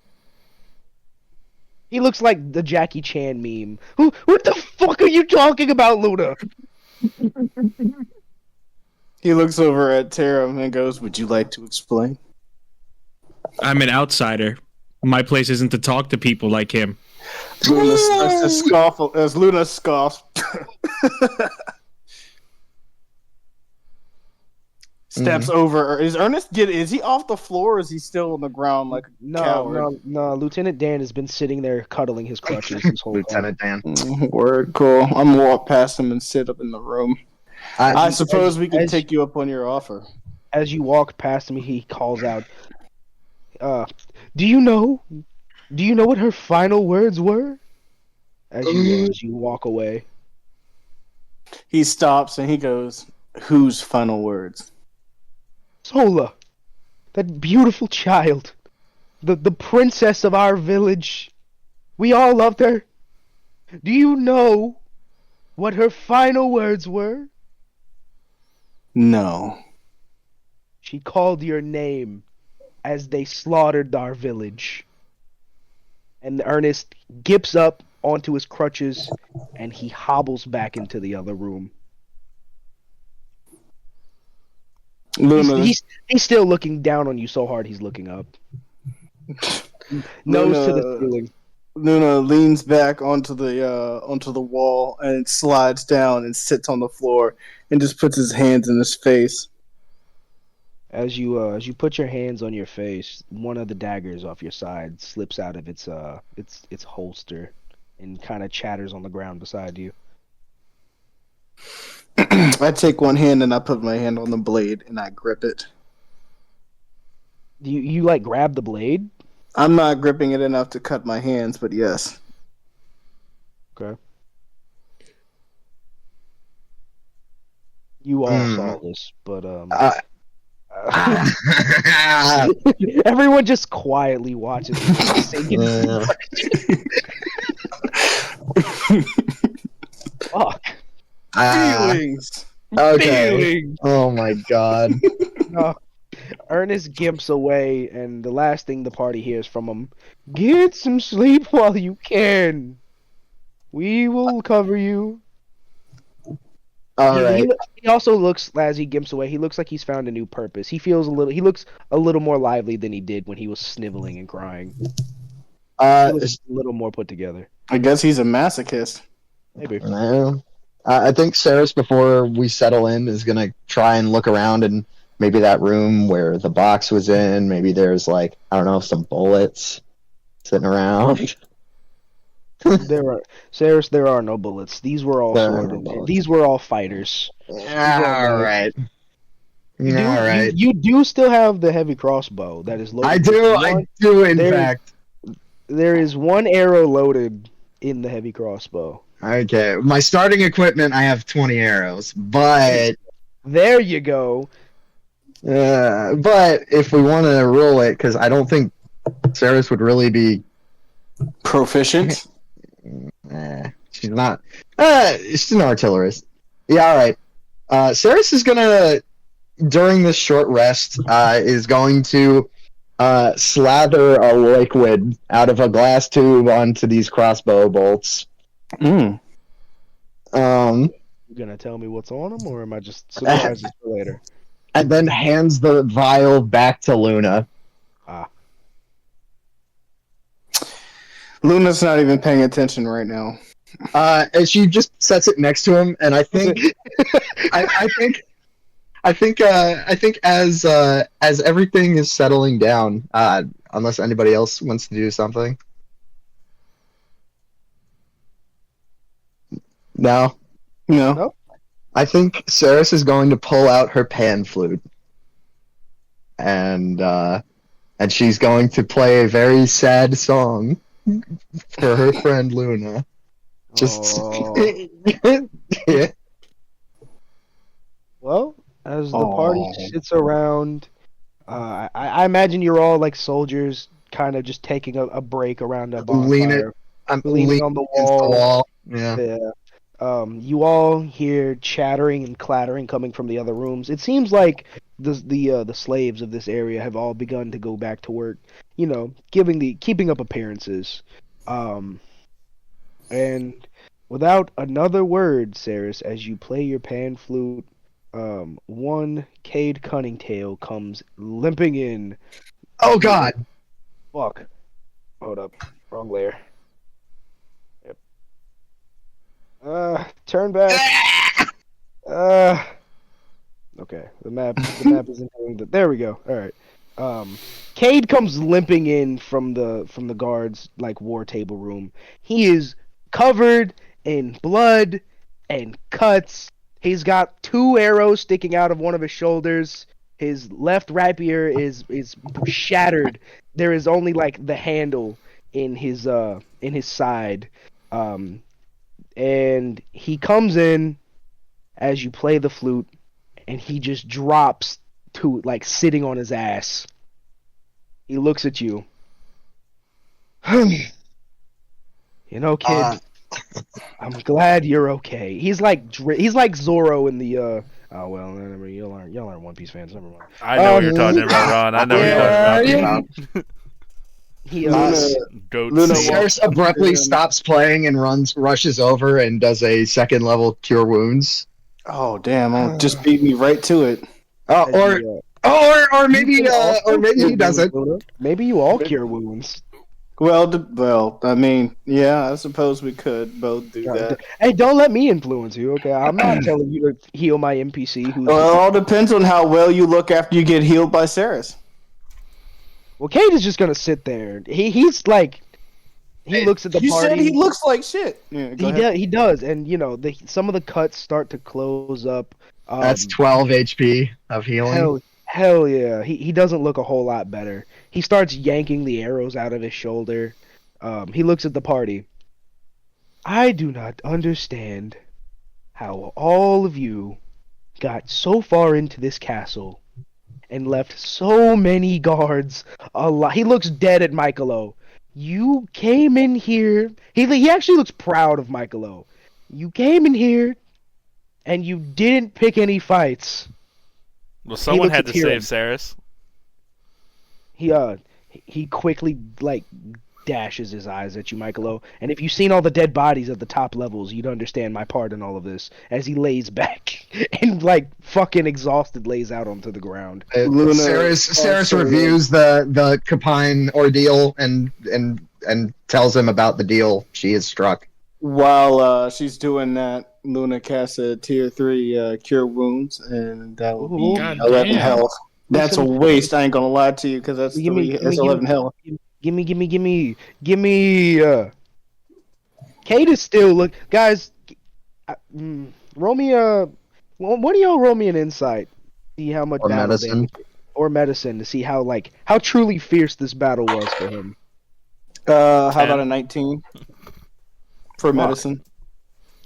He looks like the Jackie Chan meme. What the fuck are you talking about, Luna? He looks over at Tyrum and goes, "Would you like to explain?" I'm an outsider. My place isn't to talk to people like him. Luna starts to scoff as Luna scoffs. Steps over. Is Ernest is he off the floor or is he still on the ground like a coward? No. Lieutenant Dan has been sitting there cuddling his crutches this whole Lieutenant Dan. Word, cool. I'm gonna walk past him and sit up in the room. I suppose we can take you up on your offer. As you walk past me, he calls out, do you know what her final words were? As you walk away. He stops and he goes, "Whose final words?" Sola, that beautiful child, the princess of our village. We all loved her. Do you know what her final words were? No. She called your name as they slaughtered our village. And Ernest gips up onto his crutches and he hobbles back into the other room. He's still looking down on you so hard he's looking up. Nose to the ceiling. Luna leans back onto the wall and slides down and sits on the floor and just puts his hands in his face. As you put your hands on your face, one of the daggers off your side slips out of its holster and kind of chatters on the ground beside you. I take one hand and I put my hand on the blade and I grip it. You like grab the blade? I'm not gripping it enough to cut my hands, but yes. Okay. You all saw this, but everyone just quietly watches this singing. Fuck. Feelings. Okay. Feelings. Oh my god. No. Ernest gimps away, and the last thing the party hears from him: "Get some sleep while you can. We will cover you." All right. He also looks, as he gimps away, he looks like he's found a new purpose. He looks a little more lively than he did when he was sniveling and crying. He looks a little more put together. I guess he's a masochist. Maybe. I think Ceras, before we settle in, is gonna try and look around and maybe that room where the box was in. Maybe there's like, I don't know, some bullets sitting around. Ceras, there are no bullets. These were all these were all fighters. All right. You do still have the heavy crossbow that is loaded. I do. In fact, there is one arrow loaded in the heavy crossbow. Okay, my starting equipment, I have 20 arrows, but there you go. But if we want to roll it, because I don't think Ceras would really be proficient. She's not. She's an artillerist. Yeah, all right. Ceras is gonna, during this short rest, is going to slather a liquid out of a glass tube onto these crossbow bolts. You gonna tell me what's on them, or am I just surprised for later? And then hands the vial back to Luna. Luna's not even paying attention right now. And she just sets it next to him, and I think, I think as everything is settling down, unless anybody else wants to do something. No. Nope. I think Ceras is going to pull out her pan flute, and she's going to play a very sad song for her friend Luna. Just yeah. Well, as the party sits around, I imagine you're all like soldiers, kind of just taking a break around a bonfire. I'm leaning on the wall. Yeah. You all hear chattering and clattering coming from the other rooms. It seems like the slaves of this area have all begun to go back to work. You know, keeping up appearances. And without another word, Ceras, as you play your pan flute, one Kade Kunningtale comes limping in. Oh God! Fuck. Hold up. Wrong layer. Turn back. Okay. The map isn't doing that. There we go. All right. Kade comes limping in from the guards like war table room. He is covered in blood and cuts. He's got 2 arrows sticking out of one of his shoulders. His left rapier is shattered. There is only like the handle in his side. And he comes in as you play the flute, and he just drops to like sitting on his ass. He looks at you. You know, kid, I'm glad you're okay. He's like Zoro in the oh well, y'all aren't One Piece fans. Never mind. I know what you're talking about, Ron. I know what you're talking about. Ceras abruptly stops playing and rushes over and does a 2nd level cure wounds. Oh damn! Just beat me right to it. Or maybe he doesn't. Maybe you all cure wounds. Well, I mean, yeah, I suppose we could both do that. Hey, don't let me influence you, okay? I'm not telling you to heal my NPC. Well, it all depends on how well you look after you get healed by Ceras. Well, Kade is just gonna sit there. He's like, he looks at the You party. said he looks like shit. Yeah, go ahead. He does, and some of the cuts start to close up. That's 12 HP of healing. Hell yeah. He doesn't look a whole lot better. He starts yanking the arrows out of his shoulder. He looks at the party. I do not understand how all of you got so far into this castle and left so many guards alive. He looks dead at Michaelo. You came in here. He actually looks proud of Michaelo. You came in here and you didn't pick any fights. Well, someone looks had at to Tyrum. save Ceras. He quickly dashes his eyes at you, Michaelo. And if you've seen all the dead bodies at the top levels, you'd understand my part in all of this. As he lays back and fucking exhausted, lays out onto the ground. Luna Ceres also- reviews the Capine ordeal and tells him about the deal she has struck. While she's doing that, Luna casts a tier 3 cure wounds, and that will be God 11 damn. health. That's a Listen- waste. I ain't gonna lie to you, because that's Give me- 11 health. Gimme. Kade is still guys. Roll me what do y'all roll me an insight? See how much Or battle medicine. damage or medicine to see how truly fierce this battle was for him. How 10. about a 19 for medicine?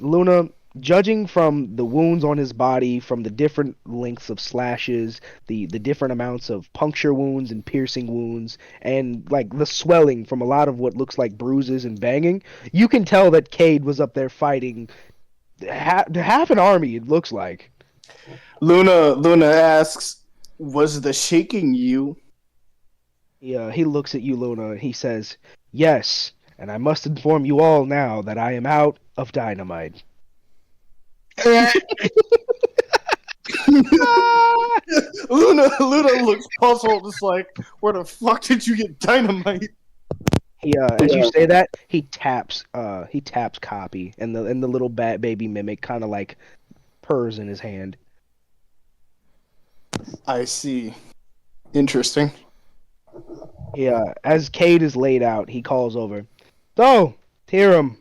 Luna, judging from the wounds on his body, from the different lengths of slashes, the different amounts of puncture wounds and piercing wounds, and the swelling from a lot of what looks like bruises and banging, you can tell that Kade was up there fighting half an army. It looks like. Luna asks, "Was the shaking you?" Yeah, he looks at you, Luna, and he says, "Yes, and I must inform you all now that I am out of dynamite." Luna looks puzzled. It's like, where the fuck did you get dynamite? As you say that, he taps copy, and the little bat baby mimic kind of purrs in his hand. I see. Interesting. Yeah, as Kade is laid out, he calls over. So, Tyrum,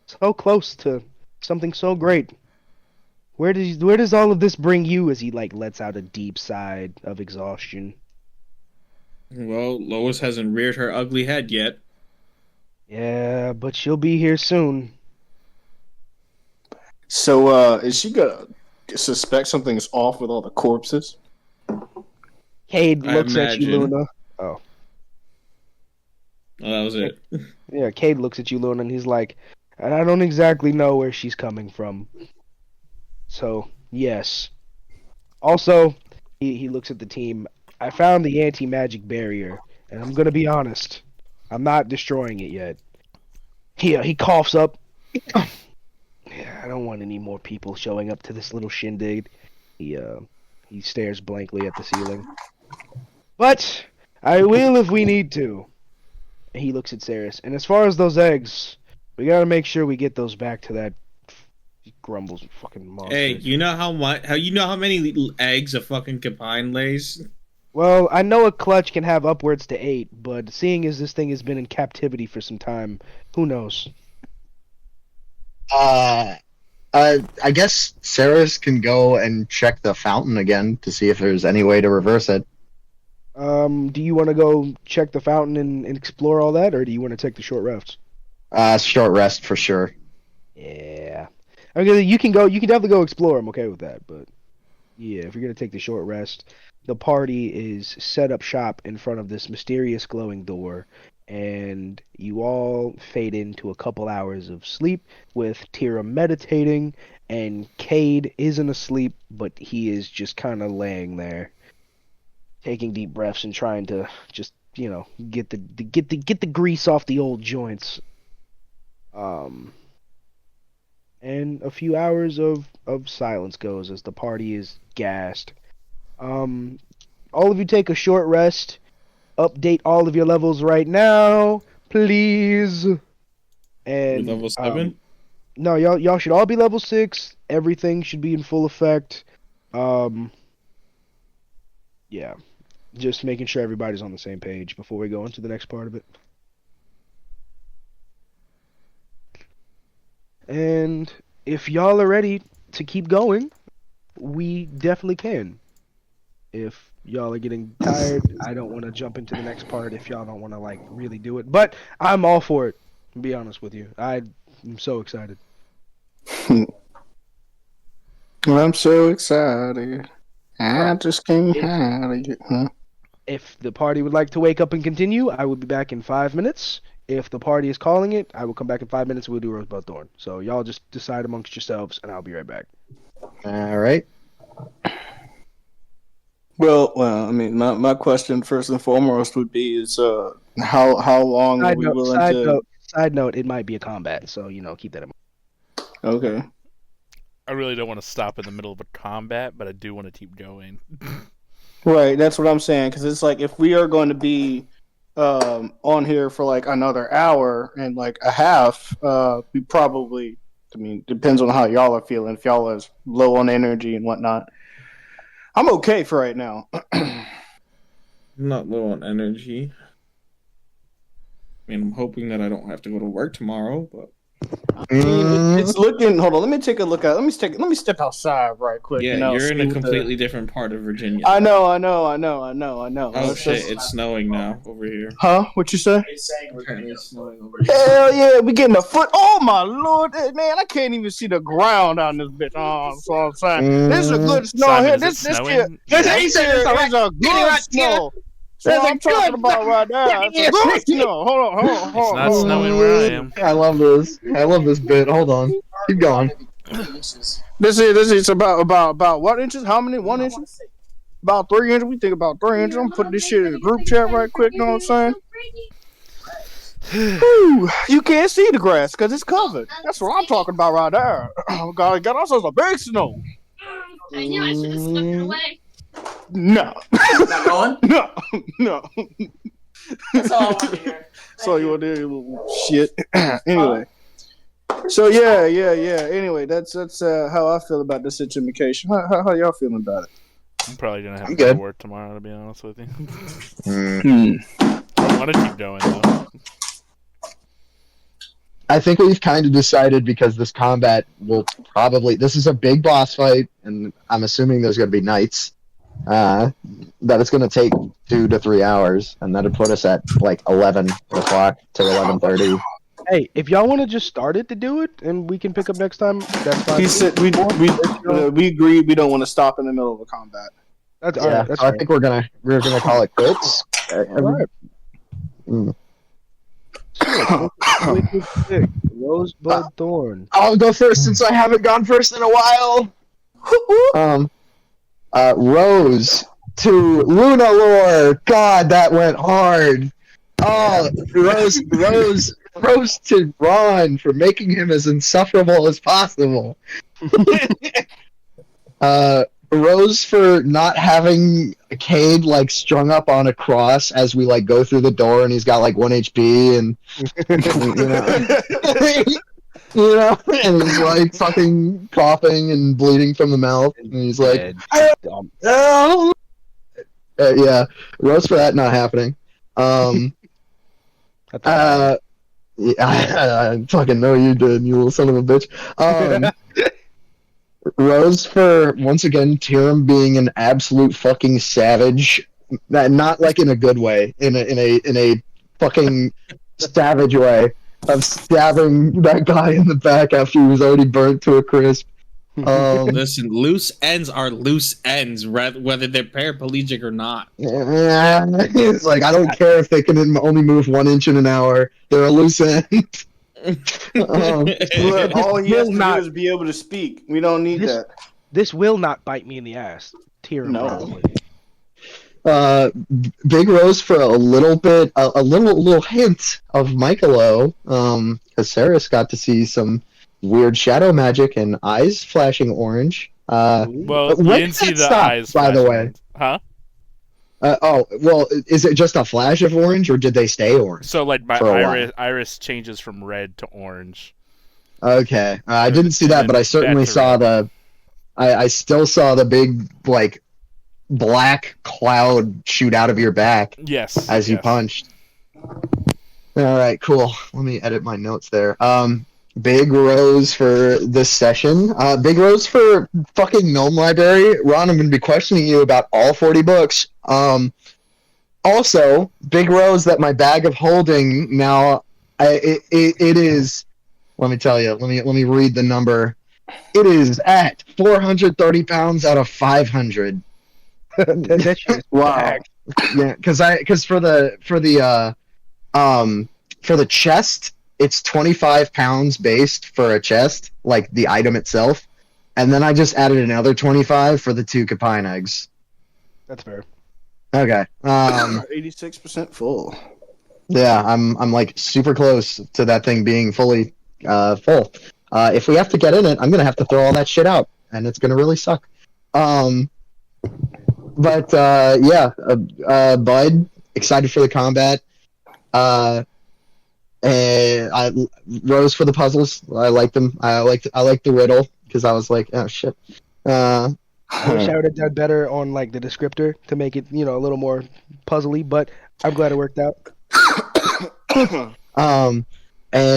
so close to something so great. Where does all of this bring you? As he lets out a deep sigh of exhaustion. Well, Lois hasn't reared her ugly head yet. Yeah, but she'll be here soon. So, is she gonna suspect something's off with all the corpses? Cade I looks at you, imagine. Luna. Oh, that was it. Yeah, Cade looks at you, Luna, and he's like, I don't exactly know where she's coming from. So, yes. Also, he looks at the team. I found the anti-magic barrier, and I'm gonna be honest. I'm not destroying it yet. He coughs up. Yeah, I don't want any more people showing up to this little shindig. He stares blankly at the ceiling. But I will if we need to. And he looks at Ceras. And as far as those eggs, we gotta make sure we get those back to that. He grumbles, fucking monster. Hey, you know how many eggs a fucking Capine lays? Well, I know a clutch can have upwards to 8, but seeing as this thing has been in captivity for some time, who knows? I guess Ceres can go and check the fountain again to see if there's any way to reverse it. Do you want to go check the fountain and explore all that, or do you want to take the short rest? Short rest for sure. Yeah. Okay, you can definitely go explore. I'm okay with that, but yeah, if you're gonna take the short rest, the party is set up shop in front of this mysterious glowing door, and you all fade into a couple hours of sleep with Tyrum meditating, and Cade isn't asleep, but he is just kind of laying there, taking deep breaths and trying to just get the grease off the old joints. And a few hours of silence goes as the party is gassed. All of you take a short rest. Update all of your levels right now, please. And Level 7? no, y'all should all be level 6. Everything should be in full effect. Yeah, just making sure everybody's on the same page before we go into the next part of it. And if y'all are ready to keep going, we definitely can. If y'all are getting tired, I don't want to jump into the next part if y'all don't want to like really do it. But I'm all for it. To be honest with you, I'm so excited. I'm so excited. I just can't hide it. Huh? If the party would like to wake up and continue, I will be back in 5 minutes. If the party is calling it, I will come back in 5 minutes and we'll do Rosebud Thorn. So y'all just decide amongst yourselves and I'll be right back. All right. Well, I mean, my question first and foremost would be is how long are Side we note, willing side to? note, side note, it might be a combat, so keep that in mind. Okay. I really don't want to stop in the middle of a combat, but I do want to keep going. Right, that's what I'm saying. Because it's like if we are going to be on here for like another hour and like a half, we probably. I mean, depends on how y'all are feeling. If y'all are low on energy and whatnot, I'm okay for right now. I'm not low on energy. I mean, I'm hoping that I don't have to go to work tomorrow, but I mean, it's looking. Hold on, let me take a look at. Let me step outside right quick. yeah, you're in a completely different part of Virginia. I know. Oh shit! It's snowing now over here. Huh? What you say? Apparently it's snowing over here. Hell yeah, we getting a foot. Oh my lord, man, I can't even see the ground on this bitch. Oh, that's what I'm saying. This is a good snow Simon, here. is This it here snowing? is a good snow. That's what I'm talking about right now. It's a good snow. Hold on. It's not snowing where I am. I love this. I love this bit. Hold on. Keep going. This is about what inches? How many? 1 inch? About 3 inches. We think about 3 inches. I'm putting this shit in the group chat right quick. You know what I'm saying? Whew, you can't see the grass because it's covered. That's what I'm talking about right there. Oh God, got ourselves a big snow. I knew I should have slipped it away. No. Not going? No. That's all I want to hear. So you want to hear, you little shit. Anyway. So yeah. Anyway, that's how I feel about this situation. How y'all feeling about it? I'm probably gonna have I'm to go to good. work tomorrow, to be honest with you. Hmm. I want to keep going though. I think we've kind of decided because this combat will probably. This is a big boss fight, and I'm assuming there's going to be knights. That it's going to take 2 to 3 hours, and that'd put us at like 11 o'clock to 11:30. Hey, if y'all want to just start it to do it, and we can pick up next time, that's fine. He said we agreed we don't want to stop in the middle of a combat. That's all Yeah, right. That's so I all think we're gonna call it quits. right. Mm. Wicked sick. Rosebud Thorn. I'll go first since I haven't gone first in a while. Rose to Luna Lore. God, that went hard. Oh, Rose to Ron for making him as insufferable as possible. Rose for not having Kade like strung up on a cross as we like go through the door and he's got like 1 HP and and he's like fucking coughing and bleeding from the mouth and he's like oh. Yeah, Rose for that not happening. Yeah, I fucking know you did, you little son of a bitch. Rose for once again Tyrum being an absolute fucking savage, not like in a good way, in a fucking savage way of stabbing that guy in the back after he was already burnt to a crisp. Listen, loose ends are loose ends, whether they're paraplegic or not. It's like I don't care if they can only move 1 inch in an hour; they're a loose end. Look, all he has to do is be able to speak. We don't need that. This will not bite me in the ass. Tyrum. No. Big Rose for a little bit, a little hint of Michaelo, because Ceras got to see some weird shadow magic and eyes flashing orange. Well, you didn't see the eyes. By the way, huh? Is it just a flash of orange, or did they stay orange? So, like, my iris changes from red to orange. Okay, I didn't see that, but I certainly saw I still saw the big like black cloud shoot out of your back. Yes. As you punched. All right, cool. Let me edit my notes there. Big Rose for this session. Big Rose for fucking Gnome Library. Ron, I'm going to be questioning you about all 40 books. Also, Big Rose that my bag of holding now, it is, let me tell you, let me read the number. It is at 430 pounds out of 500. that shit is Wow. packed. Yeah, because for the chest, it's 25 pounds based for a chest, like the item itself, and then I just added another 25 for the 2 Capine eggs. That's fair. Okay. 86% full. Yeah, I'm like super close to that thing being fully full. If we have to get in it, I'm gonna have to throw all that shit out, and it's gonna really suck. Bud, excited for the combat. I rose for the puzzles. I liked them. I liked the riddle because I was like, oh shit. I wish I would have done better on like the descriptor to make it, a little more puzzly, but I'm glad it worked out. No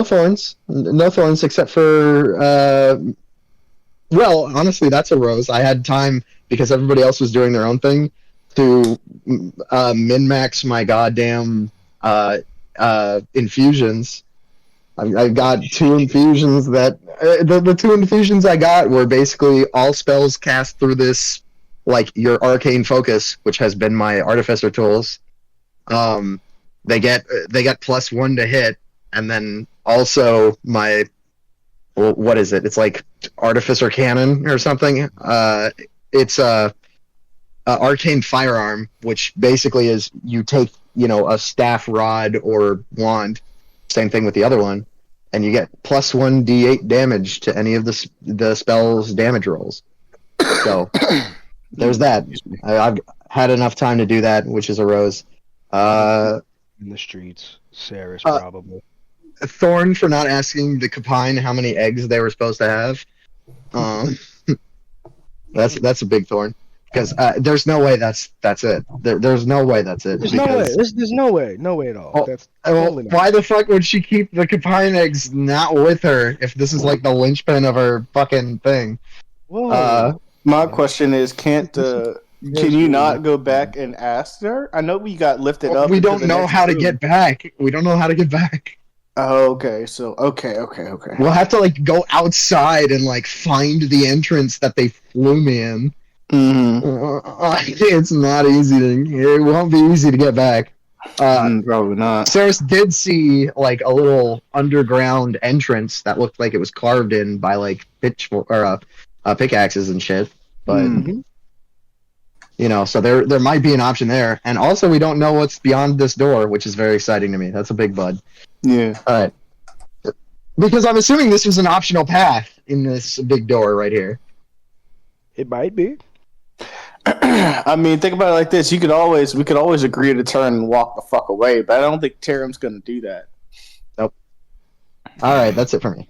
thorns except for well, honestly, that's a rose. I had time because everybody else was doing their own thing to min-max my goddamn infusions. I got 2 infusions that the 2 infusions I got were basically all spells cast through this, like your arcane focus, which has been my artificer tools. They get +1 to hit, and then also my, what is it? It's like artificer cannon or something. It's a arcane firearm, which basically is you take a staff rod or wand, same thing with the other one, and you get +1 d8 damage to any of the spell's damage rolls. So there's that. I've had enough time to do that, which is a rose. In the streets, Ceras probably. Thorn for not asking the Capine how many eggs they were supposed to have. That's a big thorn. Because there's no way that's it. There's no way that's it. There's no way. There's no way. No way at all. That's totally not. Why the fuck would she keep the Capine eggs not with her if this is like the linchpin of her fucking thing? Whoa. My question is, can you not go back and ask her? I know we got lifted up. We don't know how to get back. We don't know how to get back. Oh, okay. So okay. We'll have to like go outside and like find the entrance that they flew me in. Mm-hmm. It's not easy it won't be easy to get back. Probably not. Ceras did see like a little underground entrance that looked like it was carved in by like pickaxes and shit. But so there might be an option there. And also we don't know what's beyond this door, which is very exciting to me. That's a big bud. Yeah. All right. Because I'm assuming this was an optional path in this big door right here. It might be. I mean, think about it like this: we could always agree to turn and walk the fuck away, but I don't think Tyrum's gonna do that. Nope. All right, that's it for me.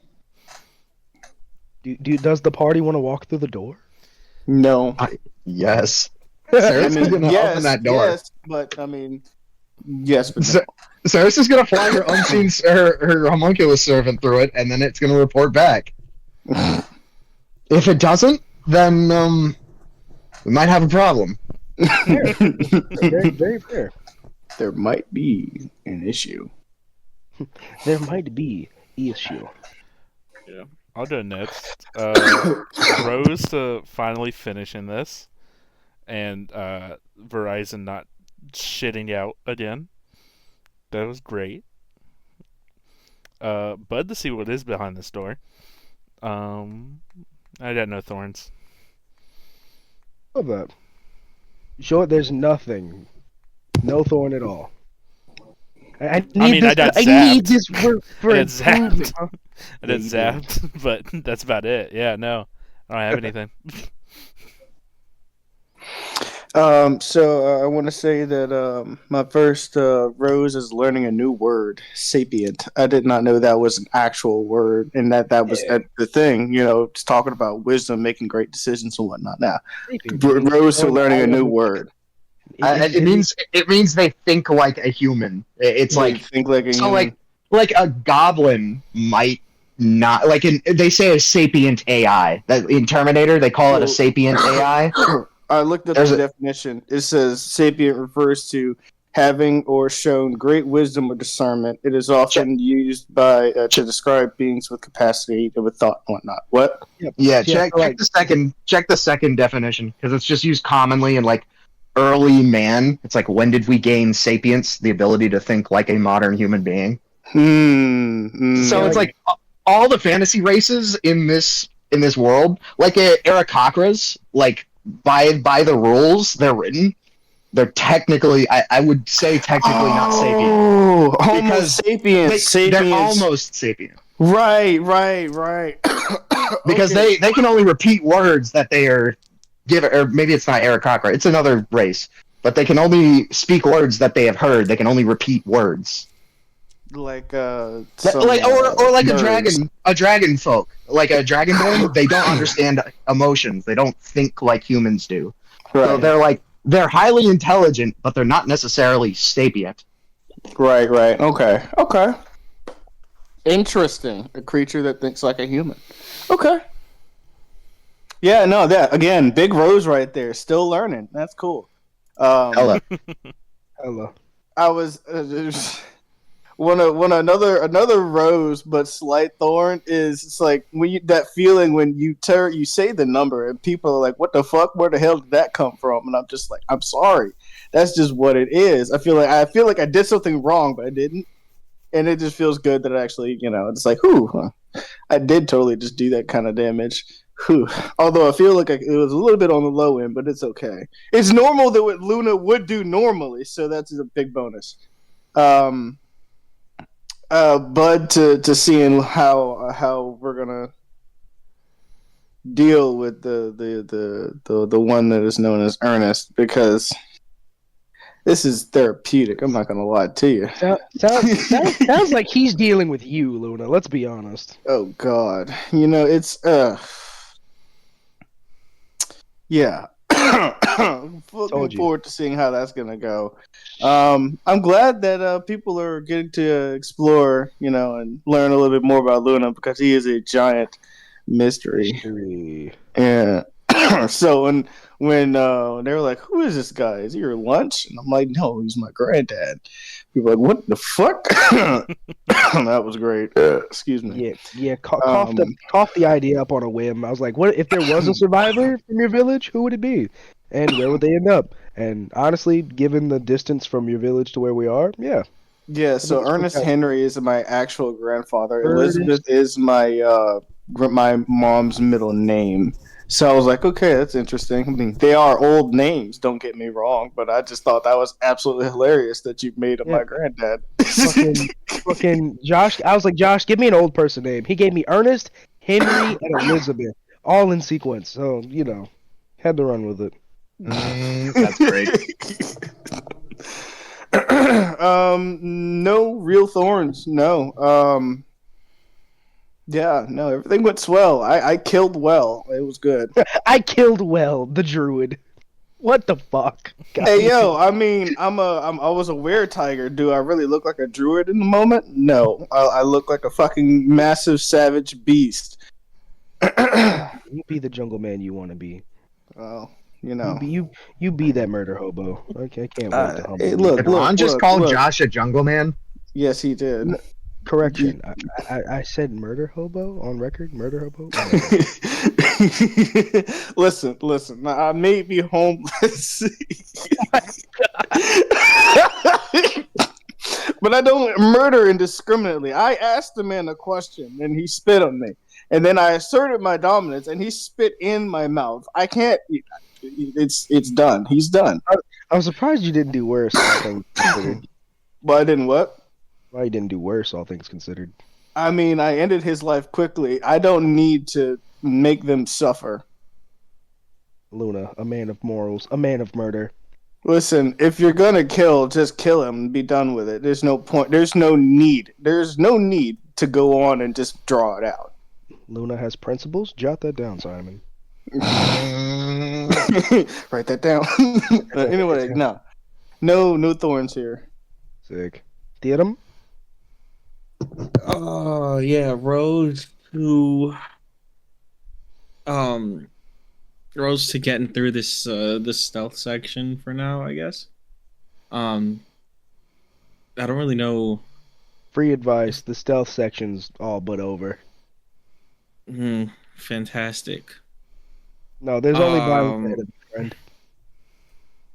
Does the party want to walk through the door? No. Yes. Ceras is gonna open that door. Yes, but I mean, yes, but no. Ceras is gonna fly her unseen her homunculus servant through it, and then it's gonna report back. If it doesn't, then we might have a problem. Fair. Very, very fair. There might be an issue. There might be an issue. Yeah, I'll do it next. Rose to finally finishing this, and Verizon not shitting out again. That was great. Bud to see what is behind this door. I got no thorns. Love that. Sure, there's nothing. No thorn at all. I need I got this zapped. for I got zapped. improvement. I did zapped, but that's about it. Yeah, no. I don't have anything. So I want to say that my first Rose is learning a new word, sapient. I did not know that was an actual word, and that was the thing. Just talking about wisdom, making great decisions and whatnot. Now, Rose to learning a new word. It means they think like a human. It's like think like a human. So like like a goblin might not like they say a sapient AI. That in Terminator they call it a sapient AI. I looked up There's the a- definition. It says sapient refers to having or shown great wisdom or discernment. It is often used by to describe beings with capacity with thought and whatnot. What? Yep. Yeah, Yeah, check so, like, check the second definition because it's just used commonly in like early man. It's like when did we gain sapience, the ability to think like a modern human being? So Yeah, it's like- like all the fantasy races in this world, like Aarakocras, like by the rules they're written, they're technically I would say technically not sapient. Oh, Homo Because sapiens. They're Sapiens. almost sapient Right. because Okay. they can only repeat words that they are given, or maybe it's not Aarakocra, it's another race, but they can only speak words that they have heard. They can only repeat words. Like Like or like birds. a dragon folk, like a dragonborn. They don't understand emotions. They don't think like humans do. So Right. they're highly intelligent, but they're not necessarily sapient. Right. Okay. Interesting. A creature that thinks like a human. Okay. Yeah, no, that again, big rose right there. Still learning. That's cool. Hello. hello. I was one another rose, but slight thorn is it's like when you that feeling when you say the number and people are like, "What the fuck? Where the hell did that come from?" And I'm just like, "I'm sorry. That's just what it is." I feel like I did something wrong, but I didn't, and it just feels good that I actually, it's like, "Whew, I did totally just do that kind of damage." Whew. Although I feel like it was a little bit on the low end, but it's okay. It's normal that what Luna would do normally, so that's a big bonus. Bud to seeing how we're gonna deal with the one that is known as Ernest, because this is therapeutic. I'm not gonna lie to you. Sounds like he's dealing with you, Luna. Let's be honest. Oh God, it's yeah. Looking forward to seeing how that's gonna go. I'm glad that people are getting to explore, and learn a little bit more about Luna, because he is a giant mystery. Yeah. So when they were like, "Who is this guy? Is he your lunch?" And I'm like, "No, he's my granddad." People were like, "What the fuck?" That was great. Excuse me. Yeah. Coughed the idea up on a whim. I was like, "What if there was a survivor from your village? Who would it be, and where would they end up?" And honestly, given the distance from your village to where we are, yeah. Yeah. So Ernest Henry is my actual grandfather. Elizabeth is my mom's middle name. So I was like, okay, that's interesting. I mean, they are old names, don't get me wrong, but I just thought that was absolutely hilarious that you made up my granddad. fucking Josh. I was like, Josh, give me an old person name. He gave me Ernest, Henry, and Elizabeth, all in sequence. So had to run with it. That's great. No real thorns. No. Yeah, no, everything went swell. I killed well. It was good. I killed well the druid. What the fuck? Hey yo, I mean, I was a were-tiger. Do I really look like a druid in the moment? No, I look like a fucking massive savage beast. You be the jungle man you want to be. Well, You be that murder hobo. Okay, I can't wait to humble hey, you. look, Did Ron just call Josh a jungle man? Yes, he did. Correction. I said murder hobo on record. Murder hobo. Listen. I may be homeless, but I don't murder indiscriminately. I asked the man a question, and he spit on me, and then I asserted my dominance, and he spit in my mouth. I can't. It's done. He's done. I'm surprised you didn't do worse. All things considered. But I didn't what? Why you didn't do worse? All things considered. I mean, I ended his life quickly. I don't need to make them suffer. Luna, a man of morals, a man of murder. Listen, if you're gonna kill, just kill him and be done with it. There's no point. There's no need. There's no need to go on and just draw it out. Luna has principles. Jot that down, Simon. Write that down. Anyway, no thorns here. Sick. Tyrum? Oh yeah, um Rose to getting through this stealth section for now, I guess. Um, I don't really know. Free advice: the stealth section's all but over. Fantastic. No, there's only violence Um, ahead of you, friend.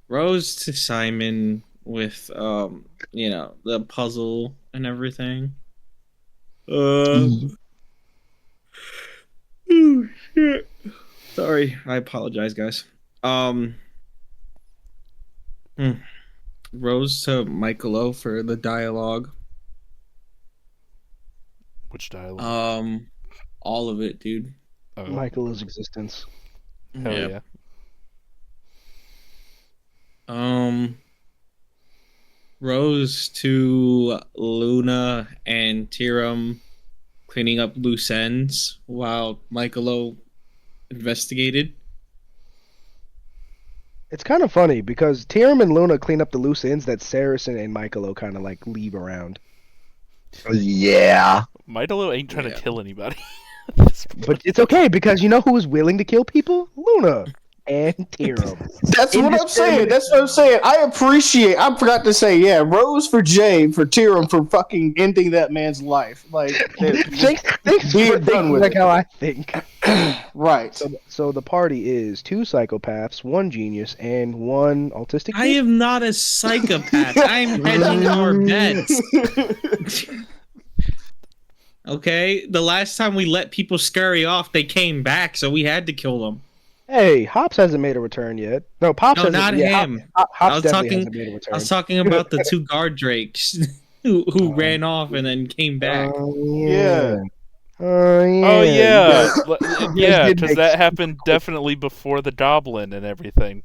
Rose to Simon with the puzzle and everything. Oh shit. Sorry, I apologize, guys. Um, hmm. Rose to Michaelo for the dialogue. Which dialogue? All of it, dude. Oh, Michaelo's existence. hell Yep. yeah. Rose to Luna and Tyrum cleaning up loose ends while Michaelo investigated. It's kind of funny because Tyrum and Luna clean up the loose ends that Ceras and Michaelo kind of like leave around. Yeah. Michaelo ain't trying Yeah. to kill anybody. But it's okay because you know who was willing to kill people? Luna and Tyrum. That's what I'm saying. That's what I'm saying. I forgot to say, yeah, Rose for Jay, for Tyrum, for fucking ending that man's life. Like, Thanks Being for done thinking with like it. how I think. right. So the party is 2 psychopaths, 1 genius, and 1 autistic. I kid? am not a psychopath. I'm hedging our bets. Okay, the last time we let people scurry off, they came back, so we had to kill them. Hey, Hops hasn't made a return yet. No, Pops No, hasn't. not yeah, him. Hops I was definitely talking. hasn't made a return. I was talking about the 2 guard drakes who ran off and then came back. Yeah. Oh yeah. Oh yeah, yeah, did because make that happened definitely before the Goblin and everything.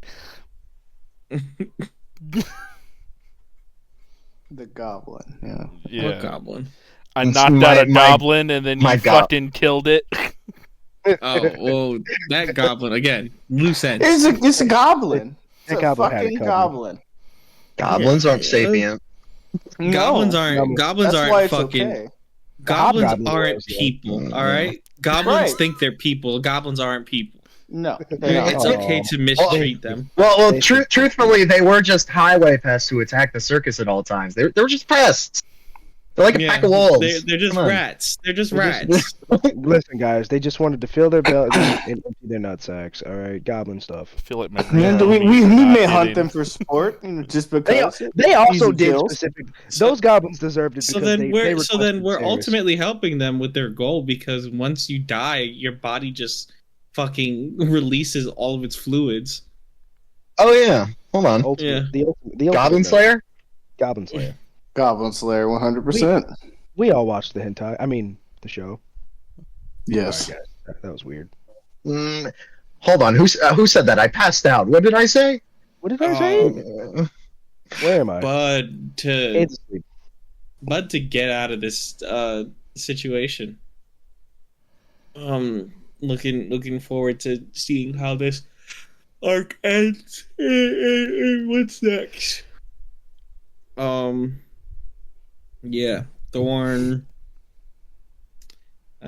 The Goblin, yeah. What Yeah, goblin? I It's knocked my- out a my- goblin and then my you go- fucking killed it. Oh, well, that goblin again. Loose ends. It's a goblin. That It's a goblin had it fucking covered. goblin. Goblins aren't Yeah. sapient. Goblins No, aren't. Goblins that's why aren't it's fucking. okay. Goblins hobgoblin aren't was, yeah. people. All right. Goblins Right. think they're people. Goblins aren't people. No, they're not. It's Oh. okay to mistreat them. Well, They think- truthfully, they were just highway pests who attack the circus at all times. They were just pests. They're like a pack of wolves. They're just Come on. rats. They're just They're rats. Listen, guys, they just wanted to fill their bellies and empty their nut sacks. All right, goblin stuff. I feel like my And grandma we told me to may not hunt eating. them for sport, just They because. they also Easy did kills. specific. So- Those goblins deserved it So because then they we're requested we're Ceres. ultimately helping them with their goal, because once you die, your body just fucking releases all of its fluids. Oh yeah, hold on. Ultimate, Yeah. the ultimate Goblin goal. Slayer. Goblin Slayer. Goblin Slayer, 100%. We all watched the hentai. I mean, the show. Yes. Sorry, guys. That was weird. Hold on. Who said that? I passed out. What did I say? What did I say? Where am I? Bud to It's asleep. get out of this situation. Looking forward to seeing how this arc ends and what's next. Yeah, Thorn. I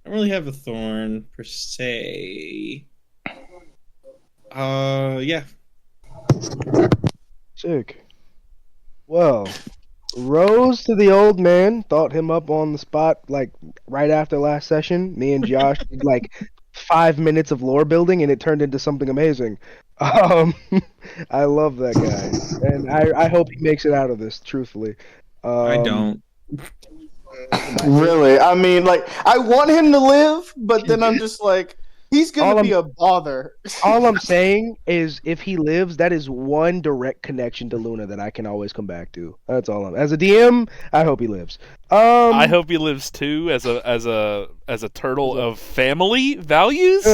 don't really have a thorn per se. Yeah. Sick. Well, Rose to the old man, thought him up on the spot like right after last session. Me and Josh did like 5 minutes of lore building and it turned into something amazing. I love that guy. And I hope he makes it out of this, truthfully. I don't. Really? I mean, like, I want him to live, but then I'm just like, he's All gonna be a bother. All I'm saying is, if he lives, that is one direct connection to Luna that I can always come back to. That's all. As a DM, I hope he lives. I hope he lives too, as a turtle of family values.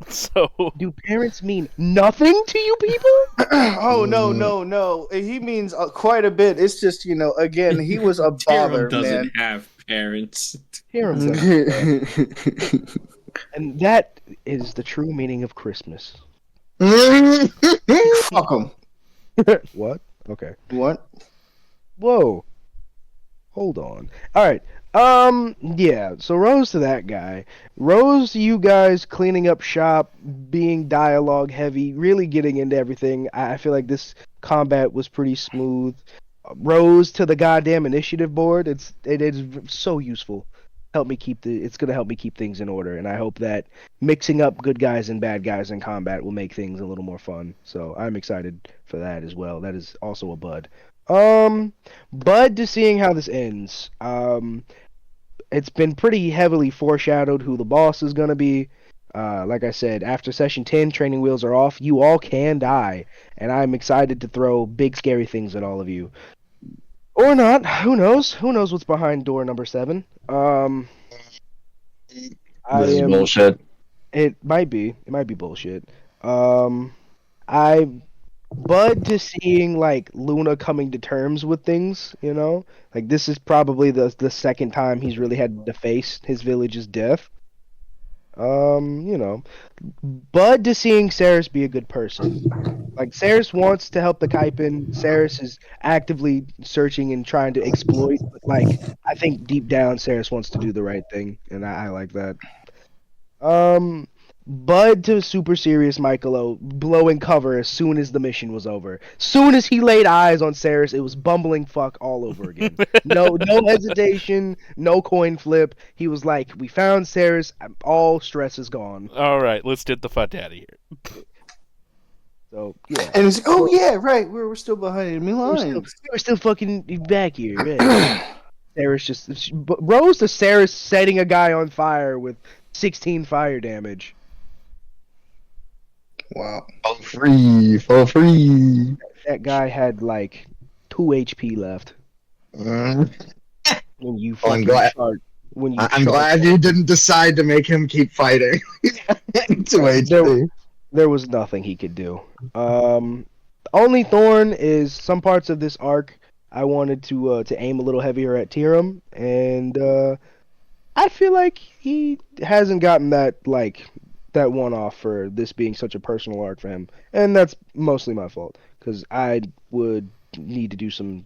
So Do parents mean nothing to you people? Oh no! He means quite a bit. It's just, again, he was a bother, Tyrum doesn't man. have parents. Hear him say. And that is the true meaning of Christmas. Fuck him. What? Okay. What? Whoa. Hold on. All right. Yeah. So rose to that guy. Rose to you guys cleaning up shop, being dialogue heavy, really getting into everything. I feel like this combat was pretty smooth. Rose to the goddamn initiative board. It is so useful. It's gonna help me keep things in order, and I hope that mixing up good guys and bad guys in combat will make things a little more fun. So I'm excited for that as well. That is also a bud. Um, Bud to seeing how this ends. It's been pretty heavily foreshadowed who the boss is gonna be. Like I said, after session 10, training wheels are off. You all can die, and I'm excited to throw big scary things at all of you. Or not. Who knows? Who knows what's behind door number 7? I This is am. bullshit. It might be. It might be bullshit. Um, I Bud to seeing like Luna coming to terms with things, like this is probably the second time he's really had to face his village's death. You know, Bud to seeing Ceras be a good person. Like Ceras wants to help the Kaipen. Ceras is actively searching and trying to exploit, but like I think deep down Ceras wants to do the right thing, and I like that. Um, Bud to super serious Michaelo blowing cover as soon as the mission was over. Soon as he laid eyes on Ceres, it was bumbling fuck all over again. No hesitation, no coin flip. He was like, "We found Ceres. All stress is gone." All right, let's get the fuck out of here. So yeah, And it's oh yeah, right. We're still behind enemy lines. we're still fucking back here. Right? Ceres rose to Ceres setting a guy on fire with 16 fire damage. Wow. For free. That guy had like 2 HP left. Mm. When you Well, I'm fucking glad- chart. When you I'm chart- glad you didn't decide to make him keep fighting. To HP. There was nothing he could do. Only thorn is some parts of this arc I wanted to aim a little heavier at Tyrum, and I feel like he hasn't gotten that one off for this being such a personal arc for him, and that's mostly my fault because I would need to do some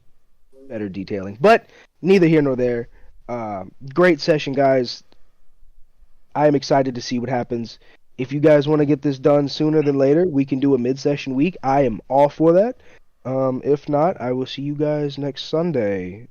better detailing. But neither here nor there. Great session, guys. I am excited to see what happens. If you guys want to get this done sooner than later, we can do a mid-session week. I am all for that. If not, I will see you guys next Sunday.